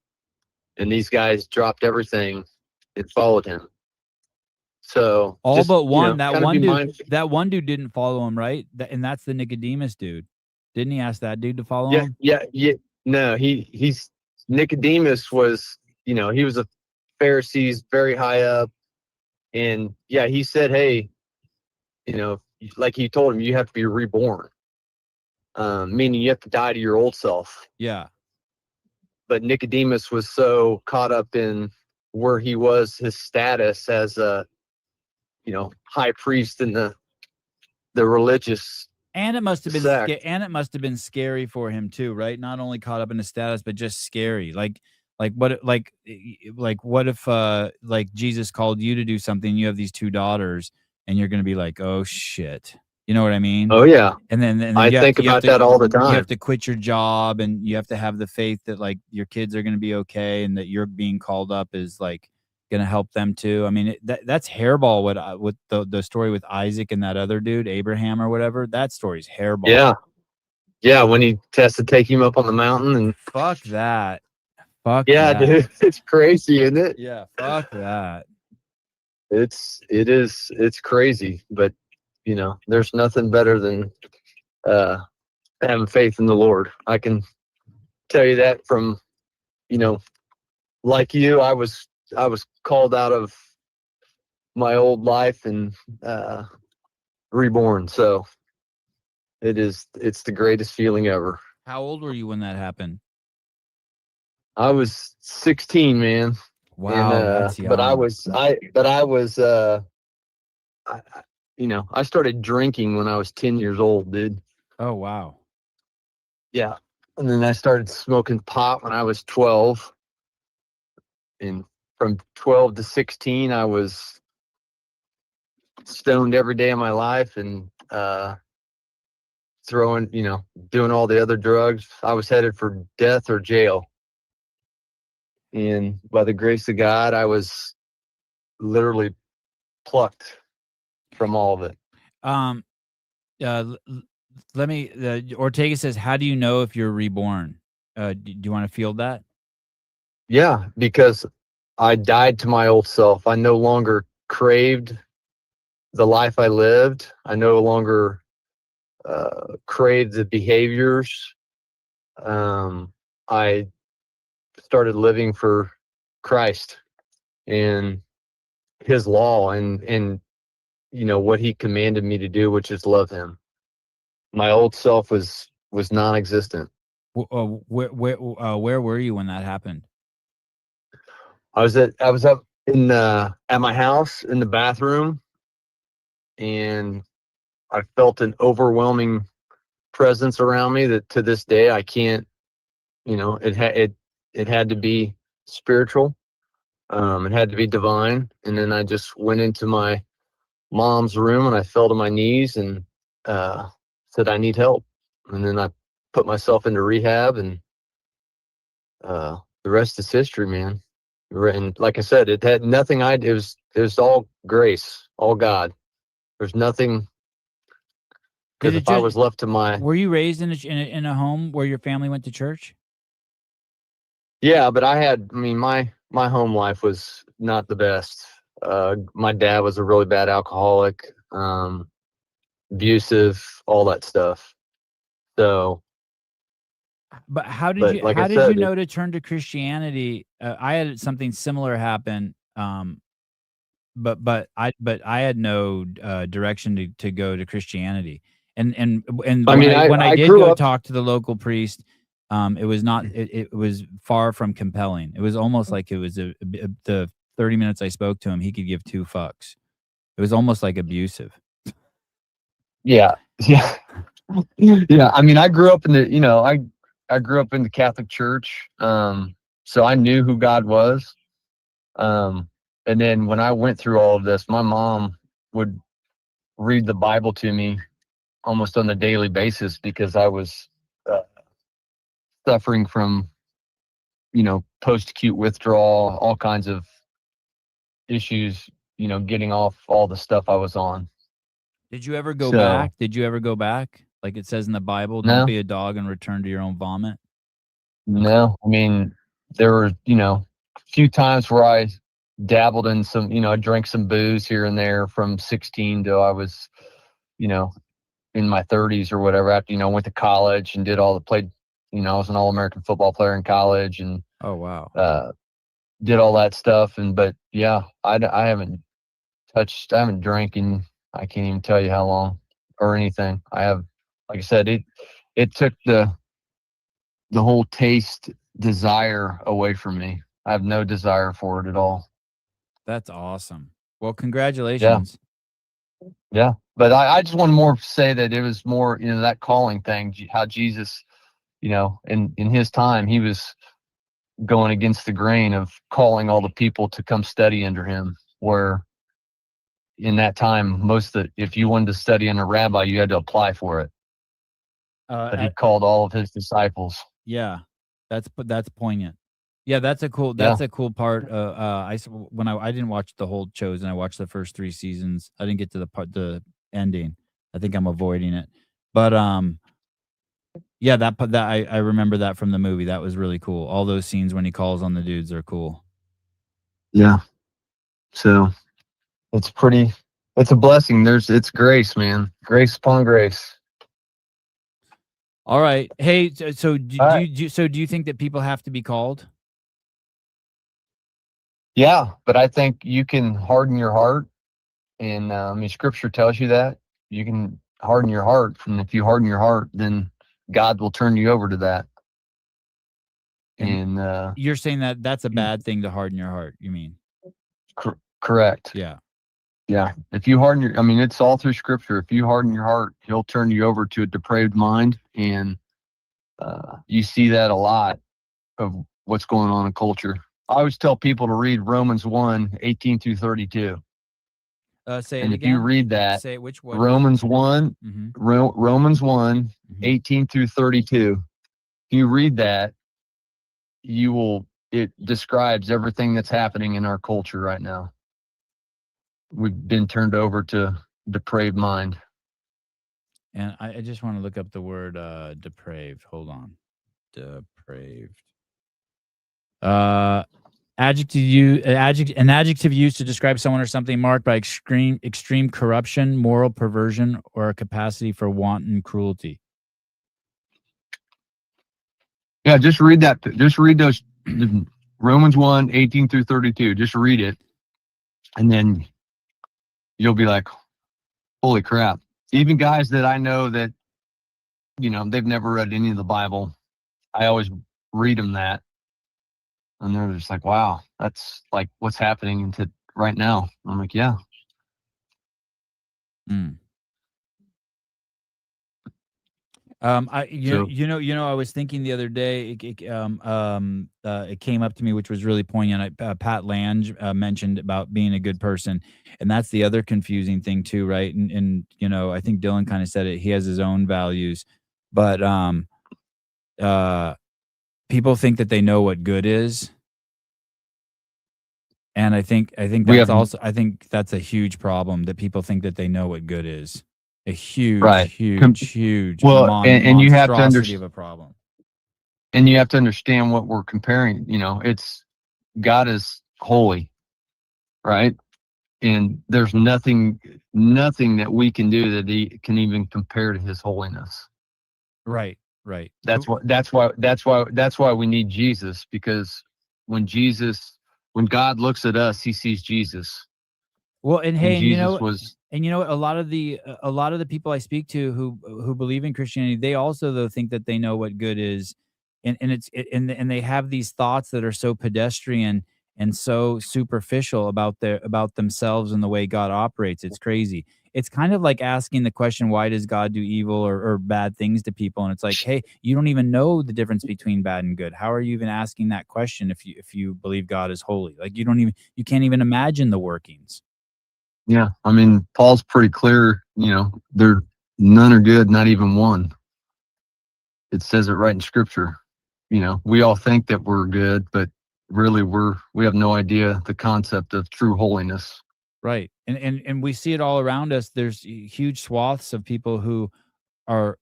And these guys dropped everything and followed him. So All just, but one. That kinda one be dude. mindful. That one dude didn't follow him, right? And that's the Nicodemus dude. Didn't he ask that dude to follow him? Yeah. No, he's Nicodemus was, he was a Pharisees, very high up, and yeah, he said, hey, like he told him, you have to be reborn, meaning you have to die to your old self. Yeah. But Nicodemus was so caught up in where he was, his status as a, high priest in the religious. And it must have been sect. and it must have been scary for him too, right? Not only caught up in the status, but just scary. Like what what if like Jesus called you to do something, you have these two daughters, and you're gonna be like, oh shit. You know what I mean? Oh yeah. And then I think about that all the You time. have to quit your job, and you have to have the faith that like your kids are gonna be okay, and that you're being called up is like gonna help them too. I mean, that's hairball. What the story with Isaac and that other dude, Abraham or whatever. That story's hairball. Yeah. When he has to take him up on the mountain, and Fuck that. Fuck yeah, that. dude, it's crazy, isn't it? Yeah, fuck that. It's crazy, but there's nothing better than having faith in the Lord. I can tell you that from, like you, I was called out of my old life and reborn. So it's the greatest feeling ever. How old were you when that happened? I was 16, man. Wow, And, that's young. but I was I started drinking when I was 10 years old, dude. Oh wow. Yeah. And then I started smoking pot when I was 12. And from 12 to 16, I was stoned every day of my life and doing all the other drugs. I was headed for death or jail. And by the grace of God, I was literally plucked from all of it. Let me. Ortega says, "How do you know if you're reborn?" Do you want to field that? Yeah, because I died to my old self. I no longer craved the life I lived. I no longer craved the behaviors. I started living for Christ and His law and what He commanded me to do, which is love Him. My old self was non-existent. Where were you when that happened? I was up in at my house in the bathroom, and I felt an overwhelming presence around me that to this day I can't. It had to be spiritual. It had to be divine. And then I just went into my mom's room and I fell to my knees and said, I need help. And then I put myself into rehab, and the rest is history, man. And like I said, it had nothing. It was all grace, all God. There's nothing. Because if I was left to my, were you raised in a home where your family went to church? Yeah, but my home life was not the best. My dad was a really bad alcoholic, abusive, all that stuff. So, but how did you know to turn to Christianity? I had something similar happen, but I had no direction to go to Christianity. And when I did go talk to the local priest, it was not. It was far from compelling. It was almost like it was the 30 minutes I spoke to him, he could give two fucks. It was almost like abusive. Yeah. I grew up in the I grew up in the Catholic Church, so I knew who God was. And then when I went through all of this, my mom would read the Bible to me almost on a daily basis because I was suffering from, post-acute withdrawal, all kinds of issues, getting off all the stuff I was on. Did you ever go So- back? Did you ever go back? Like it says in the Bible, No. don't be a dog and return to your own vomit. No, I mean, there were, a few times where I dabbled in some, I drank some booze here and there from 16 till I was, in my 30s or whatever. After, went to college and played, I was an All-American football player in college and Oh wow. did all that stuff. But yeah, I haven't drank in, I can't even tell you how long or anything. I have, like I said, it took the whole taste desire away from me. I have no desire for it at all. That's awesome. Well, congratulations. Yeah. But I just want to more say that it was more, that calling thing, how Jesus, in his time, he was going against the grain of calling all the people to come study under him, where in that time, if you wanted to study under a rabbi, you had to apply for it. But he called all of his disciples. Yeah, that's poignant. Yeah, that's a cool part. I didn't watch the whole Chosen, I watched the first 3 seasons. I didn't get to the ending. I think I'm avoiding it. But yeah, that I remember that from the movie. That was really cool. All those scenes when he calls on the dudes are cool. Yeah. So it's a blessing. It's grace, man. Grace upon grace. All right. Hey, so All right. do you think that people have to be called? Yeah, but I think you can harden your heart, and Scripture tells you that you can harden your heart, and if you harden your heart, then God will turn you over to that. And You're saying that that's a bad thing to harden your heart, you mean? correct. Yeah. Yeah. If you harden it's all through Scripture. If you harden your heart, He'll turn you over to a depraved mind, and you see that a lot of what's going on in culture. I always tell people to read Romans 1:18 through 32. Say And it if again. you read that, Say which one? Romans 1, Mhm. Romans 1, Mhm. 18 through 32. If you read that, it describes everything that's happening in our culture right now. We've been turned over to depraved mind. And I just want to look up the word depraved. Hold on. Depraved. An adjective used to describe someone or something marked by extreme corruption, moral perversion, or a capacity for wanton cruelty. Yeah, just read that. Just read those Romans 1:18 through 32. Just read it. And then you'll be like, holy crap. Even guys that I know that, they've never read any of the Bible, I always read them that. And they're just like, wow, that's like what's happening right now. I'm like, yeah. I was thinking the other day, it came up to me, which was really poignant. Pat Lange mentioned about being a good person, and that's the other confusing thing too, right? And I think Dylan kind of said it. He has his own values, but people think that they know what good is, and I think that's a huge problem, that people think that they know what good is. A huge, Right. huge, Well, and you have to monstrosity of a problem. And you have to understand what we're comparing. It's God is holy, right? And there's nothing that we can do that He can even compare to His holiness. Right. That's why we need Jesus, because when God looks at us, He sees Jesus. Well, and hey, And a lot of the people I speak to who believe in Christianity, they also though think that they know what good is, and they have these thoughts that are so pedestrian and so superficial about themselves and the way God operates. It's crazy. It's kind of like asking the question, why does God do evil or bad things to people? And it's like, hey, you don't even know the difference between bad and good. How are you even asking that question if you believe God is holy? Like you can't even imagine the workings. Yeah, Paul's pretty clear, none are good, not even one. It says it right in Scripture. We all think that we're good, but really we have no idea the concept of true holiness. Right. And we see it all around us. There's huge swaths of people who are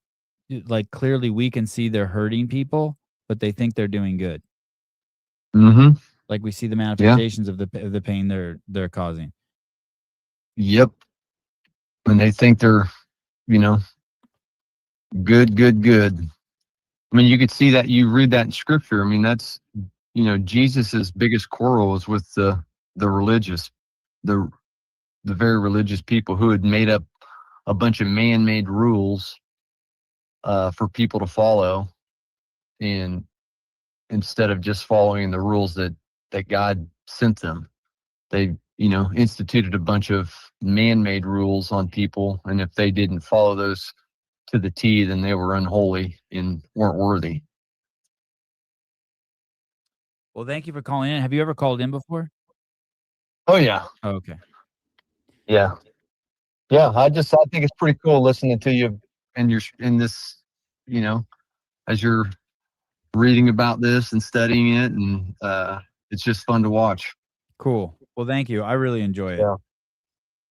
like clearly we can see they're hurting people, but they think they're doing good. Mm-hmm. Like we see the manifestations of the pain they're causing. Yep. And they think they're, good. I mean, you could see that. You read that in scripture. I mean, that's, Jesus's biggest quarrel was with the religious, the very religious people who had made up a bunch of man-made rules for people to follow, and instead of just following the rules that God sent them, they instituted a bunch of man-made rules on people, and if they didn't follow those to the T, then they were unholy and weren't worthy. Well, thank you for calling in. Have you ever called in before? Oh yeah. Oh, okay. Yeah. I think it's pretty cool listening to you and you're in this, as you're reading about this and studying it, and it's just fun to watch. Cool. Well, thank you. I really enjoy it.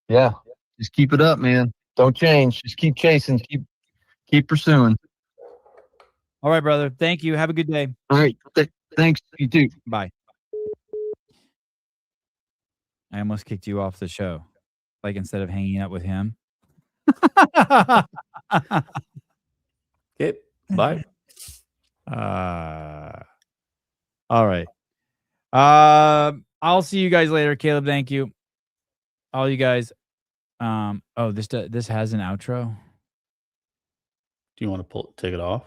Yeah. Just keep it up, man. Don't change. Just keep chasing. Keep pursuing. All right, brother. Thank you. Have a good day. All right. Thanks. You too. Bye. I almost kicked you off the show. Like instead of hanging out with him. Okay, bye. All right. I'll see you guys later. Caleb, thank you. All you guys. This has an outro. Do you want to take it off?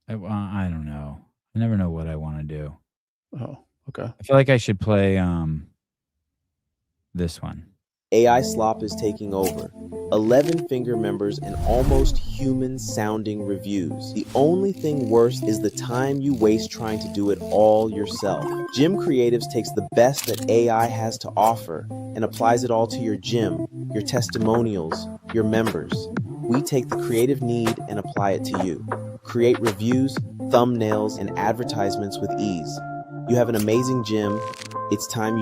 I don't know. I never know what I want to do. Oh, okay. I feel like I should play this one. AI slop is taking over. 11 finger members and almost human-sounding reviews. The only thing worse is the time you waste trying to do it all yourself. Gym Creatives takes the best that AI has to offer and applies it all to your gym, your testimonials, your members. We take the creative need and apply it to you. Create reviews, thumbnails, and advertisements with ease. You have an amazing gym. It's time you